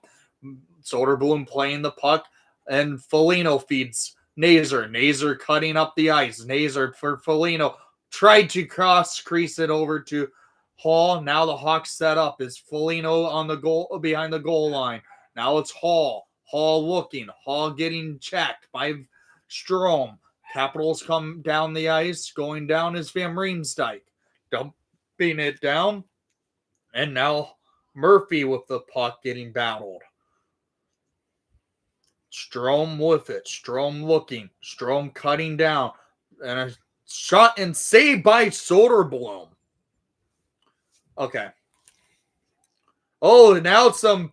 Soderblom playing the puck, and Foligno feeds Nazar. Nazar cutting up the ice. Nazar for Foligno. Tried to cross crease it over to Hall. Now the Hawks set up is Foligno on the goal behind the goal line. Now it's Hall. Hall looking. Hall getting checked by Strome. Capitals come down the ice. Going down is Van Riemsdyk. Dumping it down. And now Murphy with the puck getting battled. Strome with it. Strome looking. Strome cutting down. And a shot and saved by Soderblom. Okay. Oh, now some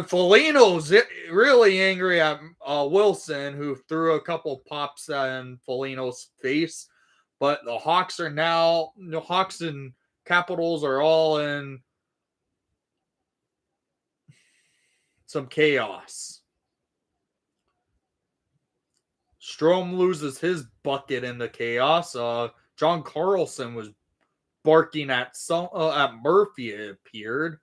Foligno's really angry at Wilson, who threw a couple pops in Foligno's face. But the Hawks are now, the Hawks and Capitals are all in some chaos. Strome loses his bucket in the chaos. John Carlson was barking at Murphy, it appeared.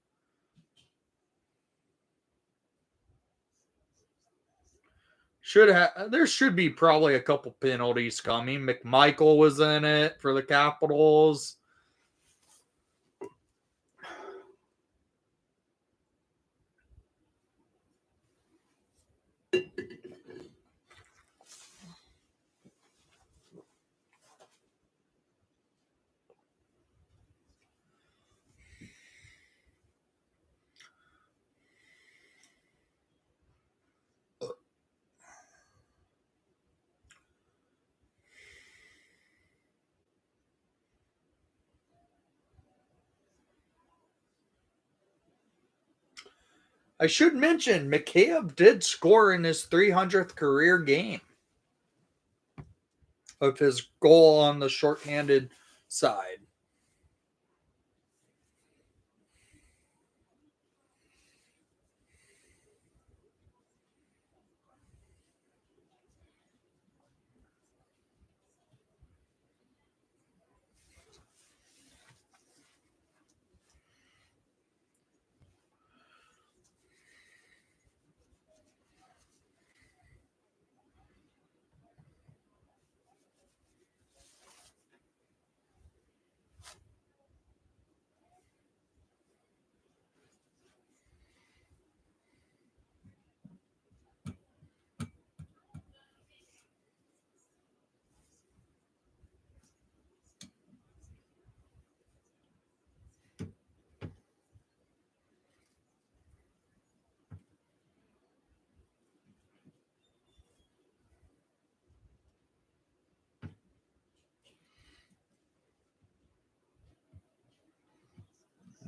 There should be probably a couple penalties coming. McMichael was in it for the Capitals. I should mention, Mikheyev did score in his 300th career game of his goal on the shorthanded side.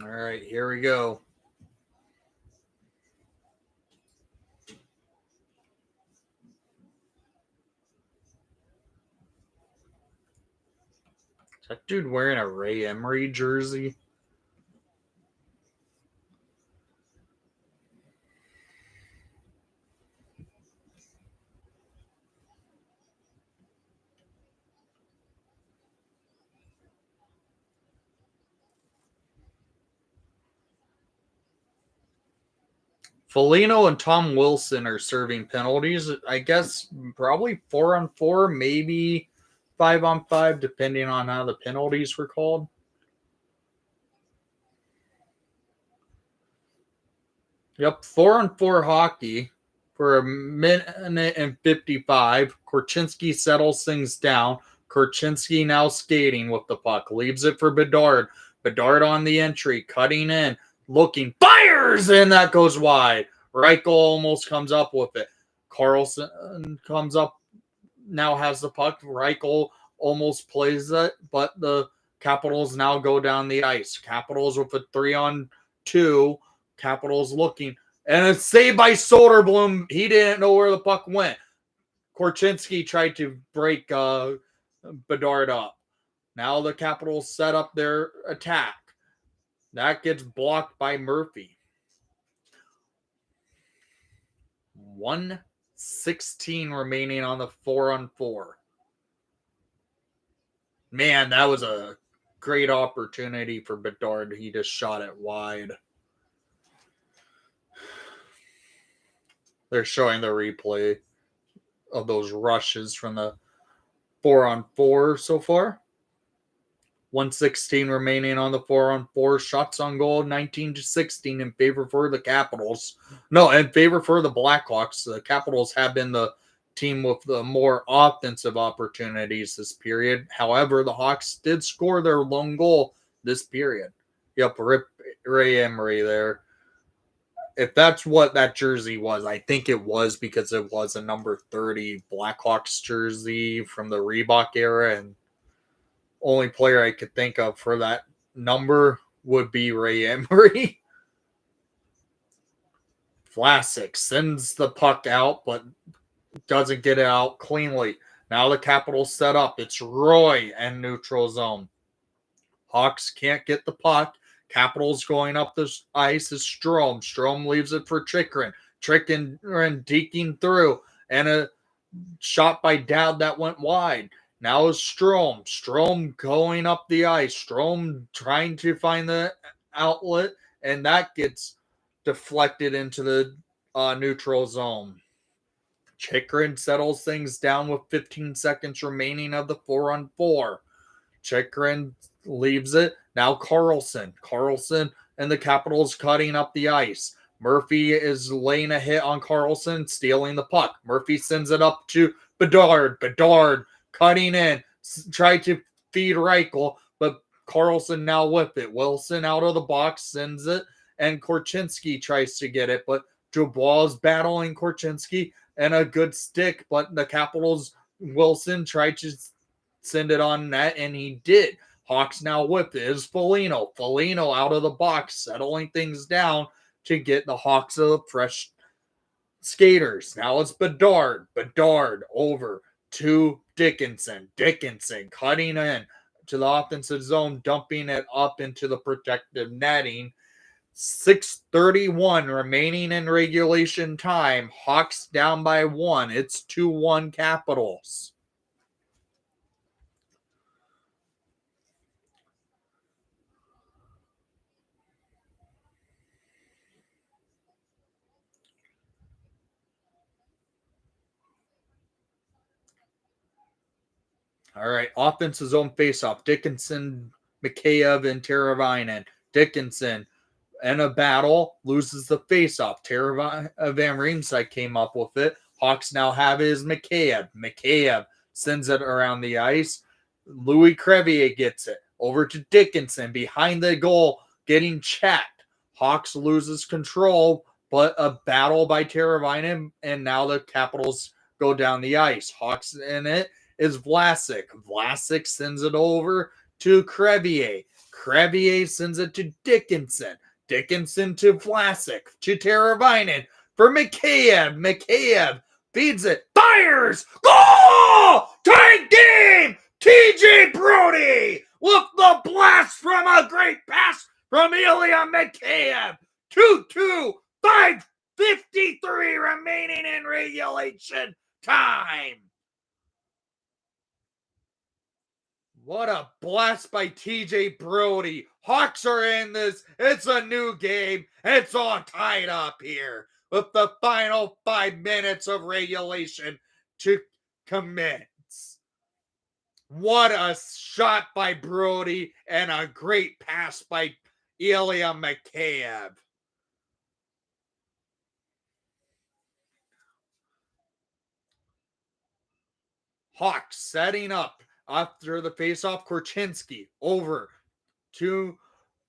All right, here we go. Is that dude wearing a Ray Emery jersey? Foligno and Tom Wilson are serving penalties. I guess probably 4-on-4, maybe 5-on-5, depending on how the penalties were called. Yep, 4-on-4 hockey for a minute and 55. Korchinski settles things down. Korchinski now skating with the puck. Leaves it for Bedard. Bedard on the entry, cutting in, looking, fires, and that goes wide. Reichel almost comes up with it. Carlson comes up, now has the puck. Reichel almost plays it, but the Capitals now go down the ice. Capitals with a 3-on-2. Capitals looking, and it's saved by Soderblom. He didn't know where the puck went. Korchinski tried to break Bedard up. Now the Capitals set up their attack. That gets blocked by Murphy. 1:16 remaining on the 4-on-4. Man, that was a great opportunity for Bedard. He just shot it wide. They're showing the replay of those rushes from the 4-on-4 so far. 1:16 remaining on the 4-on-4. Shots on goal, 19-16 in favor for the Capitals. No, in favor for the Blackhawks. The Capitals have been the team with the more offensive opportunities this period. However, the Hawks did score their lone goal this period. Yep, rip Ray Emery there. If that's what that jersey was, I think it was because it was a number 30 Blackhawks jersey from the Reebok era, and only player I could think of for that number would be Ray Emery. Vlasic sends the puck out, but doesn't get it out cleanly. Now the Capitals set up. It's Roy and neutral zone. Hawks can't get the puck. Capitals going up the ice is Strome. Strome leaves it for Chikrin. Chikrin deking through. And a shot by Dowd that went wide. Now is Strome. Strome going up the ice. Strome trying to find the outlet. And that gets deflected into the neutral zone. Chikrin settles things down with 15 seconds remaining of the 4-on-4. Chikrin leaves it. Now Carlson. Carlson and the Capitals cutting up the ice. Murphy is laying a hit on Carlson, stealing the puck. Murphy sends it up to Bedard. Bedard cutting in. Tried to feed Reichel, but Carlson now with it. Wilson out of the box sends it, and Korchinski tries to get it, but Dubois is battling Korchinski, and a good stick, but the Capitals, Wilson tried to send it on net, and he did. Hawks now with it is Foligno. Foligno out of the box, settling things down to get the Hawks a fresh skaters. Now it's Bedard. Bedard over to Dickinson. Dickinson cutting in to the offensive zone, dumping it up into the protective netting. 6:31 remaining in regulation time. Hawks down by 1. It's 2-1 Capitals. All right, offensive zone faceoff. Dickinson, Mikheyev, and Teravainen. Dickinson in a battle loses the faceoff. Van Riemsdyk came up with it. Hawks now have his Mikheyev. Mikheyev sends it around the ice. Louis Crevier gets it over to Dickinson behind the goal, getting checked. Hawks loses control, but a battle by Teravainen, and now the Capitals go down the ice. Hawks in it is Vlasic. Vlasic sends it over to Crevier. Crevier sends it to Dickinson. Dickinson to Vlasic, to Teravainen for Mikheyev. Mikheyev feeds it, fires, goal! Tie game! TJ Brody with the blast from a great pass from Ilya Mikheyev. 2-2, 5:53 remaining in regulation time. What a blast by TJ Brody. Hawks are in this. It's a new game. It's all tied up here. with the final 5 minutes of regulation to commence. What a shot by Brody and a great pass by Ilya Mikheyev. Hawks setting up after the faceoff. Korchinski over to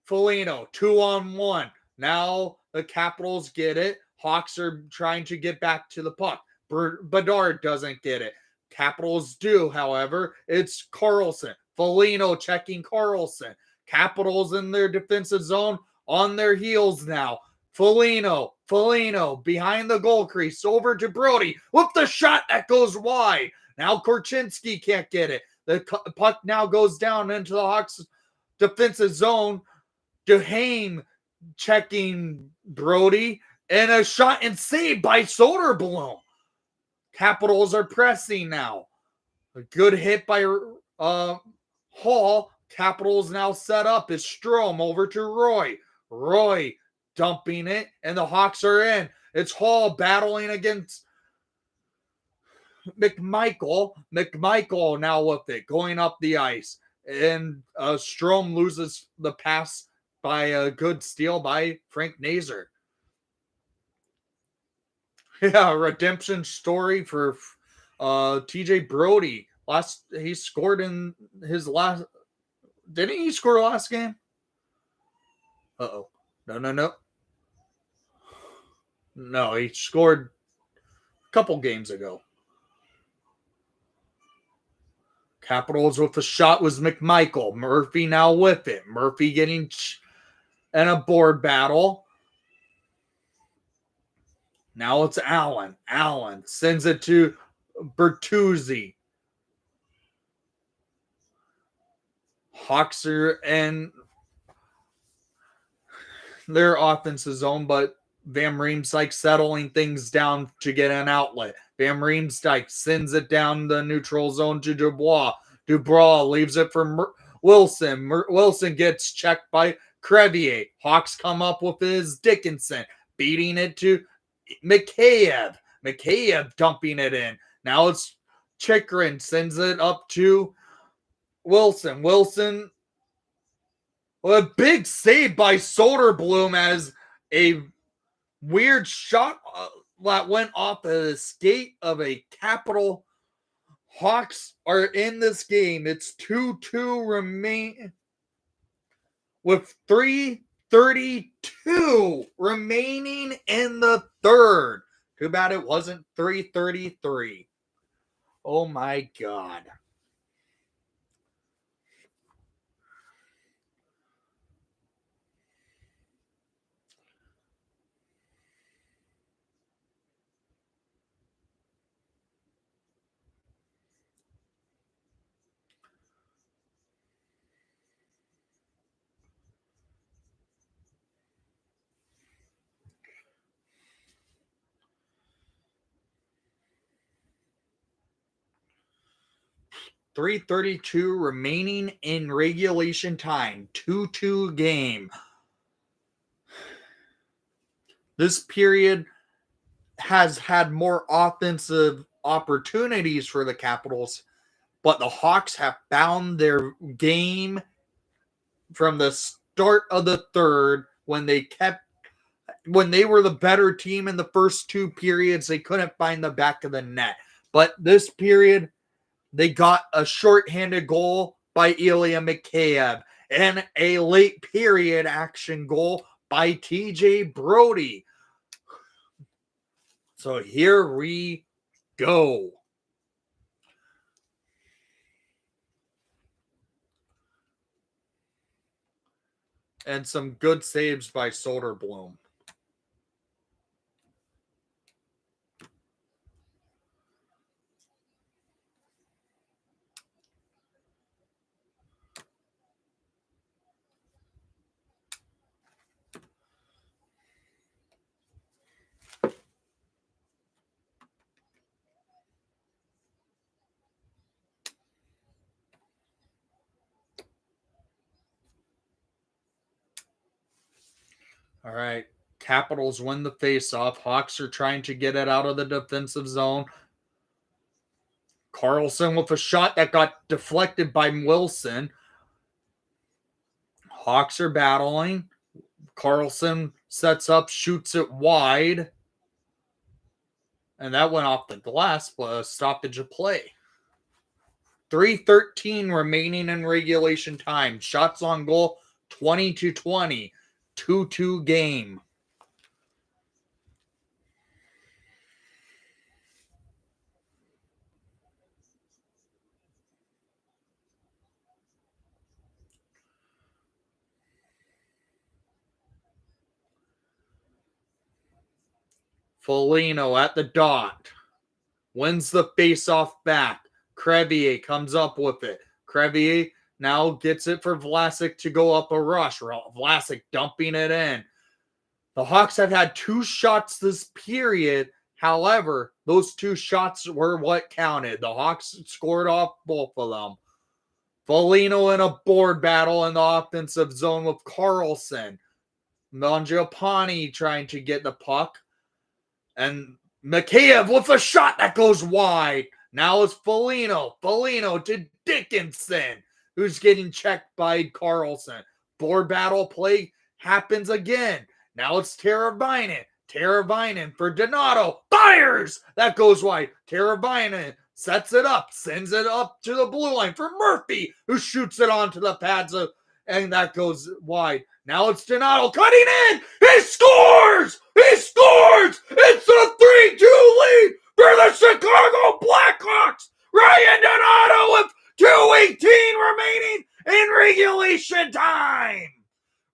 Foligno, 2-on-1. Now the Capitals get it. Hawks are trying to get back to the puck. Bedard doesn't get it. Capitals do, however. It's Carlson. Foligno checking Carlson. Capitals in their defensive zone on their heels now. Foligno behind the goal crease over to Brody with the shot that goes wide. Now Korchinski can't get it. The puck now goes down into the Hawks defensive zone. Duhaime checking Brody and a shot and save by Soderblom. Capitals are pressing now. A good hit by Hall. Capitals now set up. It's Strome over to Roy. Roy dumping it, and the Hawks are in. It's Hall battling against McMichael. McMichael now with it, going up the ice. And Strome loses the pass by a good steal by Frank Nazar. Yeah, redemption story for TJ Brody. He scored in his last. Didn't he score last game? Uh-oh. No. No, he scored a couple games ago. Capitals with the shot was McMichael. Murphy now with it. Murphy getting in a board battle. Now it's Allen. Allen sends it to Bertuzzi. Hawks are in their offensive zone, but Van Riemsdyk settling things down to get an outlet. Van Riemsdyk sends it down the neutral zone to Dubois. Dubois leaves it for Wilson. Wilson gets checked by Crevier. Hawks come up with his Dickinson, beating it to Mikheyev. Mikheyev dumping it in. Now it's Chikrin sends it up to Wilson. Wilson, well, a big save by Soderblom as a weird shot that went off the skate of a Capital. Hawks are in this game. It's 2-2 remain with 3:32 remaining in the third. Too bad it wasn't 3:33. Oh my God. .332 remaining in regulation time. 2-2 game. This period has had more offensive opportunities for the Capitals, but the Hawks have found their game from the start of the third when they were the better team in the first two periods. They couldn't find the back of the net. But this period, they got a shorthanded goal by Ilya Mikheyev and a late period action goal by TJ Brody. So here we go. And some good saves by Soderblom. All right. Capitals win the faceoff. Hawks are trying to get it out of the defensive zone. Carlson with a shot that got deflected by Wilson. Hawks are battling. Carlson sets up, shoots it wide. And that went off the glass, but a stoppage of play. 3:13 remaining in regulation time. Shots on goal, 20-20. 2-2 game. Foligno at the dot. Wins the faceoff back. Crevier comes up with it. Crevier now gets it for Vlasic to go up a rush. Vlasic dumping it in. The Hawks have had 2 shots this period. However, those 2 shots were what counted. The Hawks scored off both of them. Foligno in a board battle in the offensive zone with Carlson. Mangiapane trying to get the puck. And Mikheyev with a shot that goes wide. Now it's Foligno. Foligno to Dickinson, who's getting checked by Carlson. Board battle play happens again. Now it's Teravainen. Teravainen for Donato. Fires! That goes wide. Teravainen sets it up. Sends it up to the blue line for Murphy, who shoots it onto the pads of, and that goes wide. Now it's Donato cutting in. He scores! He scores! It's a 3-2 lead for the Chicago Blackhawks. Ryan Donato with 2:18 remaining in regulation time.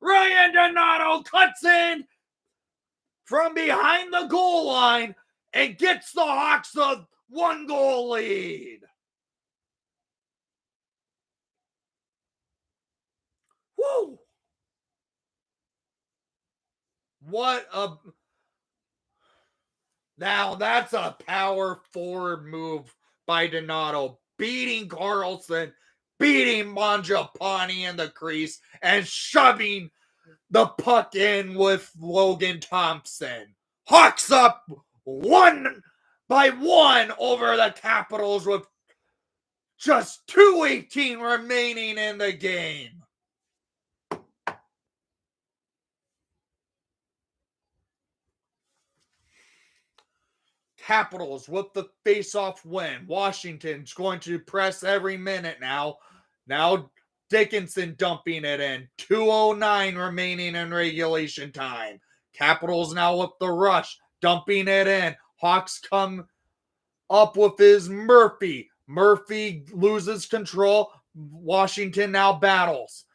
Ryan Donato cuts in from behind the goal line and gets the Hawks the 1-goal lead. Woo! What a... Now that's a power forward move by Donato. Beating Carlson, beating Mangiapane in the crease, and shoving the puck in with Logan Thompson. Hawks up 1-1 over the Capitals with just 2:18 remaining in the game. Capitals with the face-off win. Washington's going to press every minute now. Now Dickinson dumping it in. 2:09 remaining in regulation time. Capitals now with the rush, dumping it in. Hawks come up with his Murphy. Murphy loses control. Washington now battles.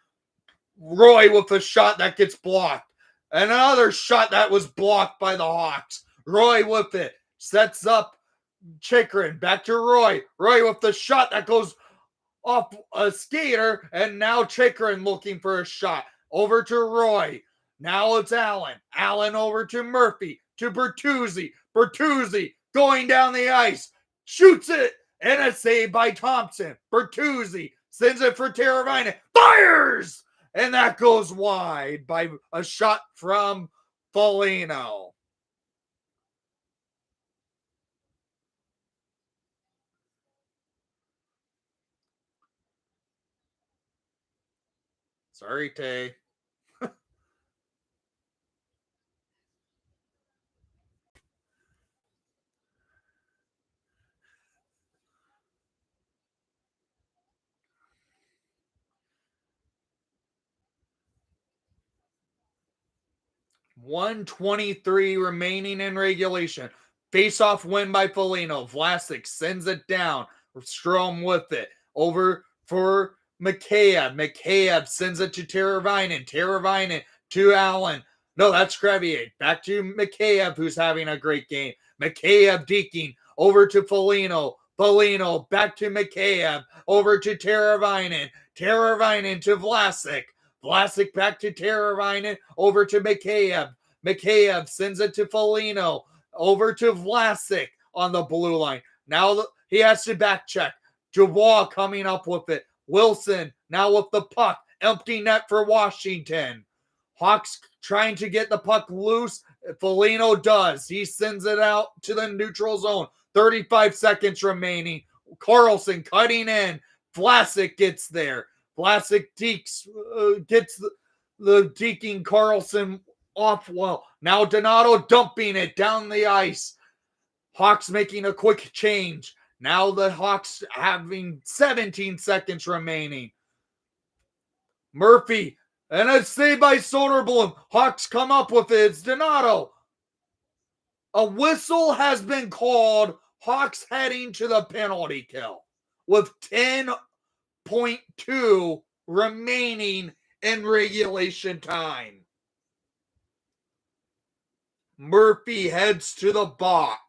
Roy with a shot that gets blocked. Another shot that was blocked by the Hawks. Roy with it. Sets up Chychrun. Back to Roy. Roy with the shot that goes off a skater. And now Chychrun looking for a shot. Over to Roy. Now it's Allen. Allen over to Murphy. To Bertuzzi. Bertuzzi going down the ice. Shoots it. And a save by Thompson. Bertuzzi sends it for Teravainen. Fires! And that goes wide by a shot from Foligno. Sorry, Tay. 1:23 remaining in regulation. Face-off win by Foligno. Vlasic sends it down. Strome with it. Over for Mikheyev. Mikheyev sends it to Teravainen. Teravainen to Allen. No, that's Crevier. Back to Mikheyev, who's having a great game. Mikheyev deking. Over to Foligno. Foligno back to Mikheyev. Over to Teravainen. Teravainen to Vlasic. Vlasic back to Teravainen. Over to Mikheyev. Mikheyev sends it to Foligno. Over to Vlasic on the blue line. Now he has to back check. Dubois coming up with it. Wilson now with the puck. Empty net for Washington. Hawks trying to get the puck loose. Foligno does. He sends it out to the neutral zone. 35 seconds remaining. Carlson cutting in. Vlasic gets there. Vlasic gets the deking Carlson off well. Now Donato dumping it down the ice. Hawks making a quick change. Now the Hawks having 17 seconds remaining. Murphy, and a save by Soderblom. Hawks come up with it. It's Donato. A whistle has been called. Hawks heading to the penalty kill with 10.2 remaining in regulation time. Murphy heads to the box.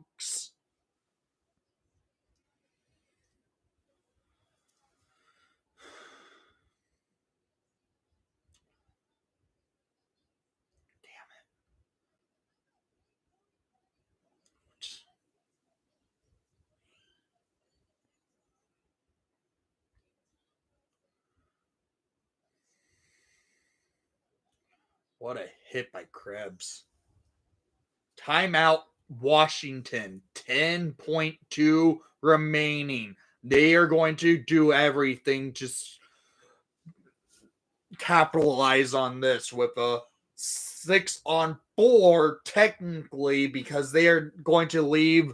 What a hit by Krebs. Timeout, Washington. 10.2 remaining. They are going to do everything to capitalize on this with a 6-on-4, technically, because they are going to leave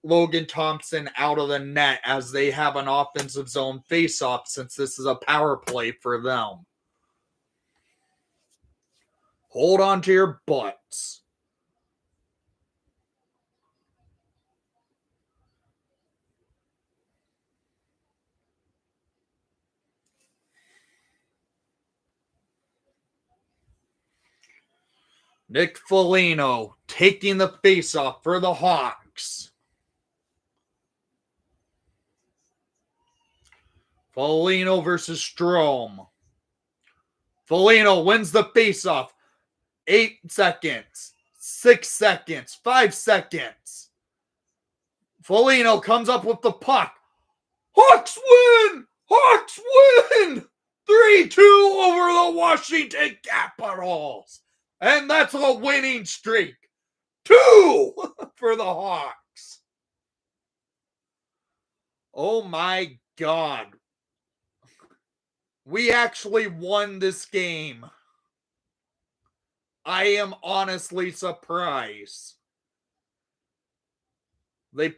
Logan Thompson out of the net as they have an offensive zone face-off since this is a power play for them. Hold on to your butts. Nick Foligno taking the face-off for the Hawks. Foligno versus Strome. Foligno wins the face-off. 8 seconds. 6 seconds. 5 seconds. Foligno comes up with the puck. Hawks win! Hawks win! 3-2 over the Washington Capitals. And that's a winning streak. 2 for the Hawks. Oh my God. We actually won this game. I am honestly surprised. The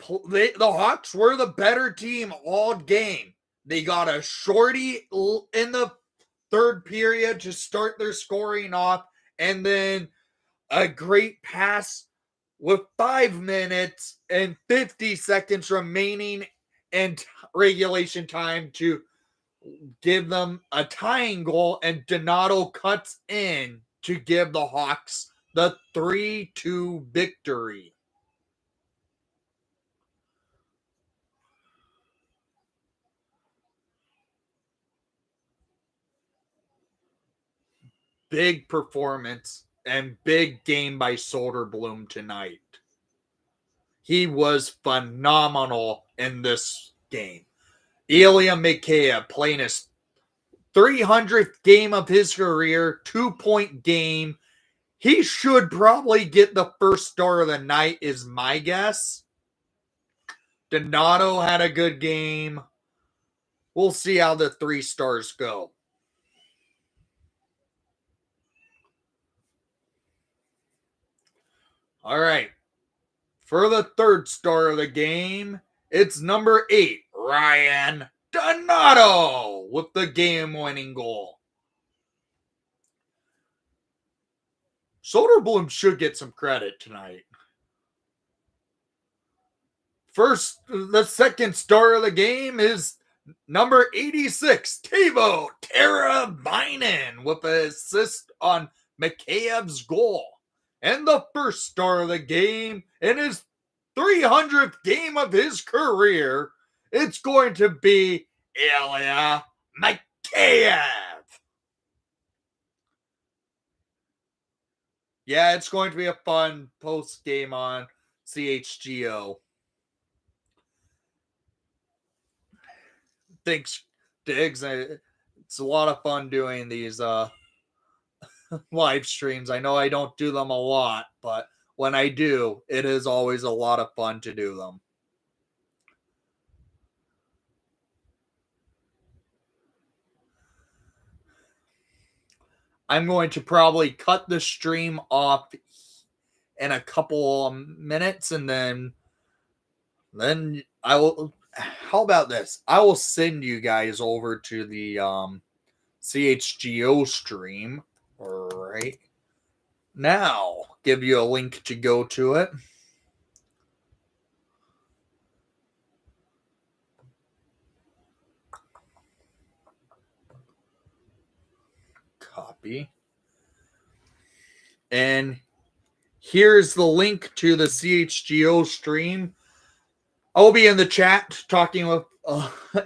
Hawks were the better team all game. They got a shorty in the third period to start their scoring off, and then a great pass with 5 minutes and 50 seconds remaining in regulation time to give them a tying goal, and Donato cuts in to give the Hawks the 3-2 victory. Big performance and big game by Soderblom tonight. He was phenomenal in this game. Ilya Mikheyev playing his 300th game of his career, 2-point game. He should probably get the first star of the night, is my guess. Donato had a good game. We'll see how the 3 stars go. All right. For the third star of the game, it's number 8, Ryan Donato, with the game-winning goal. Soderblom should get some credit tonight. The second star of the game is number 86, Teuvo Teravainen, with an assist on Mikheyev's goal. And the first star of the game in his 300th game of his career, it's going to be Ilya Mikheyev. Yeah, it's going to be a fun post game on CHGO. Thanks, Diggs. It's a lot of fun doing these live streams. I know I don't do them a lot, but when I do, it is always a lot of fun to do them. I'm going to probably cut the stream off in a couple of minutes, and then I will. How about this? I will send you guys over to the CHGO stream right now. Give you a link to go to it. Copy. And here's the link to the CHGO stream. I'll be in the chat talking with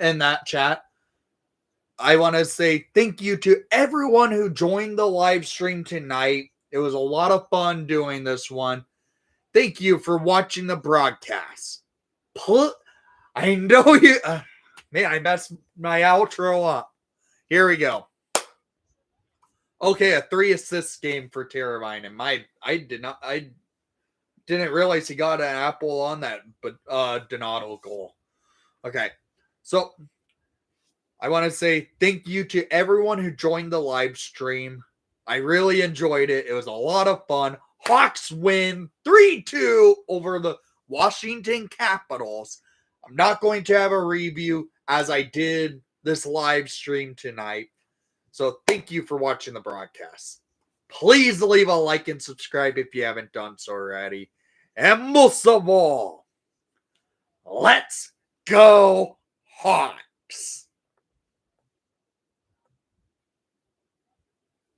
in that chat. I want to say thank you to everyone who joined the live stream tonight. It was a lot of fun doing this one. Thank you for watching the broadcast. I know you. Man, I messed my outro up. Here we go. Okay, a 3 assist game for Terravine. I didn't realize he got an apple on that, but Donato goal. Okay, so I want to say thank you to everyone who joined the live stream. I really enjoyed it. It was a lot of fun. Hawks win 3-2 over the Washington Capitals. I'm not going to have a review as I did this live stream tonight. So thank you for watching the broadcast. Please leave a like and subscribe if you haven't done so already. And most of all, let's go Hawks!